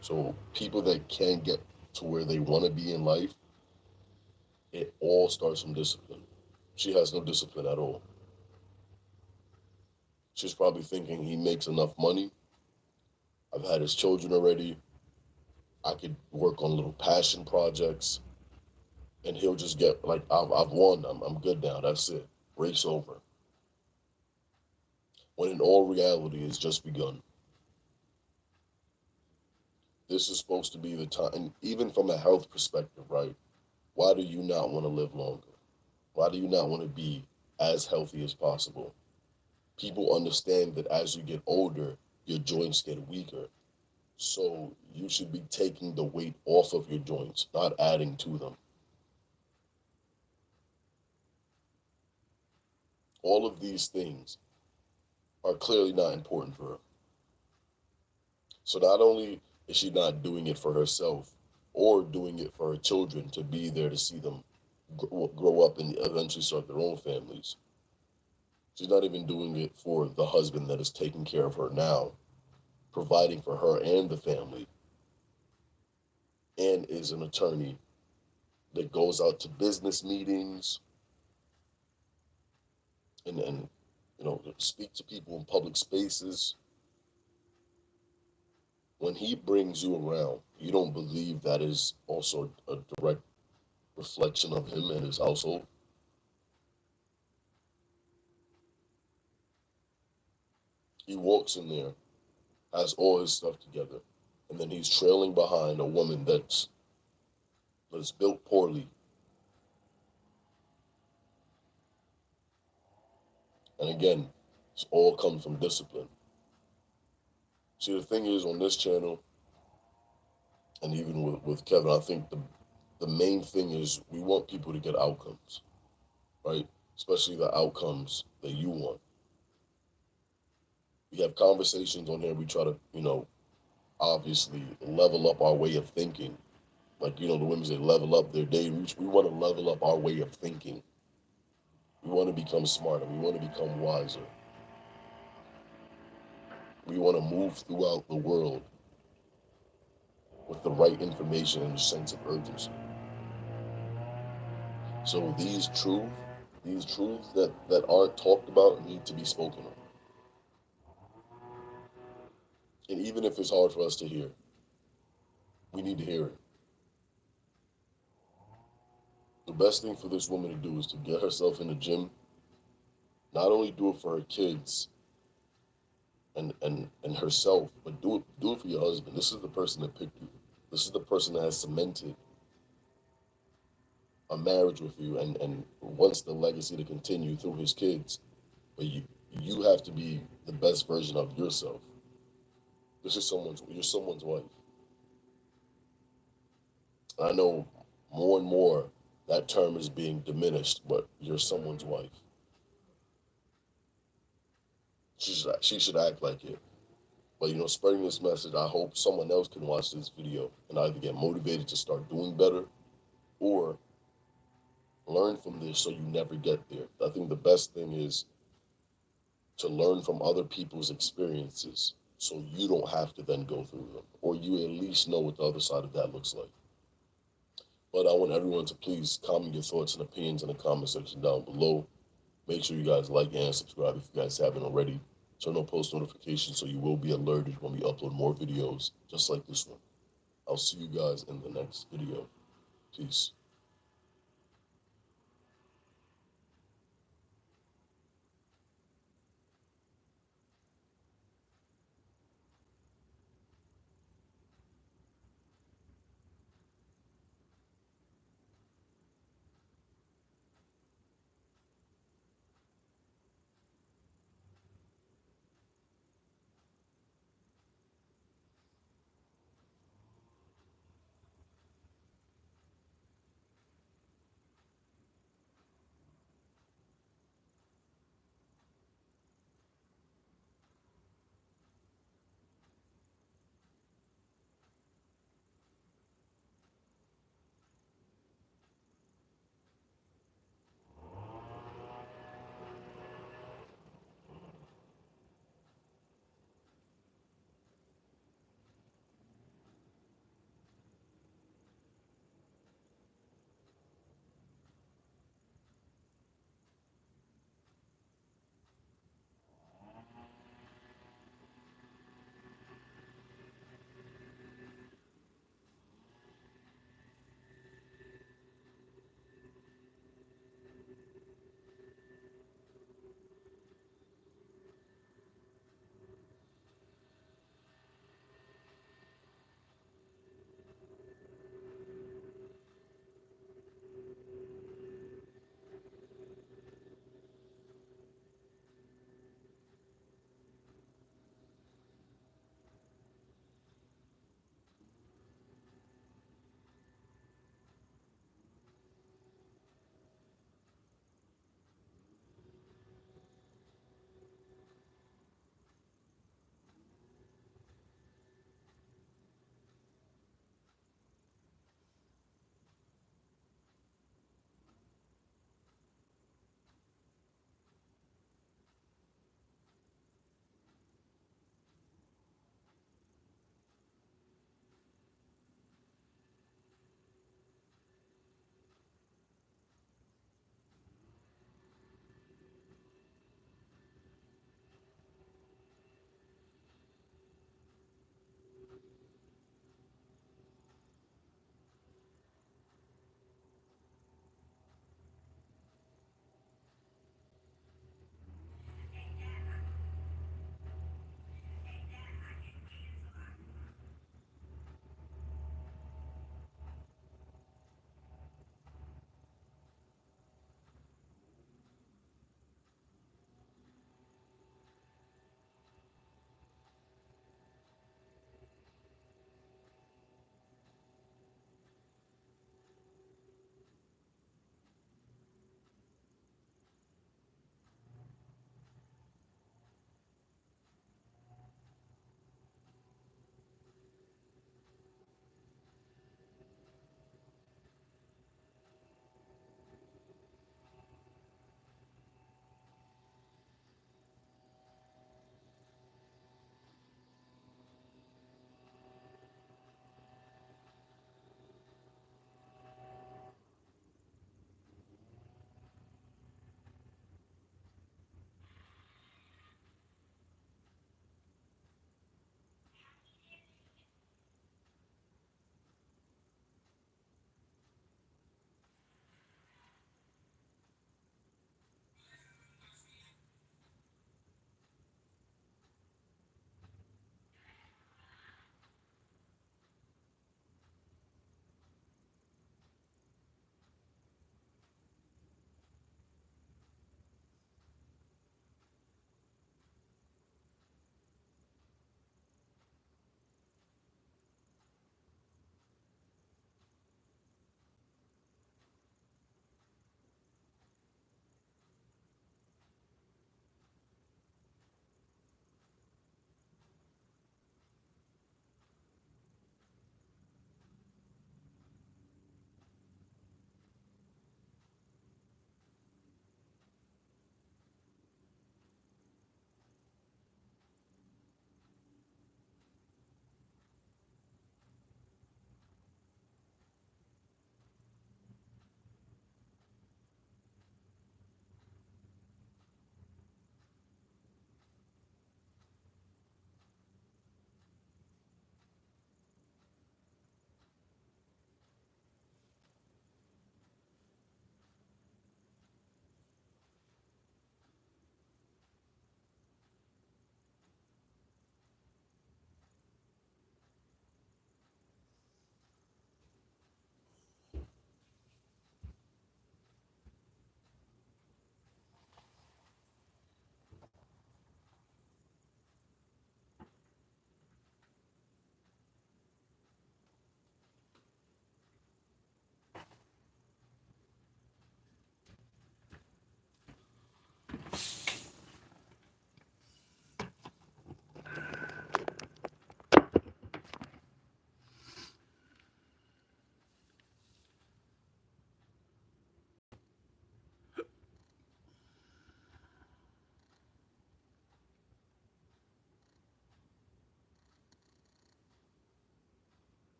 So people that can get to where they want to be in life, it all starts from discipline. She has no discipline at all. She's probably thinking he makes enough money. I've had his children already. I could work on little passion projects, and he'll just get like, I've won. I'm good now. That's it. Race over. When in all reality, it's just begun. This is supposed to be the time, and even from a health perspective, right? Why do you not want to live longer? Why do you not want to be as healthy as possible? People understand that as you get older, your joints get weaker. So you should be taking the weight off of your joints, not adding to them. All of these things are clearly not important for her. So not only is she not doing it for herself or doing it for her children to be there to see them grow up and eventually start their own families, she's not even doing it for the husband that is taking care of her now, providing for her and the family, and is an attorney that goes out to business meetings and you know, speak to people in public spaces. When he brings you around, you don't believe that is also a direct reflection of him and his household? He walks in there, has all his stuff together, and then he's trailing behind a woman that's built poorly. And again, it's all come from discipline. See, the thing is, on this channel, and even with Kevin, I think the main thing is we want people to get outcomes, right? Especially the outcomes that you want. We have conversations on here. We try to, you know, obviously level up our way of thinking. Like, you know, the women say level up their day. We want to level up our way of thinking. We want to become smarter. We want to become wiser. We want to move throughout the world with the right information and a sense of urgency. So these truths that aren't talked about need to be spoken of. And even if it's hard for us to hear, we need to hear it. The best thing for this woman to do is to get herself in the gym, not only do it for her kids and herself, but do it for your husband. This is the person that picked you. This is the person that has cemented a marriage with you and wants the legacy to continue through his kids. But you have to be the best version of yourself. You're someone's wife. I know more and more that term is being diminished, but you're someone's wife. She should act like it. But, you know, spreading this message, I hope someone else can watch this video and either get motivated to start doing better or learn from this so you never get there. I think the best thing is to learn from other people's experiences so you don't have to then go through them, or you at least know what the other side of that looks like. But I want everyone to please comment your thoughts and opinions in the comment section down below. Make sure you guys like and subscribe if you guys haven't already. Turn on post notifications so you will be alerted when we upload more videos just like this one. I'll see you guys in the next video. Peace.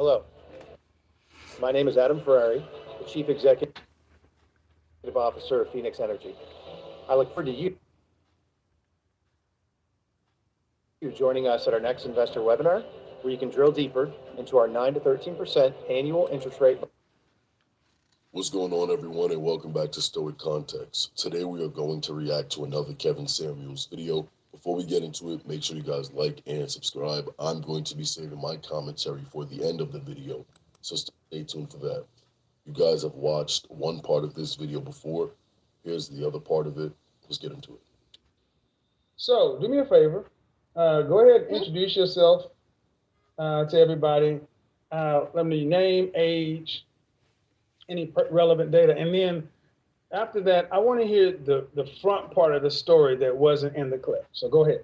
Hello. My name is Adam Ferrari, the Chief Executive Officer of Phoenix Energy. I look forward to you joining us at our next investor webinar, where you can drill deeper into our 9 to 13% annual interest rate. What's going on, everyone, and welcome back to Stoic Context. Today we are going to react to another Kevin Samuels video. Before we get into it, make sure you guys like and subscribe. I'm going to be saving my commentary for the end of the video, so stay tuned for that. You guys have watched one part of this video before. Here's the other part of it. Let's get into it. So, do me a favor. Go ahead and introduce yourself to everybody. Let me name, age, any relevant data. And then after that, I want to hear the front part of the story that wasn't in the clip. So go ahead.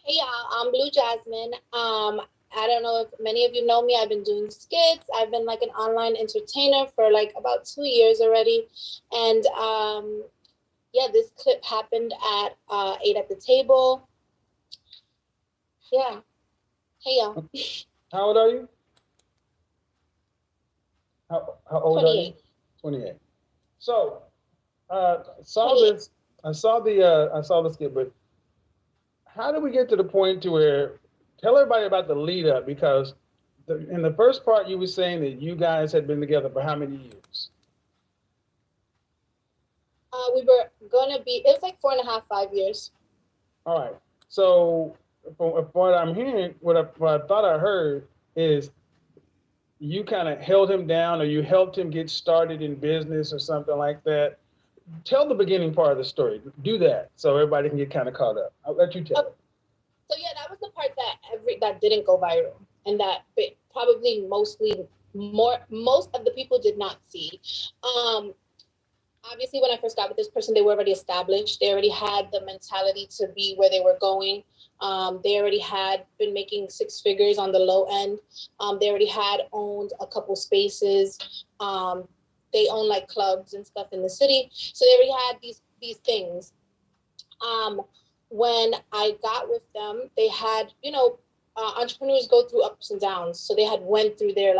Hey, y'all. I'm Blue Jasmine. I don't know if many of you know me. I've been doing skits. I've been like an online entertainer for like about 2 years already. And yeah, this clip happened at 8 at the Table. Yeah. Hey, y'all. How old are you? How old 28. are you? 28. So, I saw the skit, but how did we get to the point to where, tell everybody about the lead up, because in the first part you were saying that you guys had been together for how many years? We were gonna be, it was like 4.5, 5 years. All right. So from what I'm hearing, what I thought I heard is you kind of held him down, or you helped him get started in business or something like that. Tell the beginning part of the story. Do that so everybody can get kind of caught up. I'll let you tell it. So yeah, that was the part that didn't go viral, and that probably most of the people did not see. Obviously, when I first got with this person, they were already established. They already had the mentality to be where they were going. They already had been making 6 figures on the low end. They already had owned a couple spaces. They own like clubs and stuff in the city. So they already had these things. When I got with them, they had, entrepreneurs go through ups and downs. So they had went through their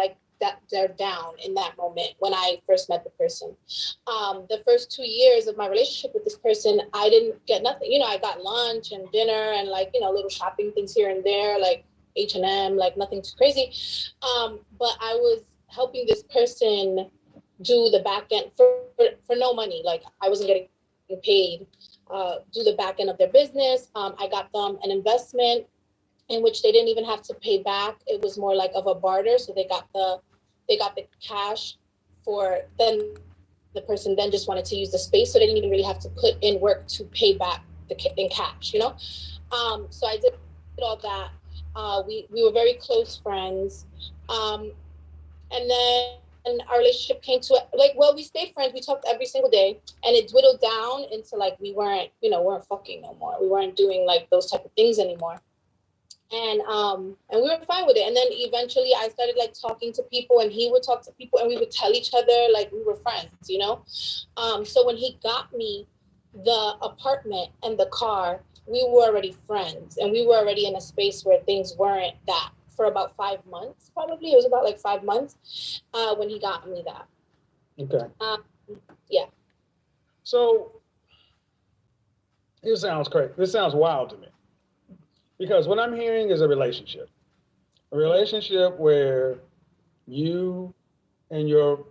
they're down in that moment when I first met the person. The first 2 years of my relationship with this person, I didn't get nothing. I got lunch and dinner and little shopping things here and there, like H&M, like nothing too crazy. But I was helping this person do the back end for no money. Like I wasn't getting paid, do the back end of their business. I got them an investment in which they didn't even have to pay back. It was more like of a barter. So they got the cash for, then the person then just wanted to use the space. So they didn't even really have to put in work to pay back in cash, So I did all that. We were very close friends. And then our relationship came to we stayed friends. We talked every single day, and it dwindled down into we weren't fucking no more. We weren't doing those type of things anymore. And we were fine with it. And then eventually I started talking to people, and he would talk to people, and we would tell each other we were friends, So when he got me the apartment and the car, we were already friends, and we were already in a space where things weren't that for about 5 months, probably. It was about 5 months when he got me that. Okay. Yeah. So this sounds crazy. This sounds wild to me. Because what I'm hearing is a relationship where you and your,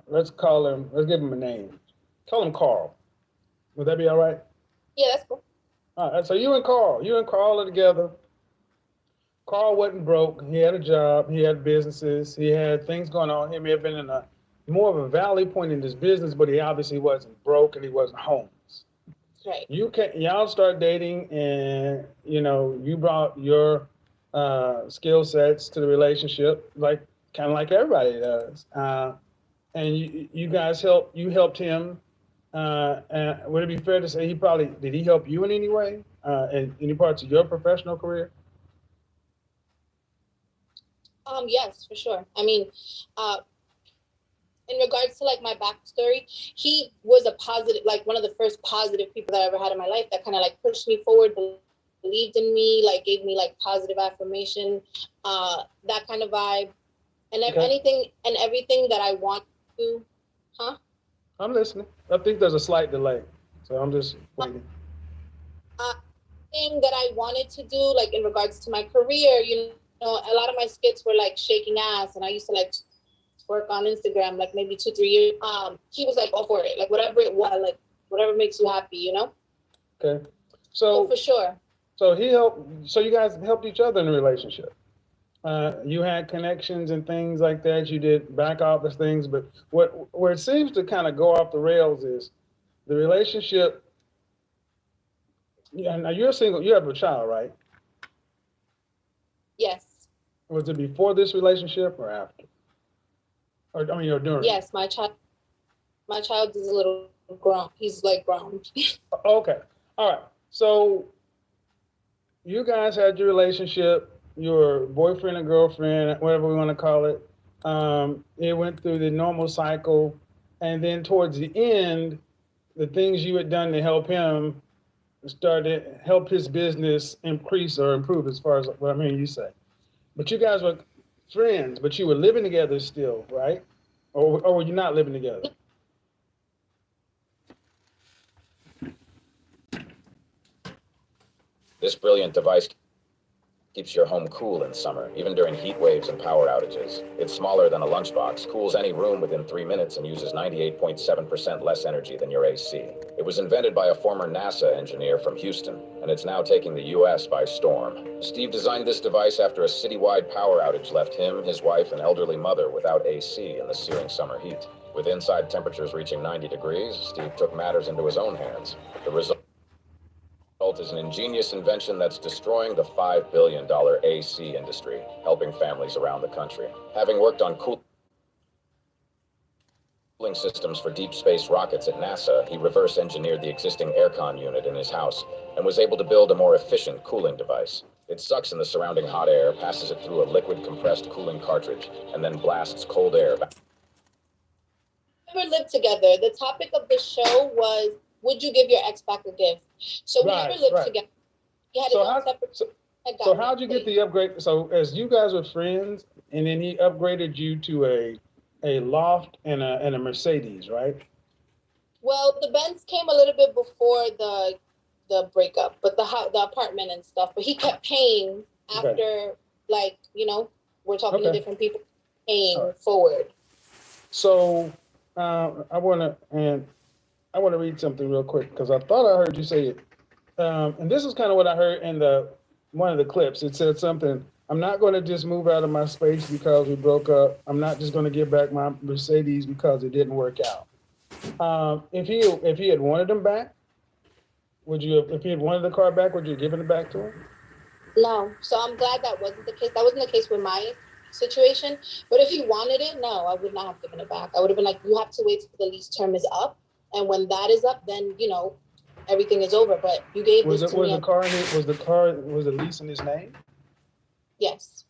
let's give him a name. Call him Carl. Would that be all right? Yeah, that's cool. All right, so you and Carl are together. Carl wasn't broke. He had a job. He had businesses. He had things going on. He may have been in more of a valley point in his business, but he obviously wasn't broke and he wasn't homeless. Right. Y'all start dating, and you brought your skill sets to the relationship, kind of like everybody does. And you guys helped him. And would it be fair to say did he help you in any way, in any parts of your professional career? Yes, for sure. I mean, in regards to my backstory, he was a positive, one of the first positive people that I ever had in my life that kind of pushed me forward, believed in me, like gave me like positive affirmation, that kind of vibe. And anything and everything that I want to, I'm listening. I think there's a slight delay, so I'm just waiting. Thing that I wanted to do, like in regards to my career, you know, a lot of my skits were like shaking ass, and I used to like work on Instagram, like maybe 2-3 years. He was like, "Go for it, like whatever it was, like whatever makes you happy, you know." Okay, so for sure. So he helped. So you guys helped each other in the relationship. You had connections and things like that. You did back office things, but where it seems to kind of go off the rails is the relationship. Yeah, now you're single. You have a child, right? Yes. Was it before this relationship or after? Or I mean, or during? Yes, my child is a little grown. He's like grown. Okay. All right. So you guys had your relationship, your boyfriend and girlfriend, whatever we want to call it. It went through the normal cycle, and then towards the end, the things you had done to help him started help his business increase or improve, as far as what I'm hearing you say. But you guys were friends, but you were living together still, right? Or were you not living together? This brilliant device keeps your home cool in summer, even during heat waves and power outages. It's smaller than a lunchbox, cools any room within 3 minutes, and uses 98.7% less energy than your AC. It was invented by a former NASA engineer from Houston, and it's now taking the US by storm. Steve designed this device after a citywide power outage left him, his wife, and elderly mother without AC in the searing summer heat. With inside temperatures reaching 90 degrees, Steve took matters into his own hands. The result is an ingenious invention that's destroying the $5 billion AC industry, helping families around the country. Having worked on cooling systems for deep space rockets at NASA, he reverse engineered the existing aircon unit in his house and was able to build a more efficient cooling device. It sucks in the surrounding hot air, passes it through a liquid compressed cooling cartridge, and then blasts cold air back. We never lived together. The topic of the show was, would you give your ex back a gift? So we never lived together. He had his own separate. So how'd you get the upgrade? So as you guys were friends, and then he upgraded you to a loft and a Mercedes, right? Well, the Benz came a little bit before the breakup, but the apartment and stuff. But he kept paying after, like, you know, we're talking to different people, paying forward. So I want to read something real quick because I thought I heard you say it, and this is kind of what I heard in one of the clips. It said something. I'm not going to just move out of my space because we broke up. I'm not just going to give back my Mercedes because it didn't work out. If he had wanted them back, would you? If he had wanted the car back, would you have given it back to him? No. So I'm glad that wasn't the case. That wasn't the case with my situation. But if he wanted it, no, I would not have given it back. I would have been like, you have to wait till the lease term is up. And when that is up, then, you know, everything is over. But you gave this to me. Was the lease in his name? Yes.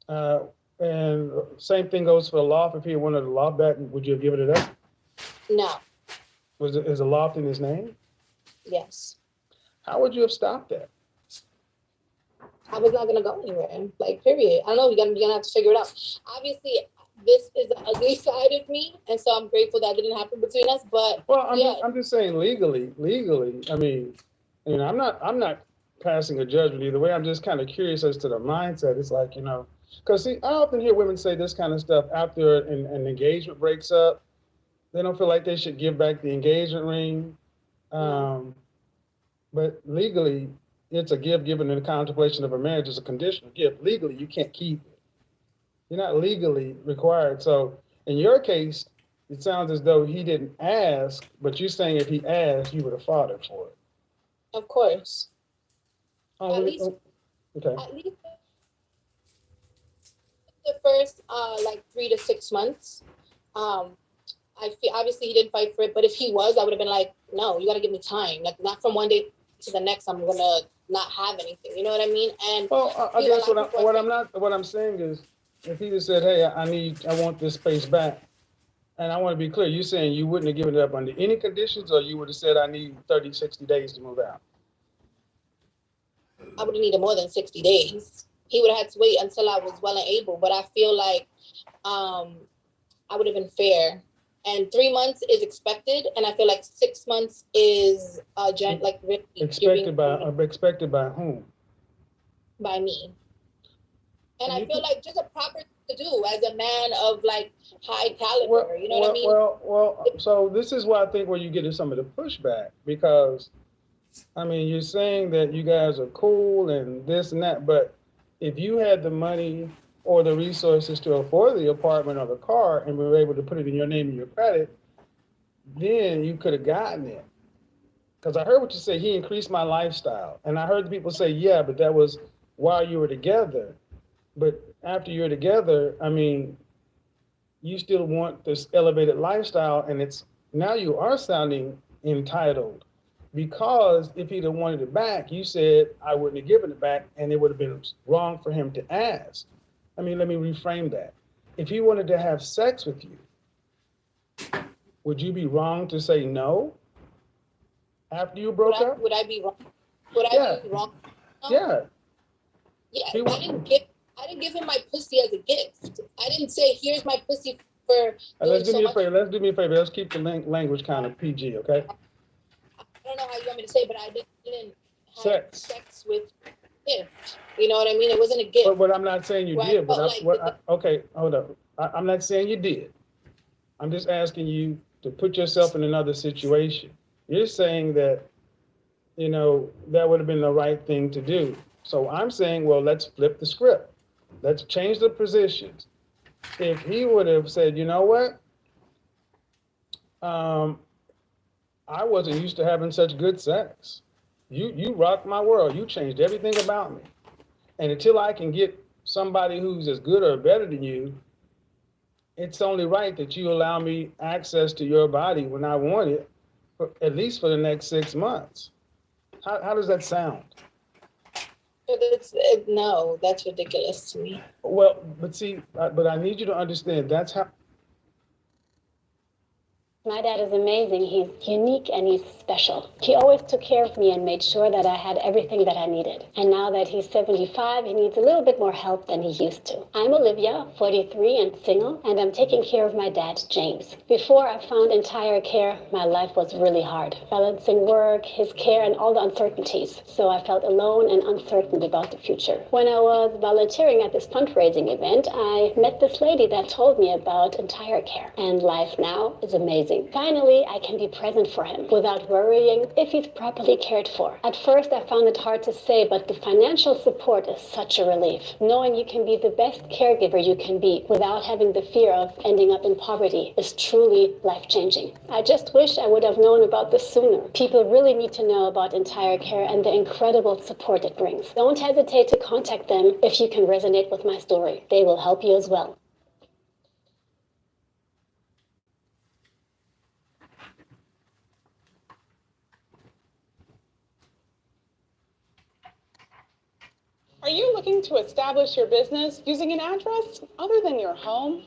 And same thing goes for the loft. If he wanted the loft back, would you have given it up? No. Is the loft in his name? Yes. How would you have stopped that? I was not gonna go anywhere. Like, period. I don't know. You're gonna have to figure it out. Obviously, this is the ugly side of me, and so I'm grateful that didn't happen between us. But I'm just saying legally. I mean, I'm not passing a judgment either way. I'm just kind of curious as to the mindset. It's like, you know, because see, I often hear women say this kind of stuff after an engagement breaks up. They don't feel like they should give back the engagement ring, but legally, it's a gift given in the contemplation of a marriage. It's a conditional gift. Legally, you can't keep it. You're not legally required. So in your case, it sounds as though he didn't ask, but you're saying if he asked, you would have fought him for it. Of course. At least the first like 3 to 6 months. I feel obviously he didn't fight for it, but if he was, I would have been like, no, you got to give me time. Like, not from one day to the next, I'm gonna not have anything. You know what I mean? And I guess what I'm saying is, if he just said, hey, I want this space back, and I want to be clear, you're saying you wouldn't have given it up under any conditions, or you would have said, I need 30, 60 days to move out? I would have needed more than 60 days. He would have had to wait until I was well and able. But I feel like I would have been fair. And 3 months is expected, and I feel like 6 months is like really Expected by whom? By me. And I feel like just a proper to do as a man of like high caliber, you know what I mean? Well, so this is why I think where you get some of the pushback, because I mean, you're saying that you guys are cool and this and that, but if you had the money or the resources to afford the apartment or the car and were able to put it in your name and your credit, then you could have gotten it. Because I heard what you say, he increased my lifestyle. And I heard people say, yeah, but that was while you were together. But after you're together, I mean, you still want this elevated lifestyle, and it's now you are sounding entitled. Because if he'd have wanted it back, you said I wouldn't have given it back, and it would have been wrong for him to ask. I mean, let me reframe that. If he wanted to have sex with you, would you be wrong to say no after you broke up? Would I be wrong? Would I be wrong? No. Yeah. Yeah, I didn't give him my pussy as a gift. I didn't say, here's my pussy for Let's do me a favor. Let's keep the language kind of PG, okay? I don't know how you want me to say it, but I didn't have sex with gift. You know what I mean? It wasn't a gift. But I'm not saying you did. But okay, hold up. I'm not saying you did. I'm just asking you to put yourself in another situation. You're saying that, you know, that would have been the right thing to do. So I'm saying, well, let's flip the script. Let's change the positions. If he would have said, you know what? I wasn't used to having such good sex. You rocked my world. You changed everything about me. And until I can get somebody who's as good or better than you, it's only right that you allow me access to your body when I want it, at least for the next 6 months. How does that sound? No, that's ridiculous to me. Well, but see, but I need you to understand that's how. My dad is amazing. He's unique and he's special. He always took care of me and made sure that I had everything that I needed. And now that he's 75, he needs a little bit more help than he used to. I'm Olivia, 43 and single, and I'm taking care of my dad, James. Before I found Entire Care, my life was really hard, balancing work, his care, and all the uncertainties. So I felt alone and uncertain about the future. When I was volunteering at this fundraising event, I met this lady that told me about Entire Care. And life now is amazing. Finally, I can be present for him without worrying if he's properly cared for. At first, I found it hard to say, but the financial support is such a relief. Knowing you can be the best caregiver you can be without having the fear of ending up in poverty is truly life-changing. I just wish I would have known about this sooner. People really need to know about Entire Care and the incredible support it brings. Don't hesitate to contact them if you can resonate with my story. They will help you as well. Are you looking to establish your business using an address other than your home?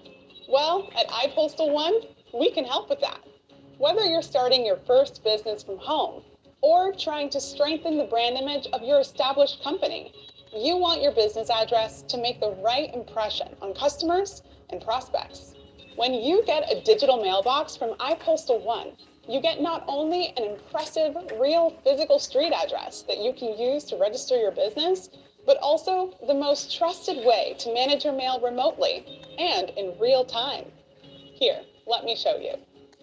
Well, at iPostal One, we can help with that. Whether you're starting your first business from home or trying to strengthen the brand image of your established company, you want your business address to make the right impression on customers and prospects. When you get a digital mailbox from iPostal One, you get not only an impressive, real physical street address that you can use to register your business, but also the most trusted way to manage your mail remotely and in real time. Here, let me show you.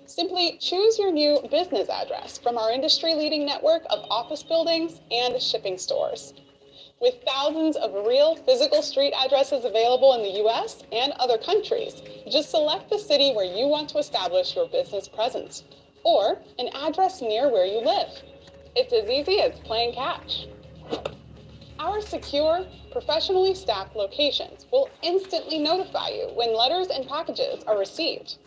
Simply choose your new business address from our industry-leading network of office buildings and shipping stores. With thousands of real physical street addresses available in the US and other countries, just select the city where you want to establish your business presence, or an address near where you live. It's as easy as playing catch. Our secure, professionally staffed locations will instantly notify you when letters and packages are received.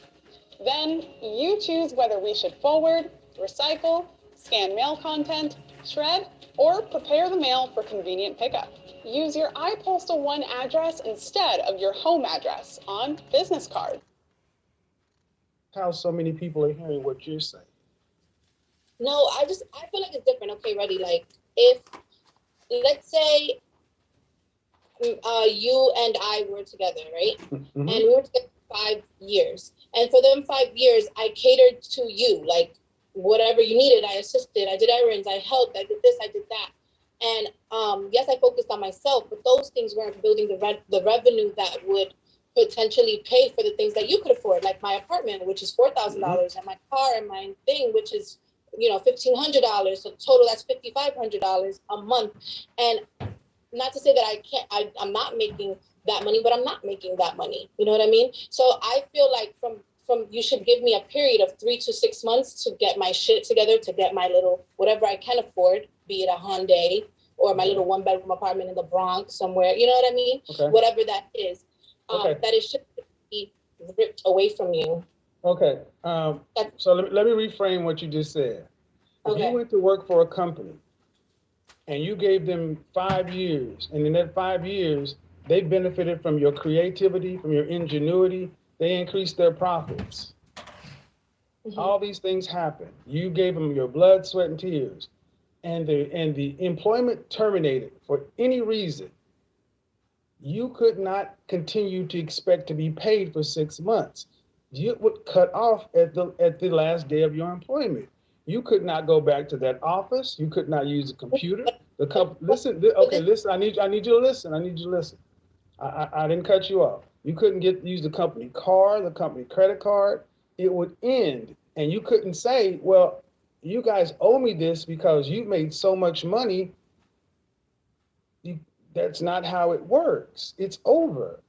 Then you choose whether we should forward, recycle, scan mail content, shred, or prepare the mail for convenient pickup. Use your iPostal One address instead of your home address on business card. How so many people are hearing what you're saying? No, I feel like it's different. Okay, ready? Like if let's say you and I were together, right? Mm-hmm. And we were together 5 years. And for them 5 years, I catered to you. Like, whatever you needed, I assisted, I did errands, I helped, I did this, I did that. And yes, I focused on myself, but those things weren't building the revenue that would potentially pay for the things that you could afford, like my apartment, which is $4,000, and my car and my thing, which is, you know, $1,500. So total, that's $5,500 a month. And not to say that I'm not making that money, but I'm not making that money. You know what I mean? So I feel like from you should give me a period of 3 to 6 months to get my shit together, to get my little, whatever I can afford, be it a Hyundai or my little 1-bedroom apartment in the Bronx somewhere. You know what I mean? Okay. Whatever that is, Okay. that it should be ripped away from you. Okay. So let me reframe what you just said. If Okay. you went to work for a company and you gave them 5 years, and in that 5 years, they benefited from your creativity, from your ingenuity, they increased their profits. All these things happen. You gave them your blood, sweat, and tears, and the employment terminated for any reason. You could not continue to expect to be paid for 6 months. You would cut off at the last day of your employment. You could not go back to that office. You could not use a computer. Listen. I need you to listen. I need you to listen. I didn't cut you off. You couldn't use the company car, the company credit card. It would end, and you couldn't say, "Well, you guys owe me this because you made so much money." That's not how it works. It's over.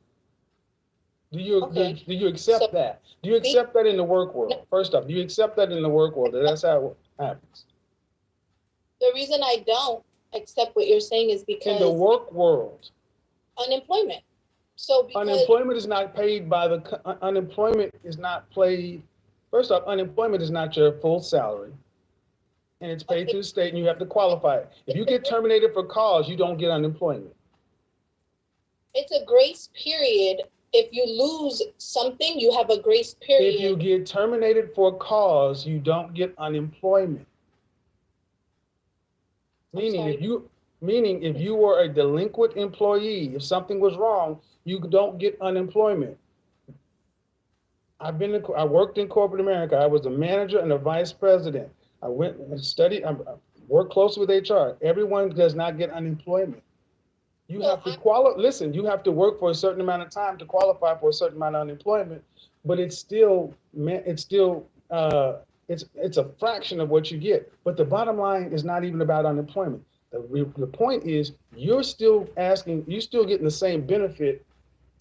Do you accept that? Do you accept that in the work world? First off, do you accept that in the work world? That's how it happens. The reason I don't accept what you're saying is because in the work world, unemployment. So because unemployment is not paid by unemployment is not paid. First off, unemployment is not your full salary, and it's paid through the state, and you have to qualify. If you get terminated for cause, you don't get unemployment. It's a grace period. If you lose something, you have a grace period. If you get terminated for cause, you don't get unemployment. Meaning if you were a delinquent employee, if something was wrong, you don't get unemployment. I worked in corporate America. I was a manager and a vice president. I went and studied, I worked closely with HR. Everyone does not get unemployment. You have to listen, you have to work for a certain amount of time to qualify for a certain amount of unemployment, but it's a fraction of what you get. But the bottom line is not even about unemployment. The point is you're still getting the same benefit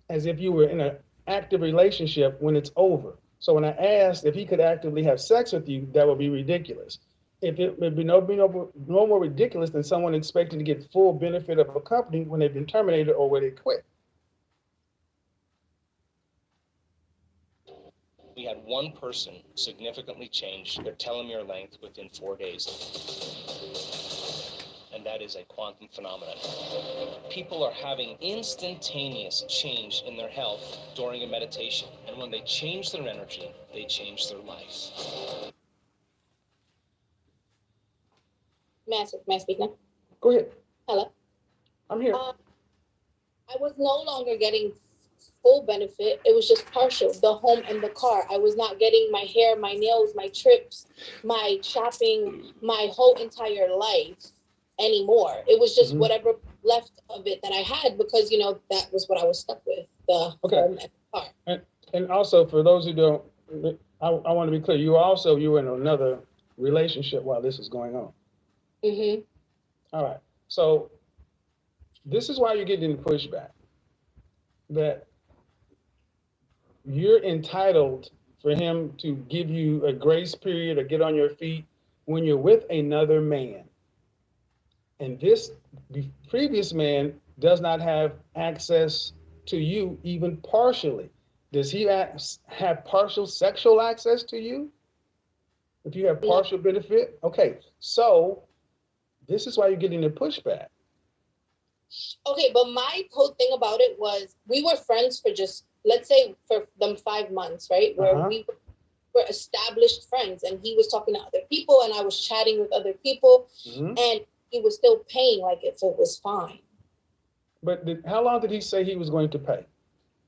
as if you were in an active relationship when it's over. So when I asked if he could actively have sex with you, that would be ridiculous. It would be no more ridiculous than someone expecting to get full benefit of a company when they've been terminated or when they quit. We had one person significantly change their telomere length within 4 days. And that is a quantum phenomenon. People are having instantaneous change in their health during a meditation. And when they change their energy, they change their life. May I speak now? Go ahead. Hello. I'm here. I was no longer getting full benefit. It was just partial. The home and the car. I was not getting my hair, my nails, my trips, my shopping, my whole entire life anymore. It was just whatever left of it that I had because, that was what I was stuck with, the home and the car. And also, for those who don't, I want to be clear, you were in another relationship while this is going on. Mm-hmm. All right. So this is why you're getting the pushback. That you're entitled for him to give you a grace period or get on your feet when you're with another man. And this previous man does not have access to you even partially. Does he have partial sexual access to you? If you have partial benefit? Okay, so this is why you're getting the pushback. Okay, but my whole thing about it was we were friends for just, let's say for them 5 months, right? Where we were established friends and he was talking to other people and I was chatting with other people. And he was still paying like if it was fine. But how long did he say he was going to pay?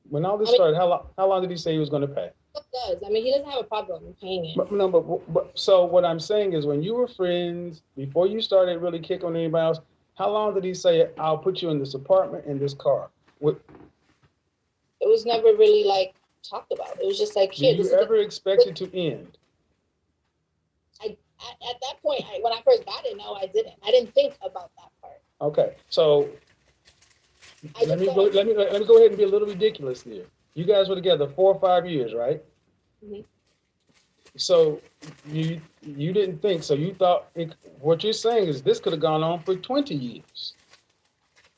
When all this I mean- started, how long did he say he was going to pay? It does. I mean, he doesn't have a problem in paying it. But, no, but so what I'm saying is when you were friends, before you started really kicking on anybody else, how long did he say, I'll put you in this apartment, in this car? What, It was never really like talked about. It was just like, do here, you this is ever expect it to end? at that point, when I first got it, no, I didn't. I didn't think about that part. Okay, so let me go ahead and be a little ridiculous here. You guys were together 4 or 5 years, right? Mhm. So you didn't think, so you thought, what you're saying is this could have gone on for 20 years.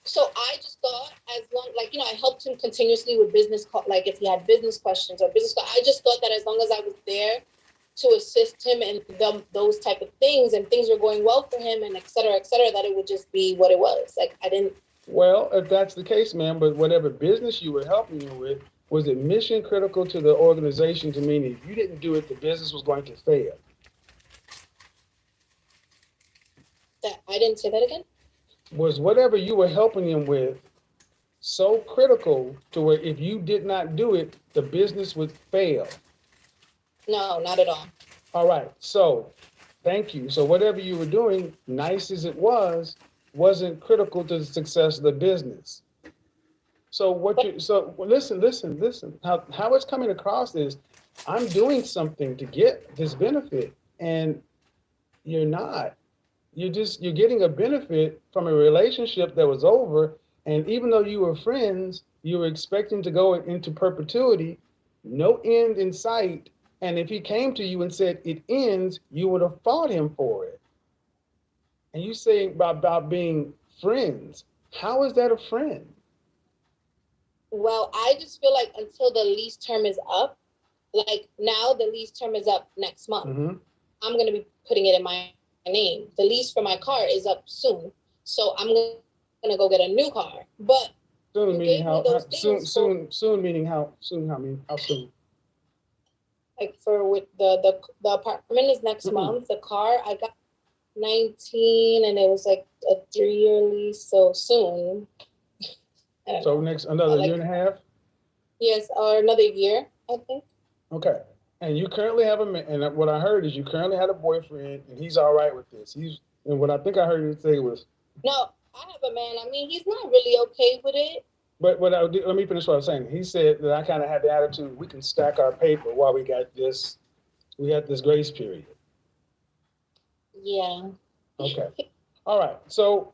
So I just thought, as long, like, I helped him continuously with business, like if he had business questions or I just thought that as long as I was there to assist him in those type of things, and things were going well for him, and et cetera, that it would just be what it was. Like, I didn't. Well, if that's the case, ma'am, but whatever business you were helping him with, was it mission critical to the organization to mean if you didn't do it, the business was going to fail? I didn't say that again. Was whatever you were helping him with so critical to where if you did not do it, the business would fail? No, not at all. All right, so thank you. So whatever you were doing, nice as it was, wasn't critical to the success of the business. So listen. How it's coming across is I'm doing something to get this benefit, and you're not. You're getting a benefit from a relationship that was over, and even though you were friends, you were expecting to go into perpetuity, no end in sight. And if he came to you and said it ends, you would have fought him for it. And you say about being friends. How is that a friend? Well, I just feel like until the lease term is up, like now the lease term is up next month. Mm-hmm. I'm going to be putting it in my name. The lease for my car is up soon. So I'm going to go get a new car. But soon meaning how soon meaning how soon? How soon? Like for with the apartment is next month. The car I got 19 and it was like a 3-year lease, so soon. So next another year and a half? Yes, or another year, I think. Okay. And you currently have and what I heard is you currently had a boyfriend and he's all right with this. And what I think I heard you say was, no, I have a man. I mean, he's not really okay with it. But let me finish what I was saying. He said that I kind of had the attitude, we can stack our paper while we had this grace period. Yeah. Okay. All right. So,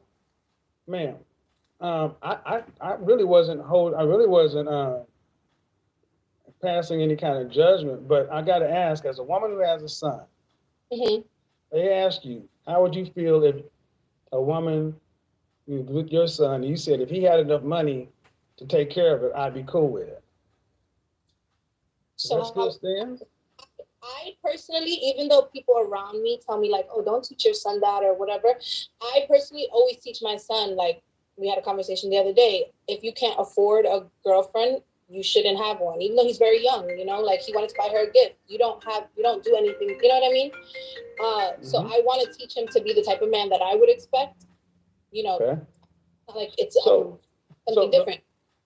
ma'am, I really wasn't passing any kind of judgment, but I got to ask, as a woman who has a son, they ask you, how would you feel if a woman with your son, you said if he had enough money to take care of it, I'd be cool with it? Does that still stand? I personally, even though people around me tell me like, oh, don't teach your son that or whatever, I personally always teach my son, like we had a conversation the other day, if you can't afford a girlfriend, you shouldn't have one, even though he's very young, like he wanted to buy her a gift. You don't do anything, you know what I mean? So I want to teach him to be the type of man that I would expect, like it's something different.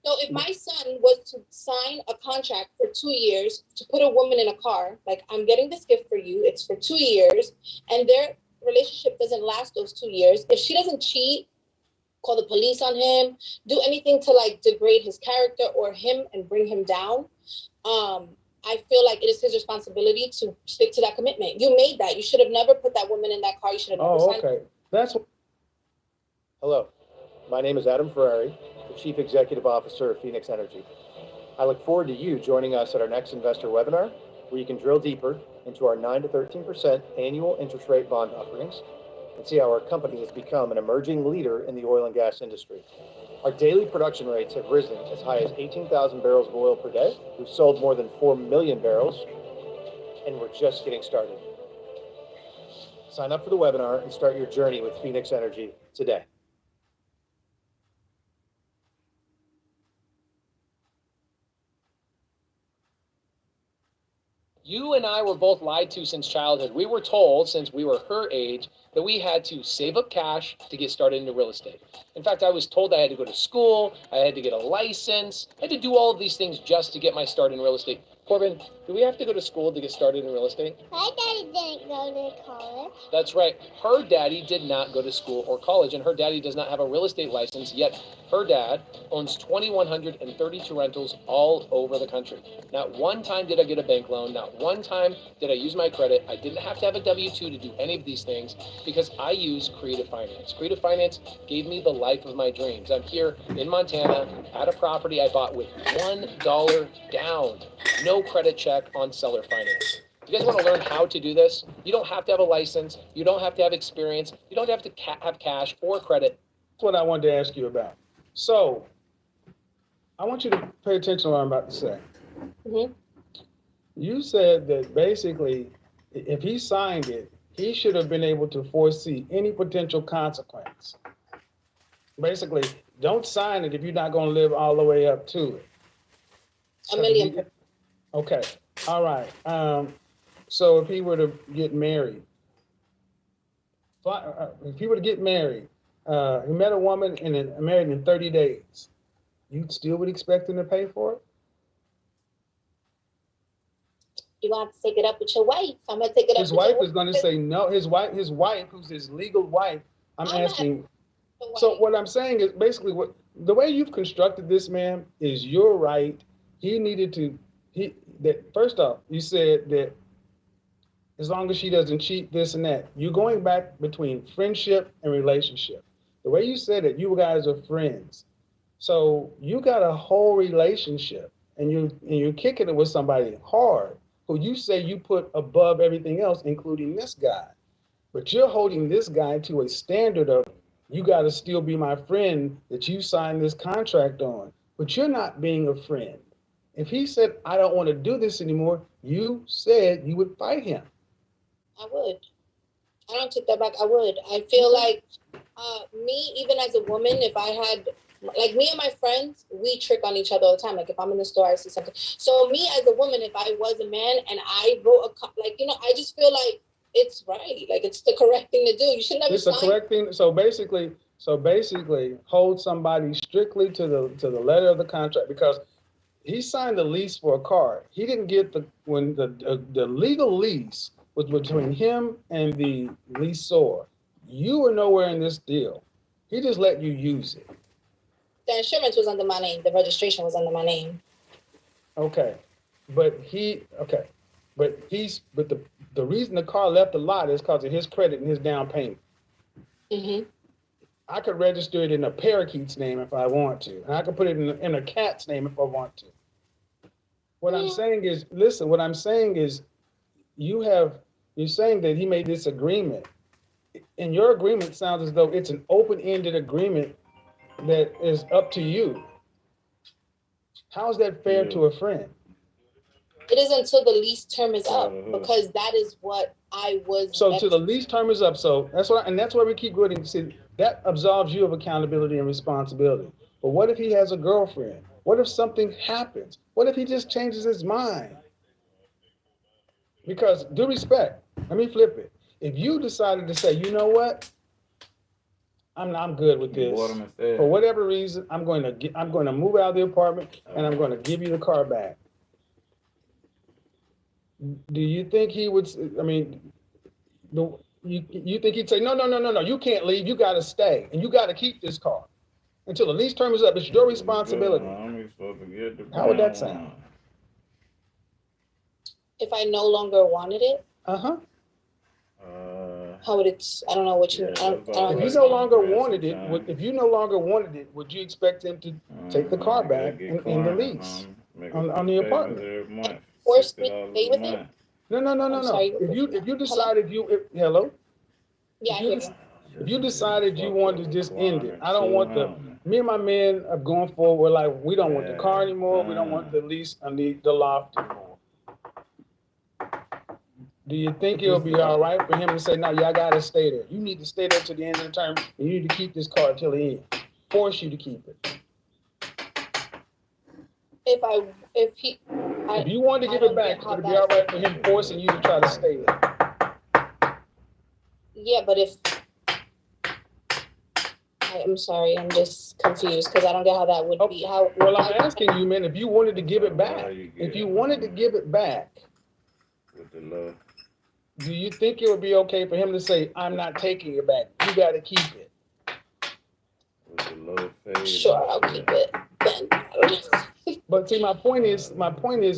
So if my son was to sign a contract for 2 years to put a woman in a car, like I'm getting this gift for you, it's for 2 years, and their relationship doesn't last those 2 years, if she doesn't cheat, call the police on him, do anything to like degrade his character or him and bring him down, I feel like it is his responsibility to stick to that commitment. You made that. You should have never put that woman in that car. You should have never signed. Okay. Hello, my name is Adam Ferrari, the Chief Executive Officer of Phoenix Energy. I look forward to you joining us at our next investor webinar, where you can drill deeper into our 9 to 13% annual interest rate bond offerings and see how our company has become an emerging leader in the oil and gas industry. Our daily production rates have risen as high as 18,000 barrels of oil per day. We've sold more than 4 million barrels, and we're just getting started. Sign up for the webinar and start your journey with Phoenix Energy today. You and I were both lied to since childhood. We were told, since we were her age, that we had to save up cash to get started into real estate. In fact, I was told I had to go to school, I had to get a license, I had to do all of these things just to get my start in real estate. Corbin, do we have to go to school to get started in real estate? My daddy didn't go to college. That's right. Her daddy did not go to school or college, and her daddy does not have a real estate license, yet her dad owns 2,132 rentals all over the country. Not one time did I get a bank loan. Not one time did I use my credit. I didn't have to have a W-2 to do any of these things because I use Creative Finance. Creative Finance gave me the life of my dreams. I'm here in Montana at a property I bought with $1 down. No credit check on seller finance. You guys want to learn how to do this? You don't have to have a license. You don't have to have experience. You don't have to have cash or credit. That's what I wanted to ask you about. So I want you to pay attention to what I'm about to say. Mm-hmm. You said that basically, if he signed it, he should have been able to foresee any potential consequence. Basically, don't sign it if you're not going to live all the way up to it. A million. Okay, all right. So if he were to get married, he met a woman and then married in 30 days, you still would expect him to pay for it? You're going to have to take it up with your wife. I'm going to take it up His with wife your is going to say no. His wife, who's his legal wife, I'm asking. So what I'm saying is basically the way you've constructed this, man, is you're right. He needed to, first off, you said that as long as she doesn't cheat, this and that, you're going back between friendship and relationship. The way you said it, you guys are friends. So you got a whole relationship and you're kicking it with somebody hard who you say you put above everything else, including this guy. But you're holding this guy to a standard of, you got to still be my friend that you signed this contract on, but you're not being a friend. If he said, I don't want to do this anymore, you said you would fight him. I would. I don't take that back. I would. I feel like me, even as a woman, if I had, like me and my friends, we trick on each other all the time. Like if I'm in the store, I see something. So me as a woman, if I was a man and I wrote I just feel like it's right. Like it's the correct thing to do. You should never. It's the correct thing. So basically, hold somebody strictly to the letter of the contract, because he signed the lease for a car. He didn't get the legal lease was between him and the leaseor. You were nowhere in this deal. He just let you use it. The insurance was under my name. The registration was under my name. Okay, but the reason the car left the lot is because of his credit and his down payment. Mm-hmm. I could register it in a parakeet's name if I want to, and I could put it in a cat's name if I want to. What I'm saying is, listen. What I'm saying is, you're saying that he made this agreement, and your agreement sounds as though it's an open-ended agreement that is up to you. How is that fair to a friend? It is until the lease term is up, because that is what I was. So till the lease term is up. So that's why we keep going. See, that absolves you of accountability and responsibility. But what if he has a girlfriend? What if something happens? What if he just changes his mind? Because due respect, let me flip it. If you decided to say, you know what, I'm good with this. For whatever reason, I'm going to move out of the apartment and I'm going to give you the car back. Do you think he would? I mean, you think he'd say, no, you can't leave. You got to stay and you got to keep this car until the lease term is up. It's your responsibility. How would that sound? If I no longer wanted it. Uh-huh. How would it? I don't know what you. If you no longer wanted it, would you expect him to take the car back in the lease on the apartment? Force me to stay with it? No. Sorry. If you decided hello. Yeah. If you decided you wanted to just end it, I don't want me and my men are going forward. We're like, we don't want the car anymore. We don't want the lease on the loft anymore. Do you think it'll be all right for him to say, no, y'all got to stay there? You need to stay there to the end of the term. And you need to keep this car until the end. Force you to keep it. If If you wanted to give it back, would it be all right for him forcing you to try to stay there? Yeah, but if I'm sorry, I'm just confused because I don't get how that would be. How? Well, I'm asking you, man, if you wanted to give it back, if you wanted to give it back, with the love. Do you think it would be okay for him to say, "I'm not taking it back. You got to keep it"? With the low fade. Sure, I'll keep it. Then. But see, my point is,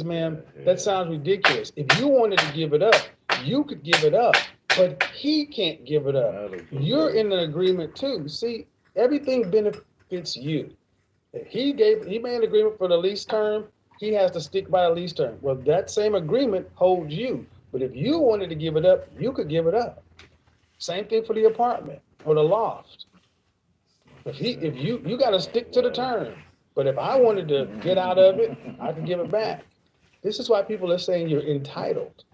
ma'am, that sounds ridiculous. If you wanted to give it up, you could give it up, but he can't give it up. You're in an agreement too. See, everything benefits you. If he made an agreement for the lease term, he has to stick by the lease term. Well, that same agreement holds you. But if you wanted to give it up, you could give it up. Same thing for the apartment or the loft. If you got to stick to the term. But if I wanted to get out of it, I can give it back. This is why people are saying you're entitled.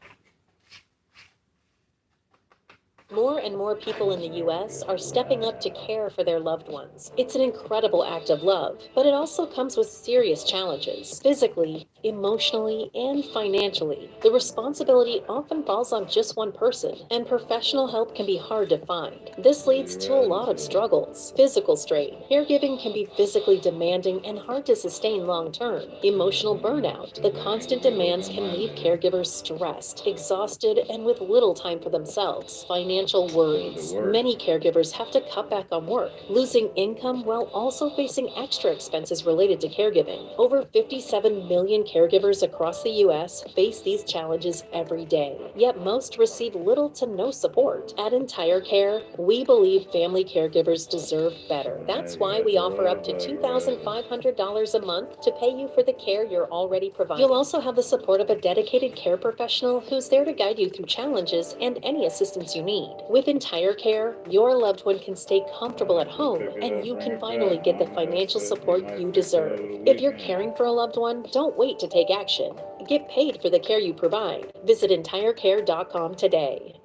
More and more people in the U.S. are stepping up to care for their loved ones. It's an incredible act of love, but it also comes with serious challenges, physically, emotionally, and financially. The responsibility often falls on just one person, and professional help can be hard to find. This leads to a lot of struggles. Physical strain. Caregiving can be physically demanding and hard to sustain long term. Emotional burnout. The constant demands can leave caregivers stressed, exhausted, and with little time for themselves. Financial worries. Many caregivers have to cut back on work, losing income while also facing extra expenses related to caregiving. Over 57 million caregivers across the U.S. face these challenges every day, yet most receive little to no support. At Entire Care, we believe family caregivers deserve better. That's why we offer up to $2,500 a month to pay you for the care you're already providing. You'll also have the support of a dedicated care professional who's there to guide you through challenges and any assistance you need. With Entire Care, your loved one can stay comfortable at home and you can finally get the financial support you deserve. If you're caring for a loved one, don't wait to take action. Get paid for the care you provide. Visit entirecare.com today.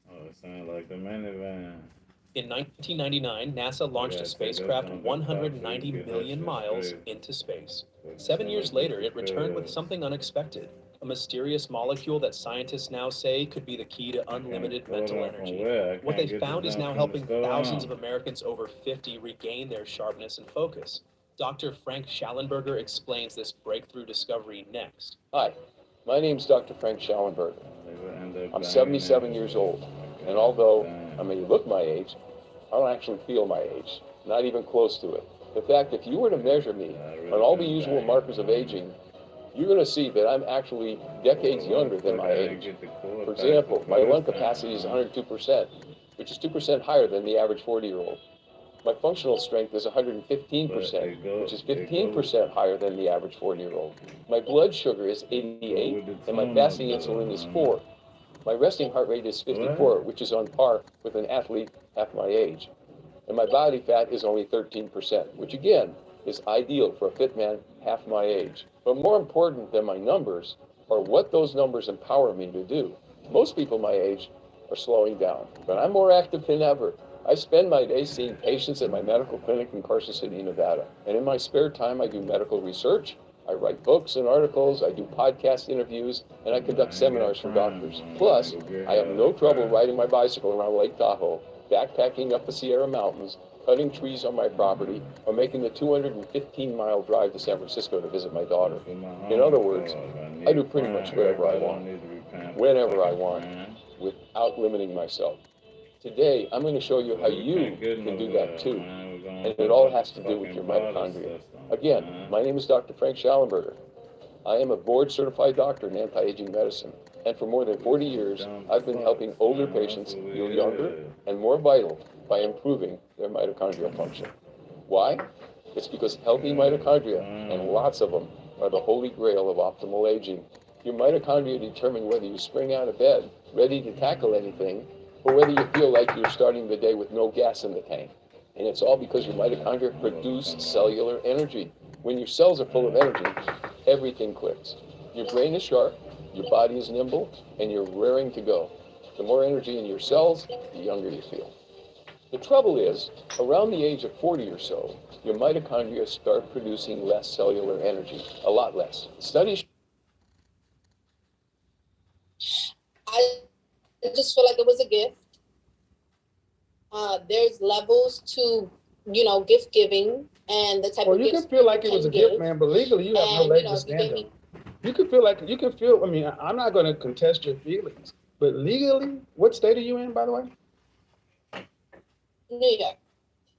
Oh, it sounds like the minivan. In 1999, NASA launched a spacecraft 190 million miles into space. 7 years later, it returned with something unexpected, a mysterious molecule that scientists now say could be the key to unlimited mental energy. What they found is now helping thousands of Americans over 50 regain their sharpness and focus. Dr. Frank Schallenberger explains this breakthrough discovery next. Hi, my name's Dr. Frank Schallenberger. I'm 77 years old, and although I may look my age, I don't actually feel my age, not even close to it. In fact, if you were to measure me on all the usual markers of aging, you're going to see that I'm actually decades younger than my age. For example, my lung capacity is 102%, which is 2% higher than the average 40-year-old. My functional strength is 115%, which is 15% higher than the average 40-year-old. My blood sugar is 88, and my fasting insulin is 4. My resting heart rate is 54, which is on par with an athlete half my age. And my body fat is only 13%, which again is ideal for a fit man half my age. But more important than my numbers are what those numbers empower me to do. Most people my age are slowing down, but I'm more active than ever. I spend my days seeing patients at my medical clinic in Carson City, Nevada. And in my spare time, I do medical research. I write books and articles, I do podcast interviews, and I conduct seminars for doctors. Plus, I have no trouble riding my bicycle around Lake Tahoe, backpacking up the Sierra Mountains, cutting trees on my property, or making the 215-mile drive to San Francisco to visit my daughter. In other words, I do pretty much whatever I want, whenever I want, without limiting myself. Today, I'm going to show you how you can do that too, and it all has to do with your mitochondria. Again, my name is Dr. Frank Schallenberger. I am a board-certified doctor in anti-aging medicine, and for more than 40 years, I've been helping older patients feel younger and more vital by improving their mitochondrial function. Why? It's because healthy mitochondria, and lots of them, are the holy grail of optimal aging. Your mitochondria determine whether you spring out of bed, ready to tackle anything, or whether you feel like you're starting the day with no gas in the tank. And it's all because your mitochondria produce cellular energy. When your cells are full of energy, everything clicks. Your brain is sharp, your body is nimble, and you're raring to go. The more energy in your cells, the younger you feel. The trouble is, around the age of 40 or so, your mitochondria start producing less cellular energy, a lot less. Studies. I just feel like it was a gift. There's levels to, gift giving and the type Well, of you gifts can feel like it people was a can gift, give. man, but legally you have no And, leg you to know, if you stand gave on. me I mean, I'm not going to contest your feelings, but legally, what state are you in, by the way? New York.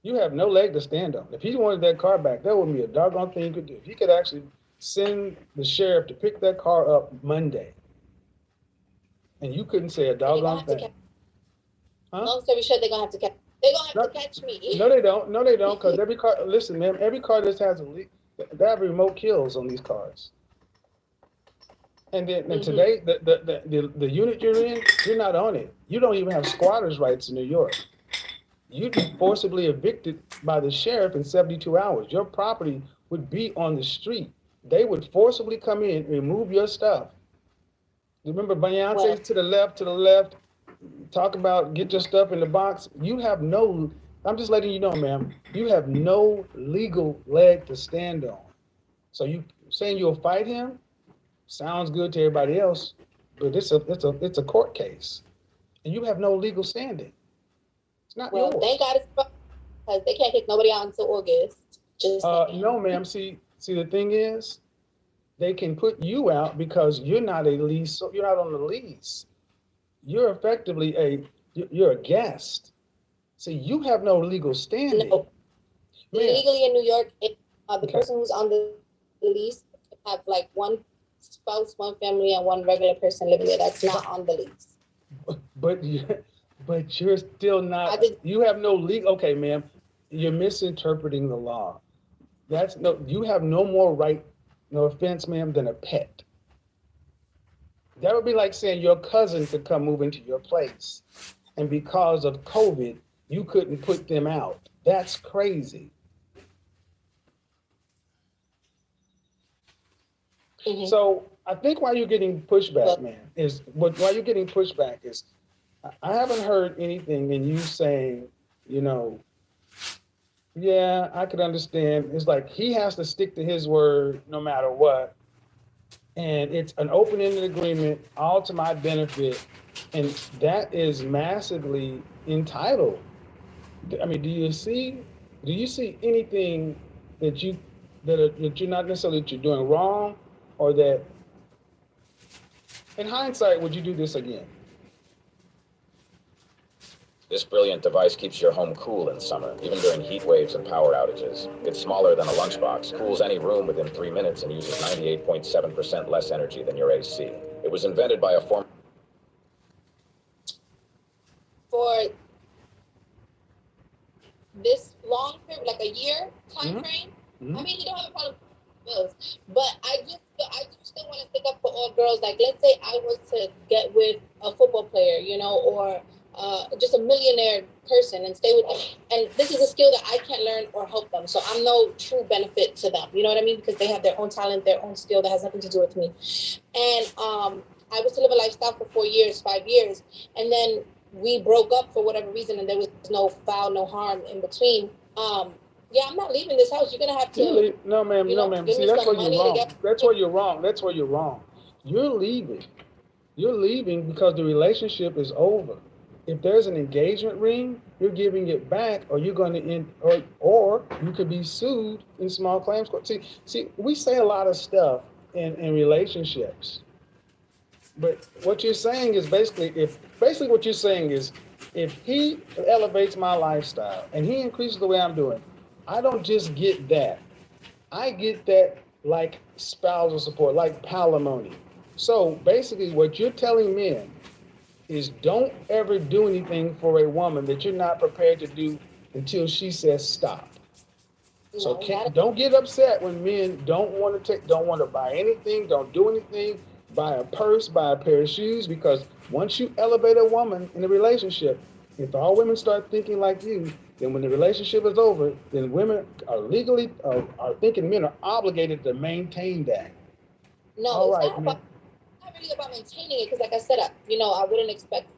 You have no leg to stand on. If he wanted that car back, that wouldn't be a doggone thing you could do. If he could actually send the sheriff to pick that car up Monday, and you couldn't say a doggone thing. Huh? Long story short, they're gonna have to catch. They're gonna have to catch me. No, they don't. No, they don't. Because every car, listen, man, every car that has a leak, they have remote kills on these cars. And then and today, the unit you're in, you're not on it. You don't even have squatters' rights in New York. You'd be forcibly evicted by the sheriff in 72 hours. Your property would be on the street. They would forcibly come in, remove your stuff. Remember Beyonce to the left, talk about get your stuff in the box. You have no, I'm just letting you know, ma'am, you have no legal leg to stand on. So you saying you'll fight him sounds good to everybody else, but it's a court case. And you have no legal standing. It's not yours. Thank God it's because they can't kick nobody out until August. Just no, ma'am. See, the thing is, they can put you out because you're not a lease. So you're not on the lease. You're effectively you're a guest. See, you have no legal standing. No. Legally in New York, the person who's on the lease have like one spouse, one family, and one regular person living there that's not on the lease. But you're still not. You have no legal. Okay, ma'am, you're misinterpreting the law. You have no more right. No offense, ma'am, than a pet. That would be like saying your cousin could come move into your place, and because of COVID, you couldn't put them out. That's crazy. Mm-hmm. So I think why you're getting pushback, man, why you're getting pushback is I haven't heard anything in you saying, yeah, I could understand. It's like he has to stick to his word no matter what. And it's an open-ended agreement, all to my benefit. And that is massively entitled. I mean, do you see anything that you're not necessarily that you're doing wrong, or that in hindsight, would you do this again? This brilliant device keeps your home cool in summer, even during heat waves and power outages. It's smaller than a lunchbox, cools any room within 3 minutes, and uses 98.7% less energy than your AC. It was invented by a former... For this long period, like a year time frame, I mean, you don't have a problem with bills, but I do still want to stick up for all girls. Like, let's say I was to get with a football player, or just a millionaire person and stay with them. And this is a skill that I can't learn or help them. So I'm no true benefit to them. You know what I mean? Because they have their own talent, their own skill that has nothing to do with me. And I was to live a lifestyle for 4 years, 5 years. And then we broke up for whatever reason, and there was no foul, no harm in between. Yeah, I'm not leaving this house. You're going to have to... No, ma'am. See, that's where you're wrong. That's where you're wrong. That's where you're wrong. You're leaving. You're leaving because the relationship is over. If there's an engagement ring, you're giving it back, or you're going to end, or you could be sued in small claims court. See, we say a lot of stuff in relationships, but what you're saying is if he elevates my lifestyle and he increases the way I'm doing, I don't just get that. I get that like spousal support, like palimony. So basically, what you're telling men is don't ever do anything for a woman that you're not prepared to do until she says stop. So don't get upset when men don't want to buy anything, don't do anything, buy a purse, buy a pair of shoes, because once you elevate a woman in a relationship, if all women start thinking like you, then when the relationship is over, then women are legally are thinking men are obligated to maintain that. No, it's not really about maintaining it, because like I said, I wouldn't expect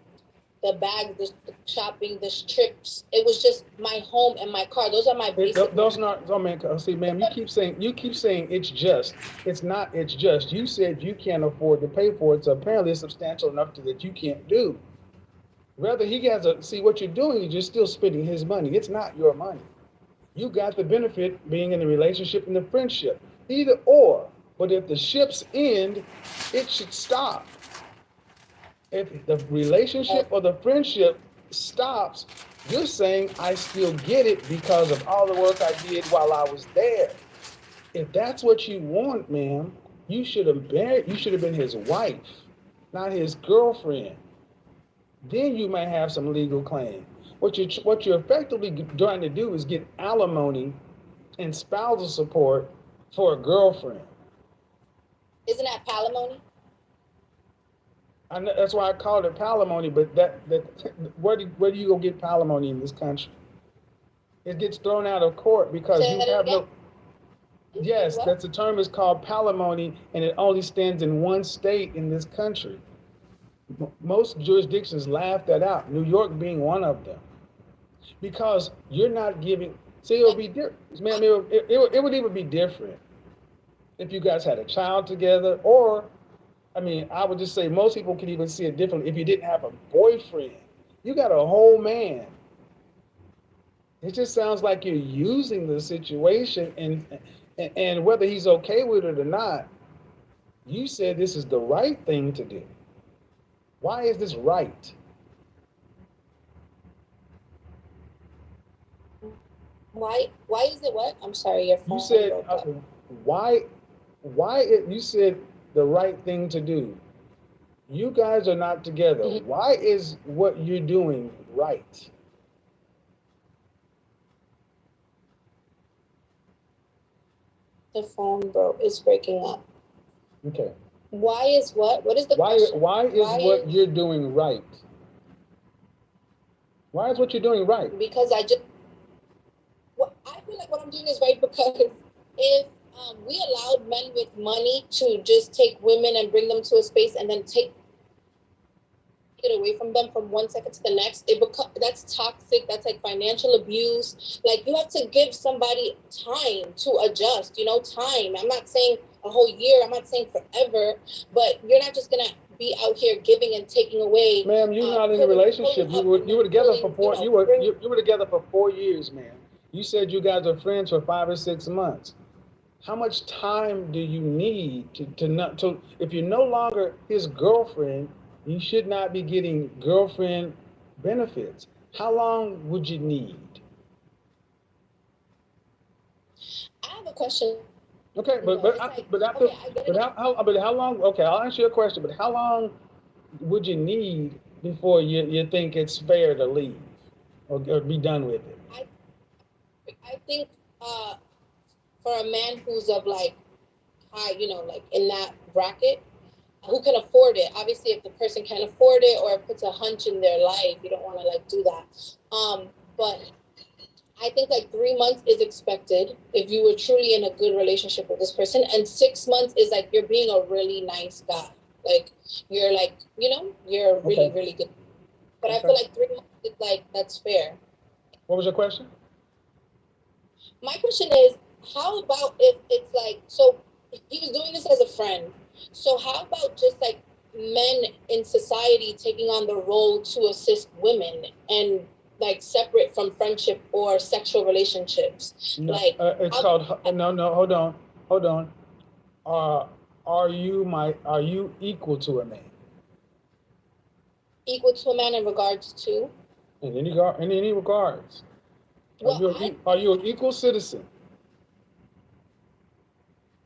the bags, the shopping, the trips. It was just my home and my car. Those are my basic. Those not. Oh man, see, ma'am, you keep saying it's just. It's not. It's just. You said you can't afford to pay for it, so apparently it's substantial enough that you can't do. Rather, he has a see what you're doing. You're just still spending his money. It's not your money. You got the benefit being in the relationship and the friendship, either or. But if the ships end, it should stop. If the relationship or the friendship stops, you're saying I still get it because of all the work I did while I was there. If that's what you want, ma'am, you should have been his wife, not his girlfriend. Then you might have some legal claim. What you're effectively trying to do is get alimony and spousal support for a girlfriend. Isn't that palimony? I know, that's why I called it palimony, but where do you go get palimony in this country? It gets thrown out of court because you have no. Yes, that's the term is called palimony, and it only stands in one state in this country. Most jurisdictions laugh that out, New York being one of them, because you're not giving. See, it would be different, man. It would even be different if you guys had a child together, or. I mean, I would just say most people could even see it differently if you didn't have a boyfriend. You got a whole man. It just sounds like you're using the situation, and whether he's okay with it or not, you said this is the right thing to do. Why is this right? Why is it what? I'm sorry, your phone. You said you said the right thing to do. You guys are not together. Mm-hmm. Why is what you're doing right? The phone is breaking up. Okay. Why is what? What is the question? Why is what you're doing right? Why is what you're doing right? Because I feel like what I'm doing is right because if we allowed men with money to just take women and bring them to a space and then take it away from them from 1 second to the next, that's toxic. That's like financial abuse. Like, you have to give somebody time to adjust, time. I'm not saying a whole year. I'm not saying forever, but you're not just going to be out here giving and taking away. Ma'am, you're not in a relationship. You were together for 4 you were together for 4 years, ma'am. You said you guys are friends for 5 or 6 months. How much time do you need to if you're no longer his girlfriend, you should not be getting girlfriend benefits. How long would you need? I have a question. Okay, how long? Okay, I'll answer your question. But how long would you need before you think it's fair to leave or be done with it? I think for a man who's of like high, like in that bracket, who can afford it. Obviously, if the person can't afford it or it puts a hunch in their life, you don't want to like do that. But I think like 3 months is expected if you were truly in a good relationship with this person, and 6 months is like you're being a really nice guy. Like you're like, you're really, really good. But I feel like 3 months is like that's fair. What was your question? My question is, how about if it's like, so he was doing this as a friend. So how about just like men in society taking on the role to assist women and like separate from friendship or sexual relationships? No, like it's called hold on. Are you equal to a man? Equal to a man in regards to? In any regards. Are you an equal citizen?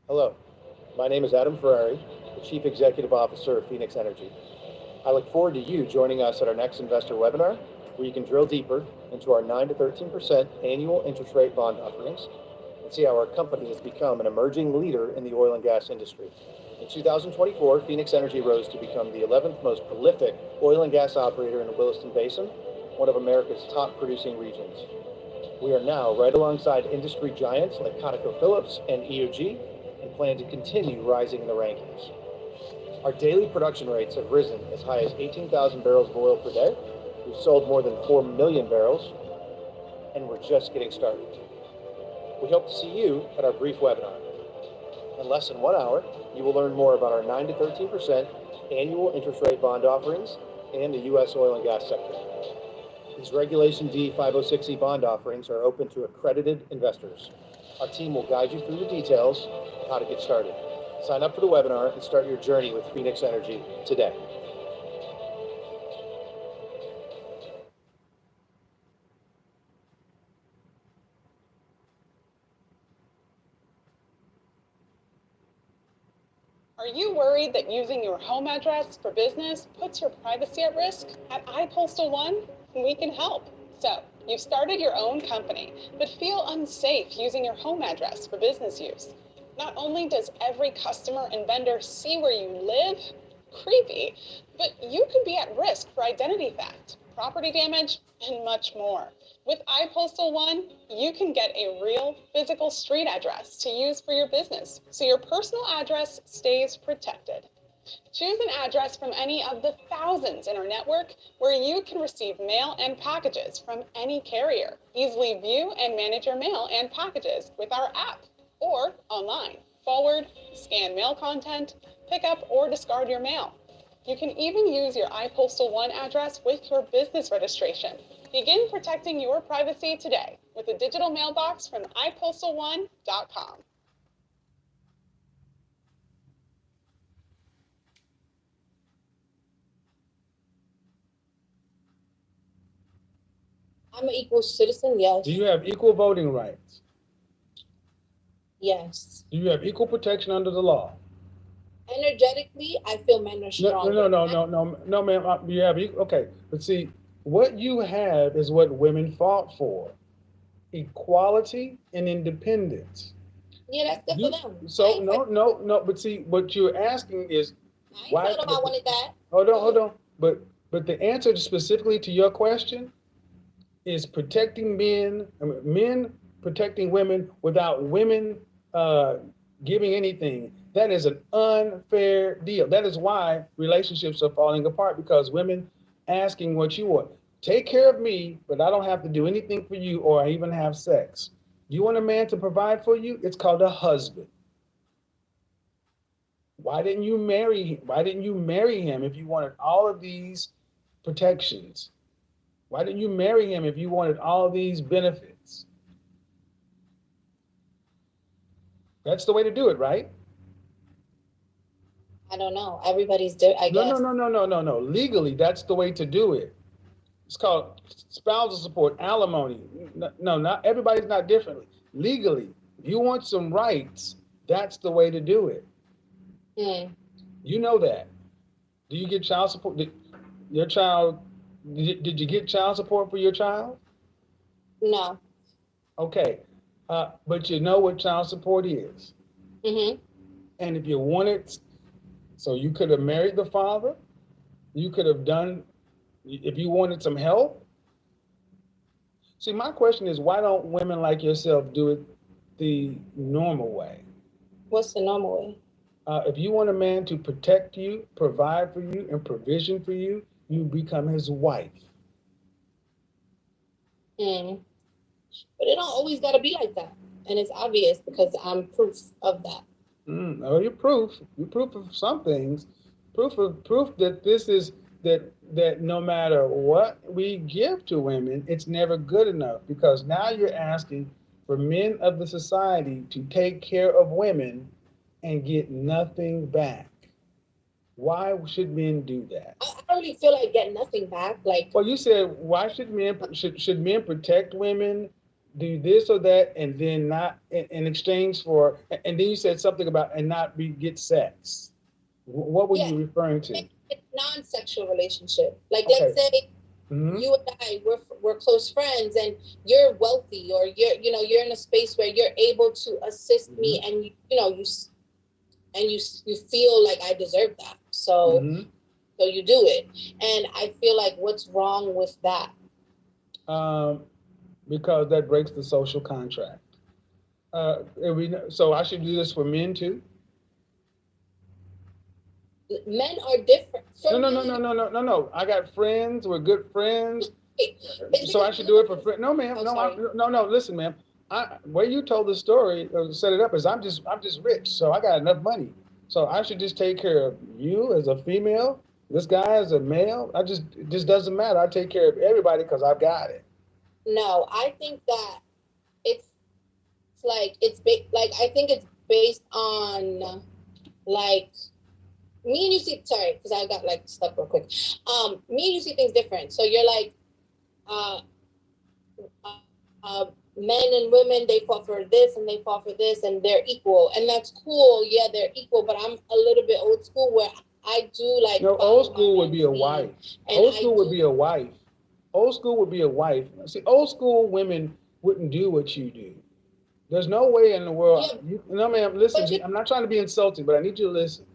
Hello, my name is Adam Ferrari, the Chief Executive Officer of Phoenix Energy. I look forward to you joining us at our next investor webinar, where you can drill deeper into our 9 to 13% annual interest rate bond offerings and see how our company has become an emerging leader in the oil and gas industry. In 2024, Phoenix Energy rose to become the 11th most prolific oil and gas operator in the Williston Basin, one of America's top producing regions. We are now right alongside industry giants like ConocoPhillips and EOG, and plan to continue rising in the rankings. Our daily production rates have risen as high as 18,000 barrels of oil per day, We've sold more than 4 million barrels, and we're just getting started. We hope to see you at our brief webinar. In less than 1 hour, you will learn more about our 9 to 13% annual interest rate bond offerings and the U.S. oil and gas sector. These Regulation D 506E bond offerings are open to accredited investors. Our team will guide you through the details of how to get started. Sign up for the webinar and start your journey with Phoenix Energy today. Are you worried that using your home address for business puts your privacy at risk? At iPostal One, we can help. So, you've started your own company, but feel unsafe using your home address for business use. Not only does every customer and vendor see where you live, creepy, but you could be at risk for identity theft, property damage, and much more. With iPostal One, you can get a real physical street address to use for your business, so your personal address stays protected. Choose an address from any of the thousands in our network where you can receive mail and packages from any carrier. Easily view and manage your mail and packages with our app or online. Forward, scan mail content, pick up or discard your mail. You can even use your iPostal One address with your business registration. Begin protecting your privacy today with a digital mailbox from iPostalOne.com. I'm an equal citizen, yes. Do you have equal voting rights? Yes. Do you have equal protection under the law? Energetically, I feel men are stronger. No, ma'am. You have equal. Okay, but see, what you have is what women fought for: equality and independence. Yeah, that's good for them. So no. But see, what you're asking is I told them I wanted that. Hold on. But the answer specifically to your question is protecting men protecting women without women giving anything. That is an unfair deal. That is why relationships are falling apart, because women asking what you want. Take care of me, but I don't have to do anything for you or even have sex. You want a man to provide for you? It's called a husband. Why didn't you marry him? Why didn't you marry him if you wanted all of these protections? Why didn't you marry him if you wanted all these benefits? That's the way to do it, right? I don't know. Everybody's different, I guess. No. Legally, that's the way to do it. It's called spousal support, alimony. No, not everybody's not differently. Legally, if you want some rights, that's the way to do it. You know that. Do you get child support? Did you get child support for your child? No. Okay. But you know what child support is. Mm-hmm. And if you wanted, so you could have married the father, you could have done, if you wanted some help. See, my question is, why don't women like yourself do it the normal way? What's the normal way? If you want a man to protect you, provide for you, and provision for you, you become his wife. But it don't always got to be like that. And it's obvious because I'm proof of that. Oh, you're proof. You're proof of some things. Proof that this is, that no matter what we give to women, it's never good enough, because now you're asking for men of the society to take care of women and get nothing back. Why should men do that? I don't really feel like getting nothing back. Like, well, you said, why should men protect women, do this or that, and then not in exchange for, and then you said something about and not get sex. What were you referring to? It's non-sexual relationship. Like, let's say you and I, we're close friends, and you're wealthy, or you're in a space where you're able to assist me, and you feel like I deserve that. So you do it. And I feel like, what's wrong with that? Because that breaks the social contract. So I should do this for men too? Men are different. No. I got friends. We're good friends. So I should do it for free. No, ma'am. No. Listen, ma'am. Where you told the story, set it up is I'm just rich, so I got enough money. So I should just take care of you as a female, this guy as a male. It just doesn't matter. I take care of everybody because I've got it. No, I think that it's like I think it's based on like me and you see. Sorry, because I got like stuck real quick. Me and you see things different. So you're like, men and women, they fall for this and they fall for this and they're equal, and that's cool. Yeah, they're equal, but I'm a little bit old school where I do like. No, old school would be a wife. Old school would be a wife. Old school would be a wife. See, old school women wouldn't do what you do. There's no way in the world. Yeah, no, ma'am. Listen, I'm not trying to be insulting, but I need you to listen.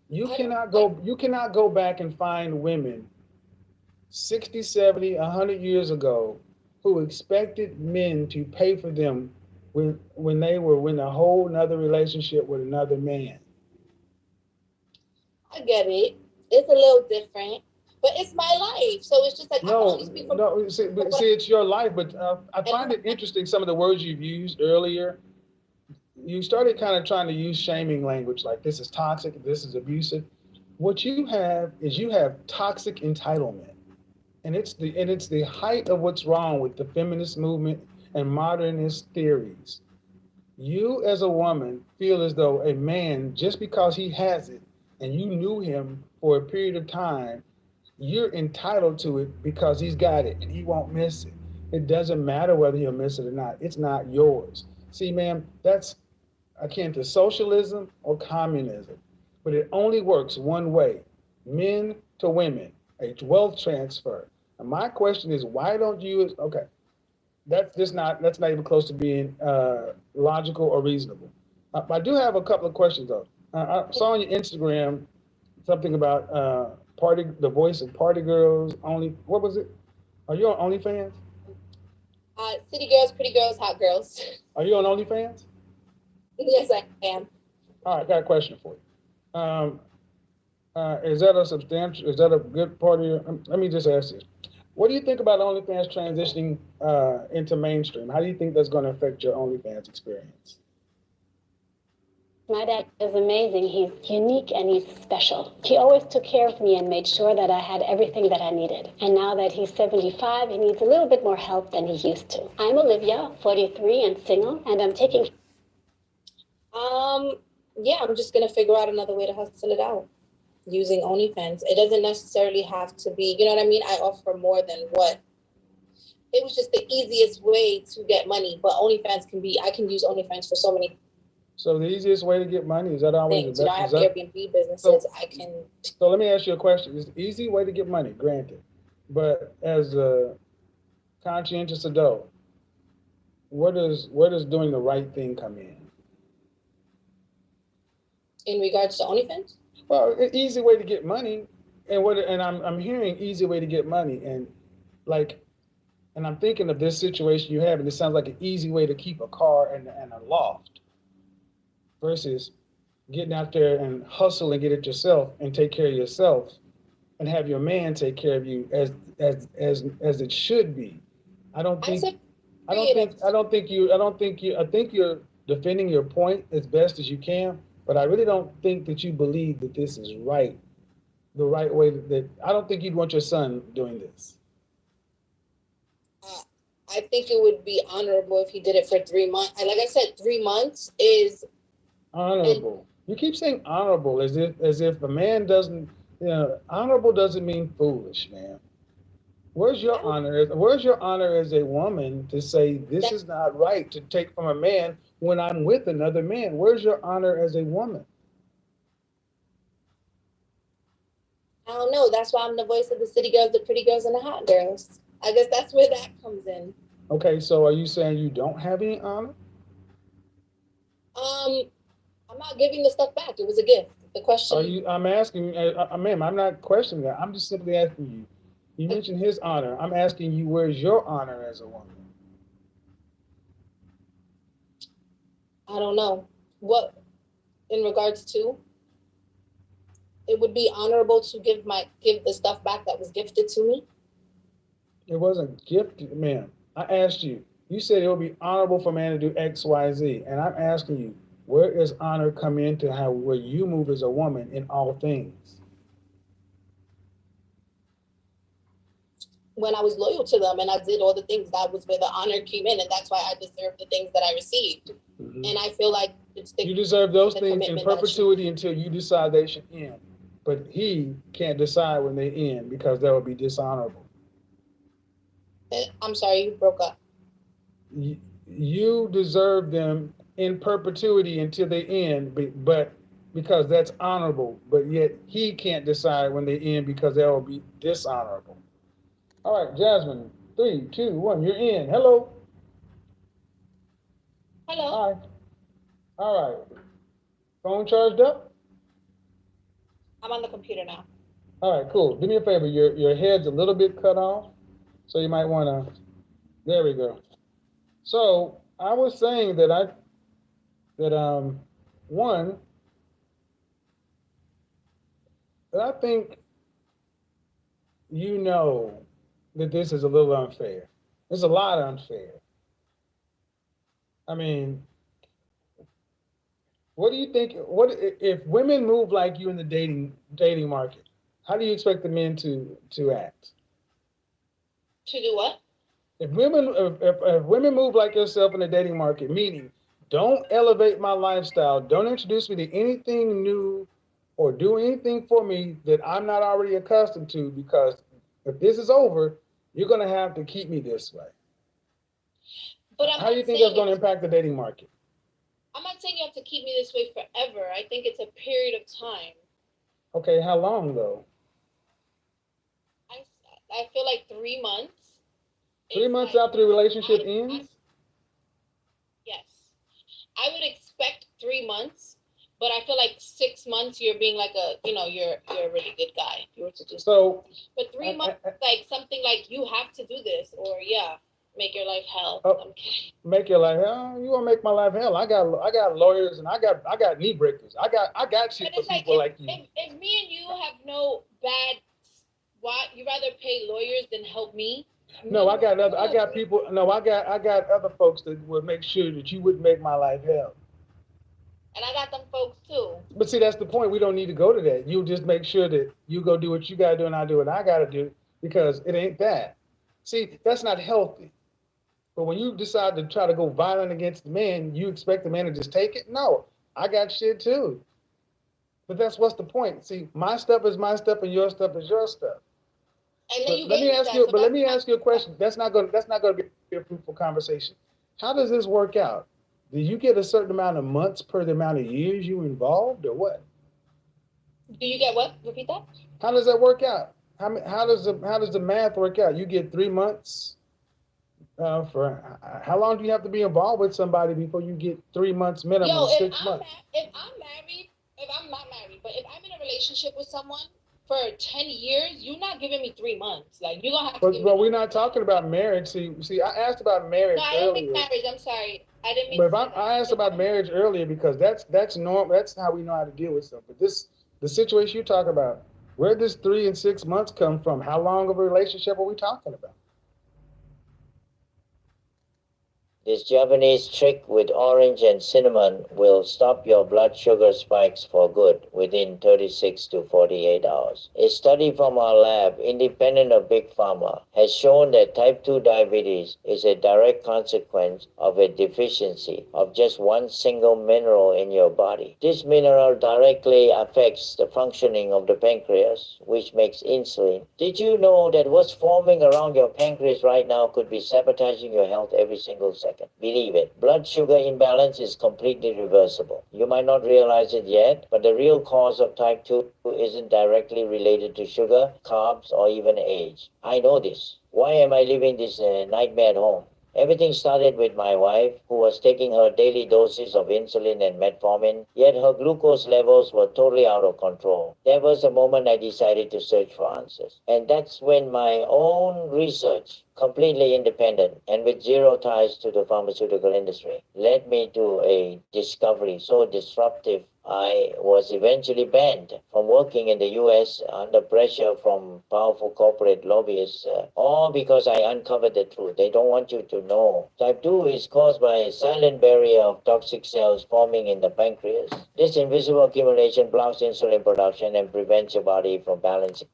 You cannot go back and find women 60, 70, 100 years ago who expected men to pay for them when they were in a whole nother relationship with another man. I get it. It's a little different, but it's my life. So it's just like, I can only speak from... See, it's your life, but I find it interesting, some of the words you've used earlier. You started kind of trying to use shaming language, like this is toxic, this is abusive. What you have is toxic entitlement. And it's the height of what's wrong with the feminist movement and modernist theories. You as a woman feel as though a man, just because he has it and you knew him for a period of time, you're entitled to it because he's got it and he won't miss it. It doesn't matter whether he'll miss it or not. It's not yours. See, ma'am, that's akin to socialism or communism, but it only works one way, men to women, a wealth transfer. And my question is, why don't you, okay, that's not even close to being logical or reasonable. I do have a couple of questions though. I saw on your Instagram something about the voice of party girls only. What was it? Are you on OnlyFans? City girls, pretty girls, hot girls. Are you on OnlyFans? Yes, I am. All right, I got a question for you. Is that a good part of your, let me just ask this. What do you think about OnlyFans transitioning into mainstream? How do you think that's going to affect your OnlyFans experience? My dad is amazing. He's unique and he's special. He always took care of me and made sure that I had everything that I needed. And now that he's 75, he needs a little bit more help than he used to. I'm Olivia, 43 and single, and I'm taking... Yeah, I'm just going to figure out another way to hustle it out using OnlyFans. It doesn't necessarily have to be, you know what I mean? I offer more than what. It was just the easiest way to get money, but OnlyFans I can use OnlyFans for so many. So the easiest way to get money, is that always things? I have Airbnb businesses. So let me ask you a question. It's an easy way to get money, granted. But as a conscientious adult, where does doing the right thing come in? In regards to OnlyFans? Well, an easy way to get money, and I'm hearing easy way to get money, and I'm thinking of this situation you have, and it sounds like an easy way to keep a car and a loft, versus getting out there and hustle and get it yourself and take care of yourself, and have your man take care of you as it should be. I think you're defending your point as best as you can. But I really don't think that you believe that this is right, the right way that I don't think you'd want your son doing this. I think it would be honorable if he did it for 3 months. Like I said, 3 months is honorable. You keep saying honorable as if a man doesn't, honorable doesn't mean foolish, man. Where's your honor? Where's your honor as a woman to say this is not right to take from a man when I'm with another man? Where's your honor as a woman? I don't know. That's why I'm the voice of the city girls, the pretty girls, and the hot girls. I guess that's where that comes in. Okay, so are you saying you don't have any honor? I'm not giving the stuff back. It was a gift. The question. I'm asking, ma'am. I'm not questioning that. I'm just simply asking you. You mentioned his honor. I'm asking you, where's your honor as a woman? I don't know. What, in regards to? it would be honorable to give the stuff back that was gifted to me. It wasn't gifted, ma'am. I asked you. You said it would be honorable for a man to do X, Y, Z. And I'm asking you, where does honor come into where you move as a woman in all things? When I was loyal to them and I did all the things, that was where the honor came in, and that's why I deserve the things that I received. Mm-hmm. And I feel like you deserve those things in perpetuity until you decide they should end. But he can't decide when they end because that would be dishonorable. I'm sorry, you broke up. You deserve them in perpetuity until they end, but because that's honorable, but yet he can't decide when they end because that will be dishonorable. All right, Jasmine, 3, 2, 1, you're in. Hello. Hello. Hi. All right. Phone charged up? I'm on the computer now. All right, cool. Do me a favor. Your head's a little bit cut off, so you might want to. There we go. So I was saying that I think you know that this is a little unfair. It's a lot unfair. I mean, what do you think? What if women move like you in the dating market? How do you expect the men to act? To do what? If women move like yourself in the dating market, meaning don't elevate my lifestyle, don't introduce me to anything new or do anything for me that I'm not already accustomed to, because if this is over, you're going to have to keep me this way. But how do you think that's going to impact the dating market? I'm not saying you have to keep me this way forever. I think it's a period of time. Okay, how long though? I feel like 3 months. 3 months after the relationship ends? Yes. I would expect 3 months, but I feel like 6 months you're being like you're a really good guy. You were to do so. But 3 months, like something like you have to do this, or make your life hell. Oh, make your life hell? You want to make my life hell? I got lawyers and I got knee breakers. I got shit for people like you. If me and you have no bad, why you rather pay lawyers than help me? No, I got other folks that would make sure that you wouldn't make my life hell. And I got them folks too. But see, that's the point. We don't need to go to that. You just make sure that you go do what you gotta do and I do what I gotta do, because it ain't that. See, that's not healthy. But when you decide to try to go violent against the man, you expect the man to just take it? No, I got shit too. But what's the point? See, my stuff is my stuff and your stuff is your stuff. And let me ask you a question. That's not going to be a fruitful conversation. How does this work out? Do you get a certain amount of months per the amount of years you involved, or what? Do you get what? Repeat that. How does that work out? How does the math work out? You get 3 months for how long do you have to be involved with somebody before you get 3 months minimum? 6 months. If I'm not married, but if I'm in a relationship with someone for 10 years, you're not giving me 3 months. Like, you're gonna have to. But we're not talking about marriage. See, I asked about marriage. No, I didn't mean marriage. I'm sorry. I didn't mean. But I asked about marriage earlier because that's normal. That's how we know how to deal with stuff. But the situation you talk about, where does 3 and 6 months come from? How long of a relationship are we talking about? This Japanese trick with orange and cinnamon will stop your blood sugar spikes for good within 36 to 48 hours. A study from our lab, independent of Big Pharma, has shown that type 2 diabetes is a direct consequence of a deficiency of just one single mineral in your body. This mineral directly affects the functioning of the pancreas, which makes insulin. Did you know that what's forming around your pancreas right now could be sabotaging your health every single second? Believe it, blood sugar imbalance is completely reversible. You might not realize it yet, but the real cause of type 2 isn't directly related to sugar, carbs, or even age. I know this. Why am I living this nightmare at home? Everything started with my wife, who was taking her daily doses of insulin and metformin, yet her glucose levels were totally out of control. There was a moment I decided to search for answers. And that's when my own research, completely independent and with zero ties to the pharmaceutical industry, led me to a discovery so disruptive I was eventually banned from working in the US under pressure from powerful corporate lobbyists, all because I uncovered the truth. They don't want you to know. Type 2 is caused by a silent barrier of toxic cells forming in the pancreas. This invisible accumulation blocks insulin production and prevents your body from balancing.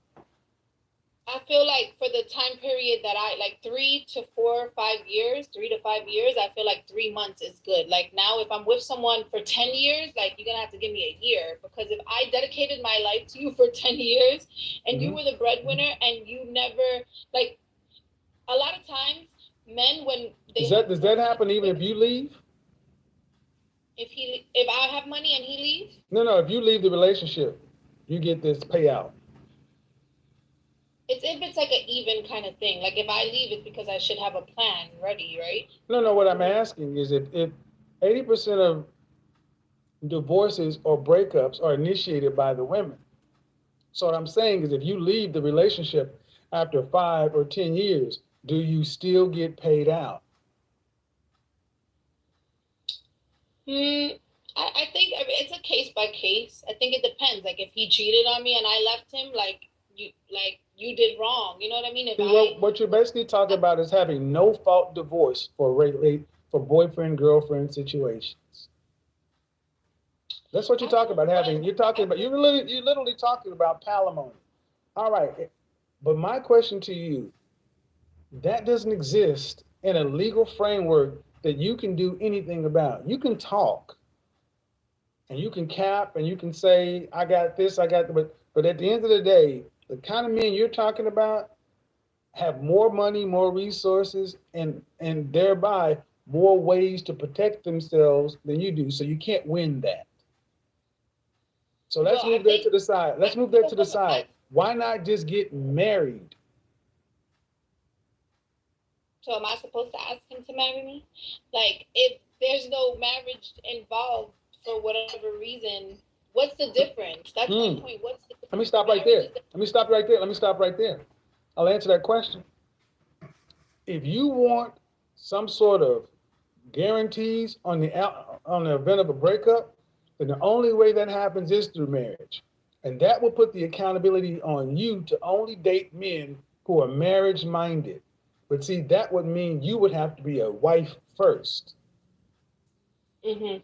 I feel like for the time period that I like 3 to 4 or 5 years, 3 to 5 years, I feel like 3 months is good. Like now, if I'm with someone for 10 years, like you're gonna have to give me a year, because if I dedicated my life to you for 10 years and you were the breadwinner and you never, like, a lot of times men, when they Does that happen even if you leave? if I have money and he leaves? No, if you leave the relationship, you get this payout. It's if it's like an even kind of thing. Like if I leave, it's because I should have a plan ready, right? No, what I'm asking is if 80% of divorces or breakups are initiated by the women. So what I'm saying is if you leave the relationship after 5 or 10 years, do you still get paid out? I think it's a case by case. I think it depends. Like if he cheated on me and I left him, you did wrong. You know what I mean? What you're basically talking about is having no fault divorce for boyfriend girlfriend situations. That's what you're talking about having. You're literally talking about palimony. All right, but my question to you, that doesn't exist in a legal framework that you can do anything about. You can talk, and you can cap, and you can say, I got this, I got that, but at the end of the day, the kind of men you're talking about have more money, more resources, and thereby more ways to protect themselves than you do. So you can't win that. So let's move that to the side. Let's move that to the side. Why not just get married? So am I supposed to ask him to marry me? Like if there's no marriage involved for whatever reason, what's the difference? That's my point. What's the difference? Let me stop right there. I'll answer that question. If you want some sort of guarantees on the event of a breakup, then the only way that happens is through marriage. And that will put the accountability on you to only date men who are marriage minded. But see, that would mean you would have to be a wife first. Mm-hmm.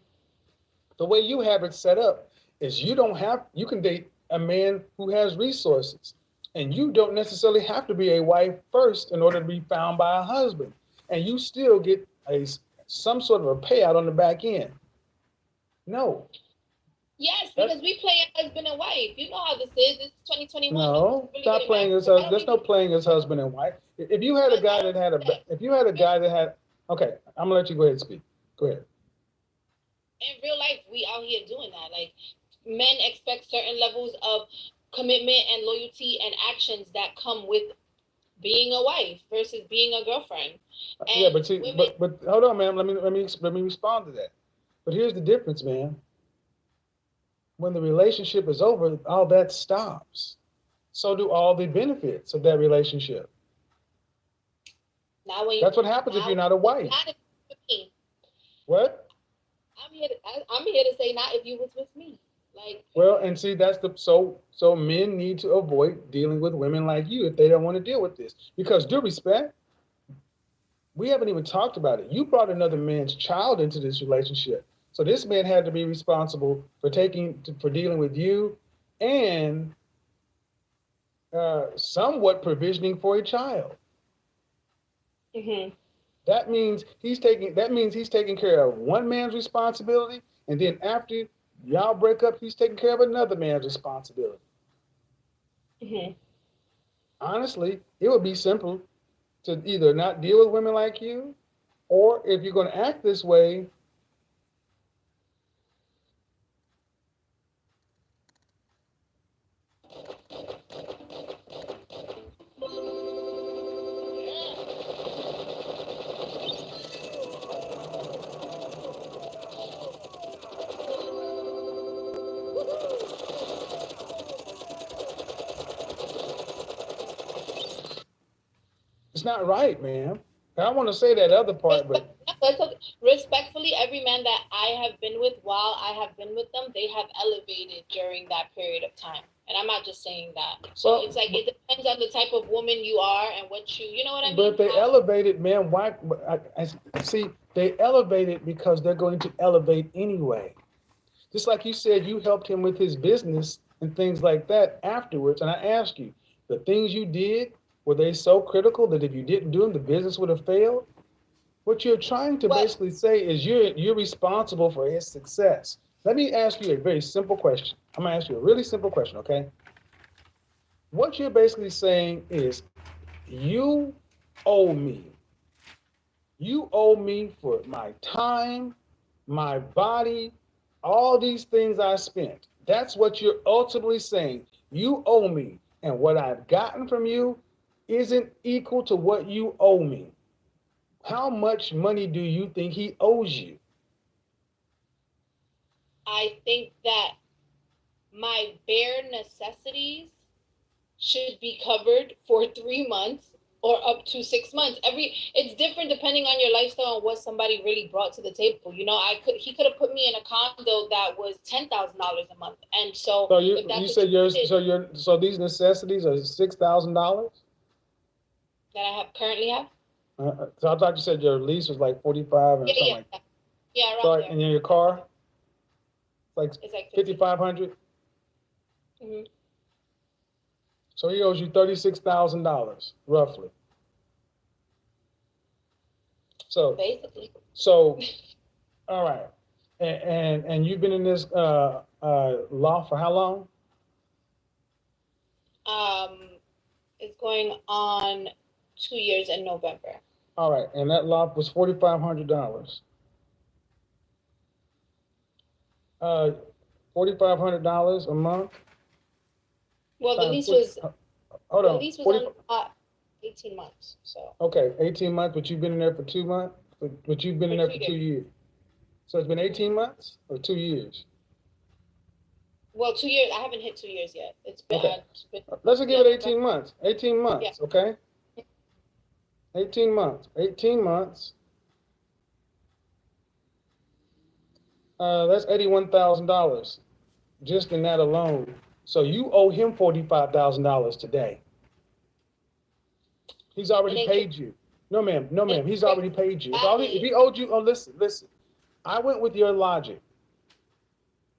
The way you have it set up is you can date a man who has resources, and you don't necessarily have to be a wife first in order to be found by a husband, and you still get some sort of a payout on the back end. No. Yes, because we play husband and wife. You know how this is. It's 2021. No, stop playing as husband. There's no playing as husband and wife. If you had a guy that had, okay, I'm gonna let you go ahead and speak. Go ahead. In real life, we out here doing that. Like men expect certain levels of commitment and loyalty and actions that come with being a wife versus being a girlfriend. And yeah, but see, but hold on, ma'am. Let me respond to that. But here's the difference, man. When the relationship is over, all that stops. So do all the benefits of that relationship. That's what happens if you're not a wife. Not if you with me. What? I'm here to say not if you was with me. Like. Well, and see, that's so men need to avoid dealing with women like you if they don't want to deal with this. Because due respect, we haven't even talked about it. You brought another man's child into this relationship. So this man had to be responsible for dealing with you and somewhat provisioning for a child. Mm-hmm. That means he's taking care of one man's responsibility, and then after y'all break up, he's taking care of another man's responsibility. Mm-hmm. Honestly, it would be simple to either not deal with women like you, or if you're going to act this way, it's not right, man. I want to say that other part, but So it's okay. Respectfully, every man that I have been with, while I have been with them, they have elevated during that period of time. And I'm not just saying that. So Well, it's like it depends on the type of woman you are and what you know what I mean? But if they elevated, man, why? I see, they elevated because they're going to elevate anyway. Just like you said, you helped him with his business and things like that afterwards. And I asked you, the things you did, were they so critical that if you didn't do them, the business would have failed? What you're trying to basically say is you're responsible for his success. Let me ask you a very simple question. I'm gonna ask you a really simple question, okay? What you're basically saying is you owe me. You owe me for my time, my body, all these things I spent. That's what you're ultimately saying. You owe me. And what I've gotten from you isn't equal to what you owe me. How much money do you think he owes you? I think that my bare necessities should be covered for 3 months or up to 6 months. It's different depending on your lifestyle and what somebody really brought to the table. You know, he could have put me in a condo that was $10,000 a month, and so. So you said so these necessities are $6,000? That I currently have. So I thought you said your lease was like 45 or something like that. Yeah, around So, there. and then your car, it's It's like 5,500. Mhm. So he owes you $36,000 roughly. So basically. So, all right, and you've been in this law for how long? It's going on 2 years in November. All right, and that law was $4,500. $4,500 a month. Well, the lease was. The lease was on 18 months. So. Okay, 18 months, but you've been in there for 2 months. But you've been in there for 2 years. So it's been 18 months or 2 years. Well, 2 years. I haven't hit 2 years yet. It's been. Okay. Let's just give it 18 months. 18 months, yeah. Okay? 18 months. 18 months. That's $81,000 just in that alone. So you owe him $45,000 today. He's already paid you. No, ma'am. No, ma'am. He's already paid you. If he owed you, listen. I went with your logic.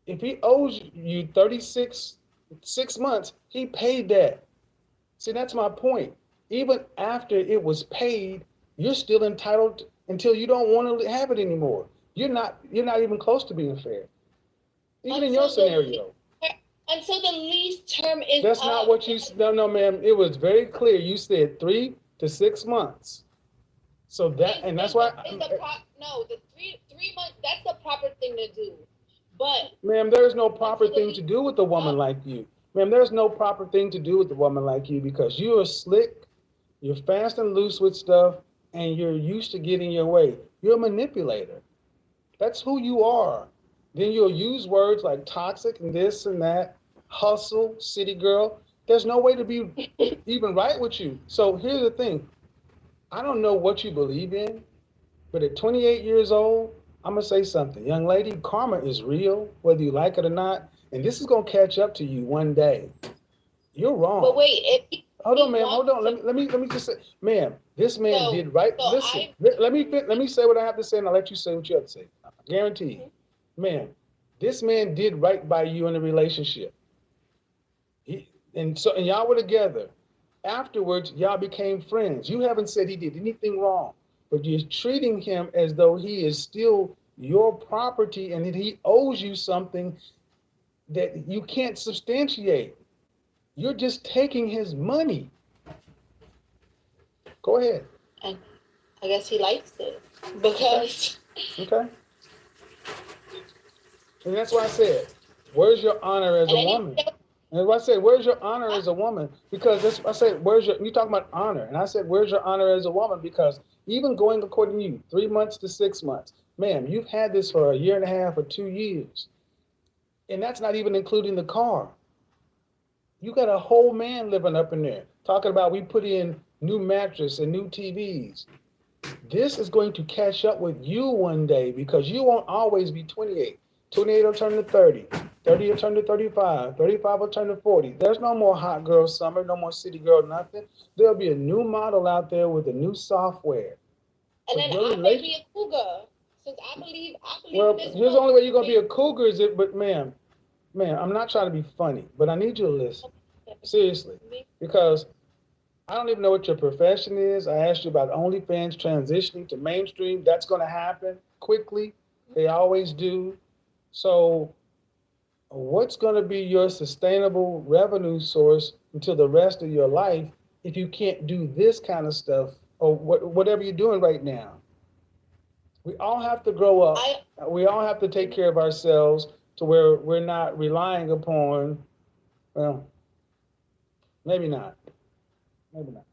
If he owes you 6 months, he paid that. See, that's my point. Even after it was paid, you're still entitled until you don't want to have it anymore. You're not even close to being fair. Even in your scenario. Until the lease term is That's up. not what you said. No, ma'am. It was very clear. You said 3 to 6 months. So that's why. No, the three months. That's the proper thing to do. But ma'am, there is no proper thing to do with a woman like you. Ma'am, there's no proper thing to do with a woman like you because you are slick, you're fast and loose with stuff, and you're used to getting your way. You're a manipulator. That's who you are. Then you'll use words like toxic and this and that, hustle, city girl. There's no way to be even right with you. So here's the thing. I don't know what you believe in, but at 28 years old, I'm going to say something. Young lady, karma is real, whether you like it or not. And this is going to catch up to you one day. You're wrong. But wait, hold on, ma'am. Hold on. Let me just say, ma'am, this man did right. Listen, let me say what I have to say, and I'll let you say what you have to say. I guarantee you. Ma'am, this man did right by you in a relationship. And y'all were together. Afterwards, y'all became friends. You haven't said he did anything wrong, but you're treating him as though he is still your property and that he owes you something that you can't substantiate. You're just taking his money. Go ahead. And I guess he likes it because. Okay. And that's why I said, where's your honor as a woman? And I said, where's your honor as a woman? Because I said, you talking about honor. And I said, where's your honor as a woman? Because even going according to you, 3 months to 6 months, ma'am, you've had this for 1.5 years or 2 years. And that's not even including the car. You got a whole man living up in there talking about we put in new mattress and new TVs. This is going to catch up with you one day because you won't always be 28. 28 will turn to 30. 30 will turn to 35. 35 will turn to 40. There's no more hot girl summer, no more city girl nothing. There'll be a new model out there with a new software. And then I may be a cougar, since I believe Well, this here's the only way you're gonna be a cougar is it, but ma'am, I'm not trying to be funny, but I need you to listen. Seriously. Because I don't even know what your profession is. I asked you about OnlyFans transitioning to mainstream. That's gonna happen quickly. They always do. So what's gonna be your sustainable revenue source until the rest of your life if you can't do this kind of stuff or whatever you're doing right now? We all have to grow up. We all have to take care of ourselves to where we're not relying upon, well, maybe not. Maybe not.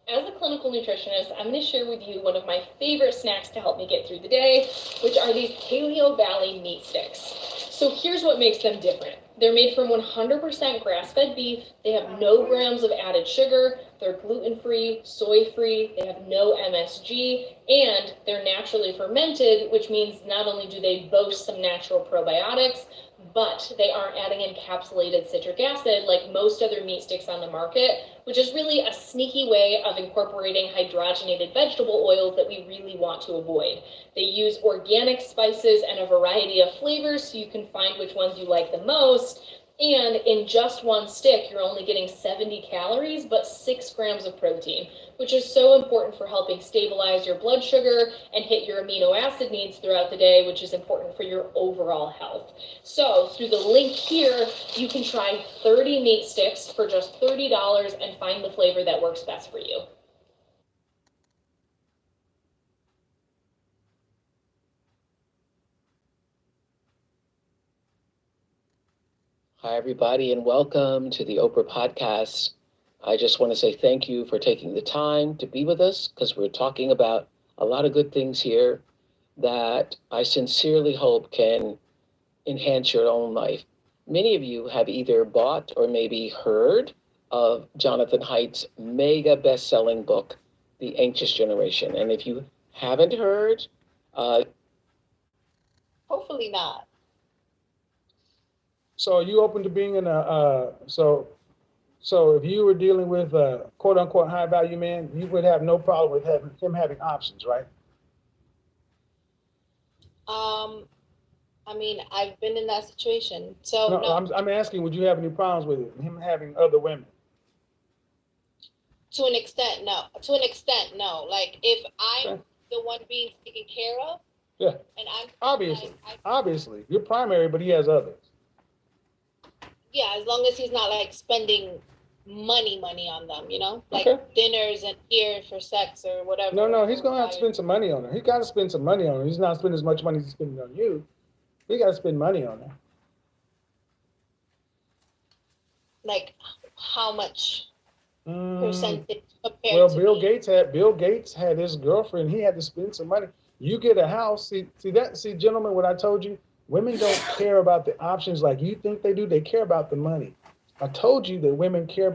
As a clinical nutritionist, I'm going to share with you one of my favorite snacks to help me get through the day, which are these Paleo Valley meat sticks. So here's what makes them different. They're made from 100% grass-fed beef. They have no grams of added sugar. They're gluten-free, soy-free. They have no MSG, and they're naturally fermented, which means not only do they boast some natural probiotics, but they aren't adding encapsulated citric acid like most other meat sticks on the market, which is really a sneaky way of incorporating hydrogenated vegetable oils that we really want to avoid. They use organic spices and a variety of flavors so you can find which ones you like the most. And in just one stick, you're only getting 70 calories, but 6 grams of protein, which is so important for helping stabilize your blood sugar and hit your amino acid needs throughout the day, which is important for your overall health. So through the link here, you can try 30 meat sticks for just $30 and find the flavor that works best for you. Hi, everybody, and welcome to the Oprah Podcast. I just want to say thank you for taking the time to be with us because we're talking about a lot of good things here that I sincerely hope can enhance your own life. Many of you have either bought or maybe heard of Jonathan Haidt's mega best-selling book, The Anxious Generation. And if you haven't heard, hopefully not. So are you open to being in a, so if you were dealing with a quote unquote high value man, you would have no problem with him having options, right? I mean, I've been in that situation. So no. I'm asking, would you have any problems with him having other women? To an extent, no. To an extent, no. Like if I'm the one being taken care of. Yeah. And I'm obviously you're primary, but he has others. Yeah, as long as he's not like spending money on them, you know, like dinners and here for sex or whatever. No, he's gonna have to spend some money on her. He got to spend some money on her. He's not spending as much money as he's spending on you. He got to spend money on her. Like how much percentage compared well, to Bill Gates had his girlfriend. He had to spend some money. You get a house. See, gentlemen, what I told you. Women don't care about the options like you think they do. They care about the money. I told you that women care.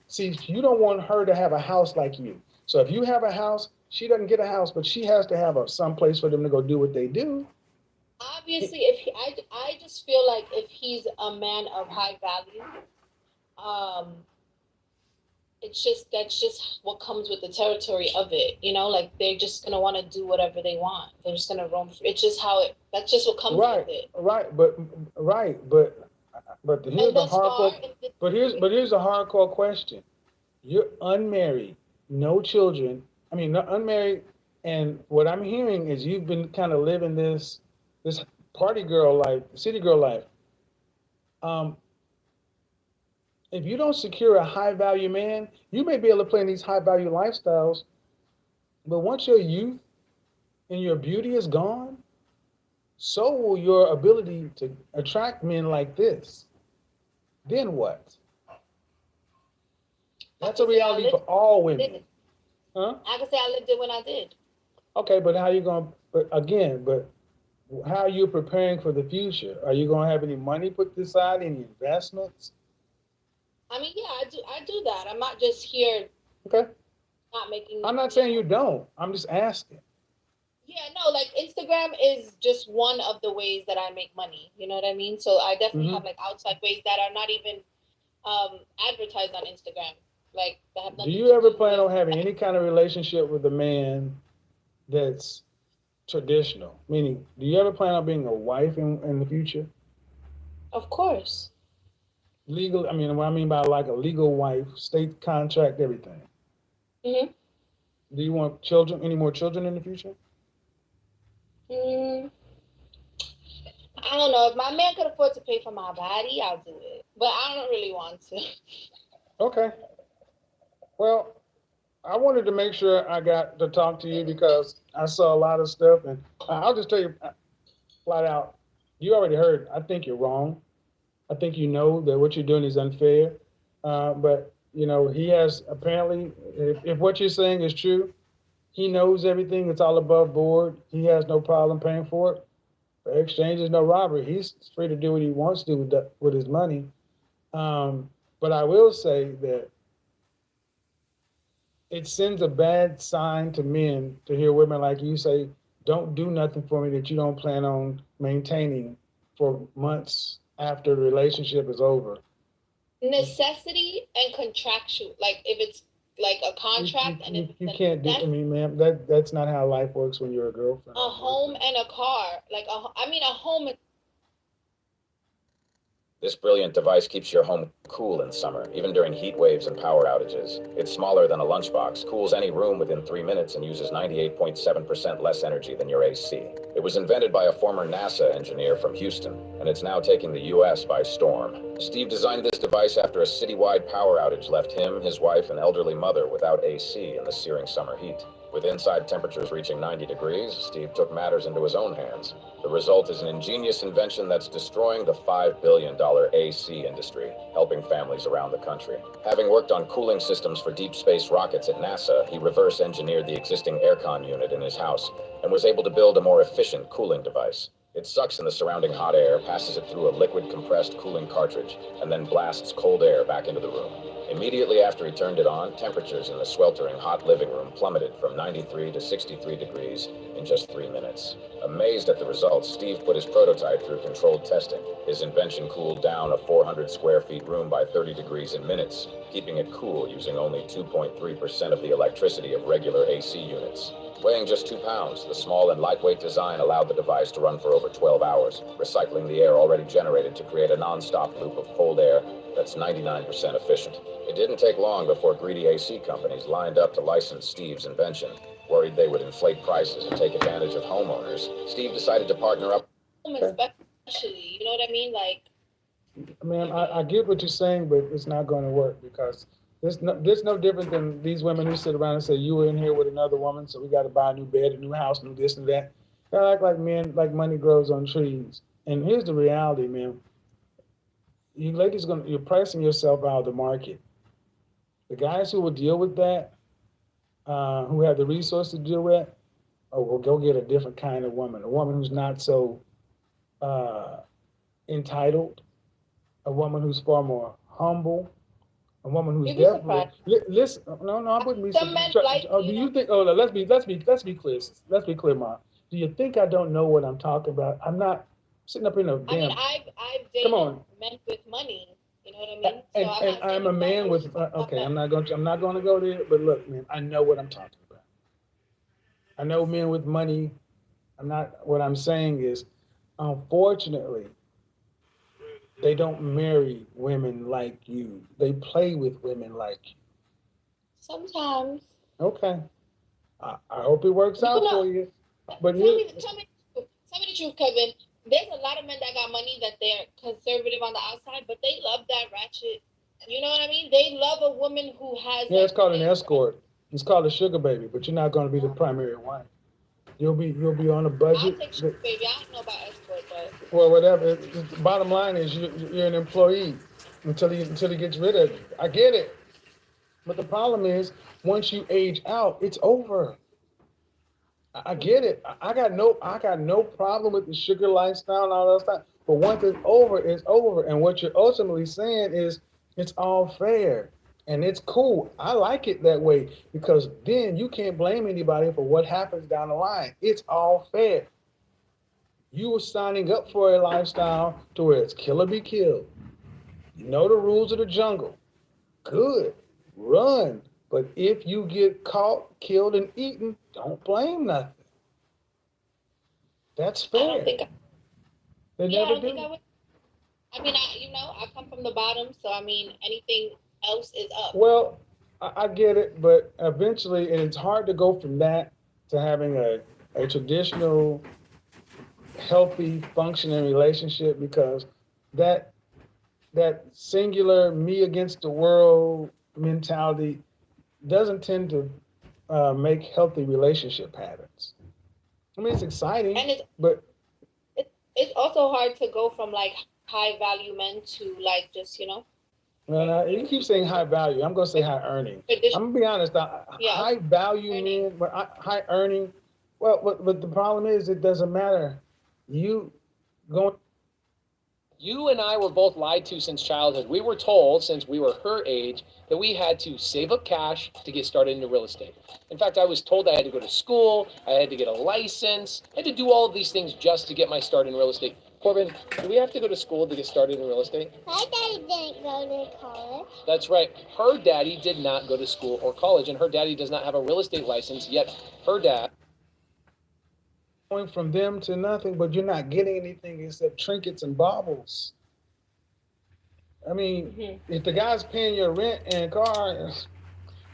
See, you don't want her to have a house like you. So if you have a house, she doesn't get a house, but she has to have some place for them to go do what they do. Obviously, I just feel like if he's a man of high value, that's just what comes with the territory of it, you know, like they're just gonna want to do whatever they want. They're just gonna roam free. It's just that's just what comes with it. But here's a hardcore question. You're unmarried, no children. I mean, not unmarried, and what I'm hearing is you've been kind of living this party girl life, city girl life. If you don't secure a high value man, you may be able to play in these high value lifestyles, but once your youth and your beauty is gone, so will your ability to attract men like this. Then what? That's a reality for all women. Huh? I can say I lived it when I did. Okay, but how are you preparing for the future? Are you going to have any money put aside, any investments? I mean, yeah, I do that. I'm not just here Okay. not making. I'm not saying you don't. I'm just asking. Yeah, no, like Instagram is just one of the ways that I make money. You know what I mean? So I definitely have like outside ways that are not even advertised on Instagram. Like that have Do nothing you ever plan on having any kind of relationship with a man that's traditional? Meaning, do you ever plan on being a wife in the future? Of course. Legal, I mean, what I mean by like a legal wife, state contract, everything. Mm-hmm. Do you want children, any more children in the future? I don't know. If my man could afford to pay for my body, I'll do it. But I don't really want to. Okay. Well, I wanted to make sure I got to talk to you because I saw a lot of stuff, and I'll just tell you flat out, you already heard, I think you're wrong. I think you know that what you're doing is unfair. But, you know, he has apparently, if what you're saying is true, he knows everything. It's all above board. He has no problem paying for it. The exchange is no robbery. He's free to do what he wants to do with his money. But I will say that it sends a bad sign to men to hear women like you say, don't do nothing for me that you don't plan on maintaining for months after the relationship is over. Necessity and contractual. Like if it's like a contract You can't do, I mean, ma'am, that's not how life works when you're a girlfriend. a home and a car. Like a home and This brilliant device keeps your home cool in summer, even during heat waves and power outages. It's smaller than a lunchbox, cools any room within 3 minutes, and uses 98.7% less energy than your AC. It was invented by a former NASA engineer from Houston, and it's now taking the U.S. by storm. Steve designed this device after a citywide power outage left him, his wife, and elderly mother without AC in the searing summer heat. With inside temperatures reaching 90 degrees, Steve took matters into his own hands. The result is an ingenious invention that's destroying the $5 billion AC industry, helping families around the country. Having worked on cooling systems for deep space rockets at NASA, he reverse engineered the existing aircon unit in his house and was able to build a more efficient cooling device. It sucks in the surrounding hot air, passes it through a liquid compressed cooling cartridge, and then blasts cold air back into the room. Immediately after he turned it on, temperatures in the sweltering hot living room plummeted from 93 to 63 degrees in just 3 minutes. Amazed at the results, Steve put his prototype through controlled testing. His invention cooled down a 400 square feet room by 30 degrees in minutes, keeping it cool using only 2.3% of the electricity of regular AC units. Weighing just 2 pounds, the small and lightweight design allowed the device to run for over 12 hours, recycling the air already generated to create a non-stop loop of cold air that's 99% efficient. It didn't take long before greedy AC companies lined up to license Steve's invention. Worried they would inflate prices and take advantage of homeowners, Steve decided to partner up. especially, you know what I mean? Like, Man, I get what you're saying, but it's not going to work because there's no different than these women who sit around and say, you were in here with another woman, so we got to buy a new bed, a new house, new this and that. They act like men, like money grows on trees. And here's the reality, man. You ladies, you're pricing yourself out of the market. The guys who will deal with that, who have the resources to deal with it, will go get a different kind of woman, a woman who's not so entitled, a woman who's far more humble, a woman who's definitely listen. No, I wouldn't be. Do you think? Oh, let's be clear. Let's be clear, Ma. Do you think I don't know what I'm talking about? I'm not sitting up in a damn. I mean, I've dated men with money. You know what I mean? And I'm a man with. Okay, I'm not going to go there. But look, man, I know what I'm talking about. I know men with money. I'm not. What I'm saying is, unfortunately, they don't marry women like you. They play with women like you. Sometimes. Okay. I hope it works out for you. But tell me the truth, Kevin. There's a lot of men that got money that they're conservative on the outside, but they love that ratchet. You know what I mean? They love a woman who has. Yeah, it's called an escort. It's called a sugar baby, but you're not going to be the primary wife. You'll be on a budget. I'll take sugar baby. I don't know about escort, but. Well, whatever. The bottom line is you're an employee until he gets rid of you. I get it, but the problem is once you age out, it's over. I get it. I got no problem with the sugar lifestyle and all that stuff. But once it's over, it's over. And what you're ultimately saying is It's all fair. And it's cool. I like it that way because then you can't blame anybody for what happens down the line. It's all fair. You were signing up for a lifestyle to where it's kill or be killed. You know the rules of the jungle. Good. Run. But if you get caught, killed, and eaten, don't blame nothing. That's I fair. don't think. They Yeah, I never don't do. think I would. I mean, I come from the bottom, so I mean, anything else is up. Well, I get it, but eventually, and it's hard to go from that to having a traditional, healthy, functioning relationship because that that singular me against the world mentality doesn't tend to make healthy relationship patterns. I mean, it's exciting, And but it's also hard to go from like high value men to like just you keep saying high value. I'm going to say high earning. I'm going to be honest. Yeah. High value men, but high earning. Well, but the problem is it doesn't matter. You going. You and I were both lied to since childhood. We were told since we were her age that we had to save up cash to get started into real estate. In fact, I was told I had to go to school, I had to get a license, I had to do all of these things just to get my start in real estate. Corbin, do we have to go to school to get started in real estate? My daddy didn't go to college. That's right. Her daddy did not go to school or college, and her daddy does not have a real estate license, yet her dad. Going from them to nothing, but you're not getting anything except trinkets and baubles. I mean, if the guy's paying your rent and car,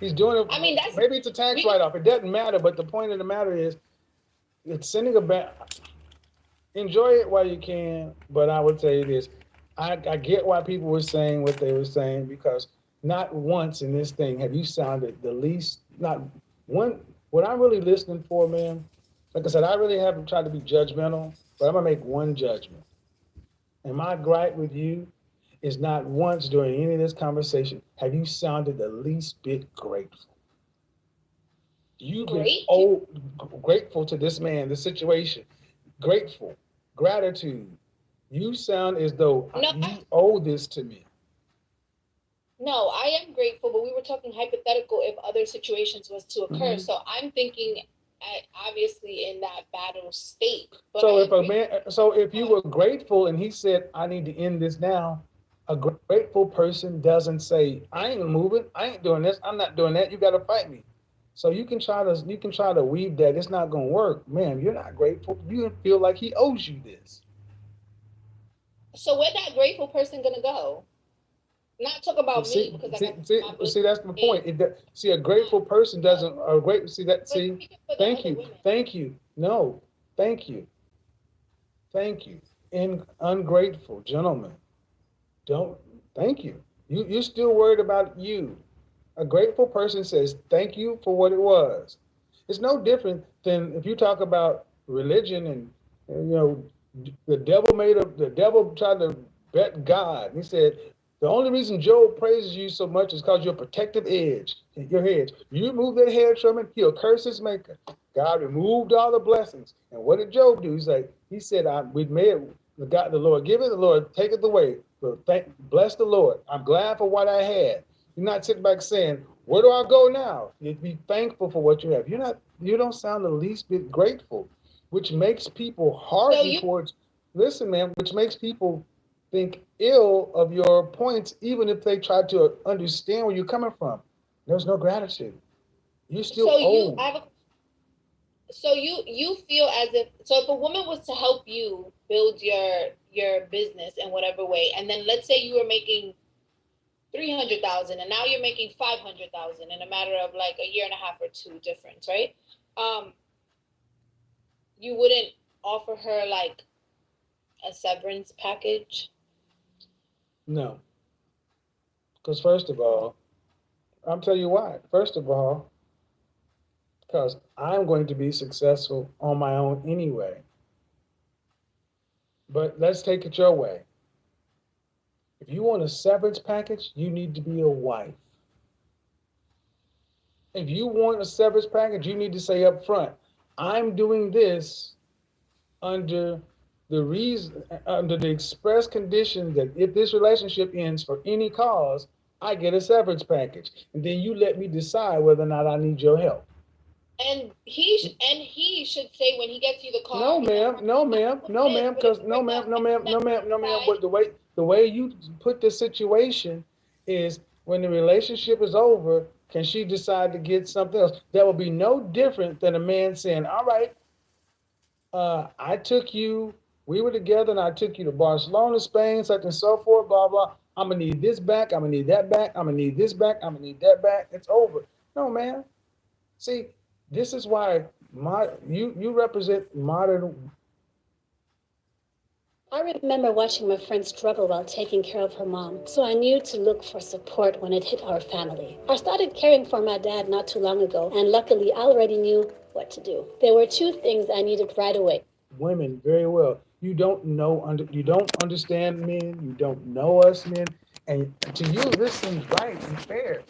he's doing it. I mean, that's maybe it's a tax write-off. It doesn't matter. But the point of the matter is, it's sending a back. Enjoy it while you can. But I would say this: I get why people were saying what they were saying because not once in this thing have you sounded the least. Not one. What I'm really listening for, man. Like I said, I really haven't tried to be judgmental, but I'm gonna make one judgment. And my gripe with you is not once during any of this conversation have you sounded the least bit grateful. You've been grateful to this man, the situation, grateful, gratitude. You sound as though you owe this to me. No, I am grateful, but we were talking hypothetical if other situations was to occur. So I'm thinking obviously in that battle state. But So if you were grateful and he said, I need to end this now, a grateful person doesn't say, I ain't moving, I ain't doing this, I'm not doing that, you gotta fight me. So you can try to weave that. It's not gonna work. Man, you're not grateful. You feel like he owes you this. So where that grateful person gonna go? Not talk about me because see, that's the point. A grateful person doesn't. Thank you. No, thank you. Ungrateful gentlemen, don't. Thank you. You're still worried about you. A grateful person says thank you for what it was. It's no different than if you talk about religion and the devil tried to bet God. He said, the only reason Job praises you so much is because your protective edge, your hedge. You remove that hedge from him, he'll curse his maker. God removed all the blessings. And what did Job do? He said, we made it. God, the Lord give it, the Lord take it away. But bless the Lord. I'm glad for what I had. You're not sitting back saying, where do I go now? You be thankful for what you have. You don't sound the least bit grateful, which makes people harden towards, listen, man, which makes people think ill of your points, even if they try to understand where you're coming from. There's no gratitude. You still owe. So you feel as if if a woman was to help you build your business in whatever way, and then let's say you were making $300,000 and now you're making $500,000 in a matter of like a year and a half or two difference, right? You wouldn't offer her like a severance package? No. Because first of all, I'll tell you why. First of all, because I'm going to be successful on my own anyway. But let's take it your way. If you want a severance package, you need to be a wife. If you want a severance package, you need to say up front, I'm doing this under the reason, under the express condition that if this relationship ends for any cause, I get a severance package. And then you let me decide whether or not I need your help. And he should say when he gets you the car. No, ma'am. No, ma'am. No, ma'am. Because no, ma'am. No, ma'am. No, ma'am. No, ma'am. But the way you put the situation is when the relationship is over, can she decide to get something else? That will be no different than a man saying, all right, I took you, we were together and I took you to Barcelona, Spain, such and so forth, blah, blah. I'm going to need this back. I'm going to need that back. I'm going to need this back. I'm going to need that back. It's over. No, man. See, this is why you represent modern. I remember watching my friend struggle while taking care of her mom, so I knew to look for support when it hit our family. I started caring for my dad not too long ago, and luckily I already knew what to do. There were two things I needed right away. Women very well. You don't understand men. You don't know us men, and to you this seems right and fair.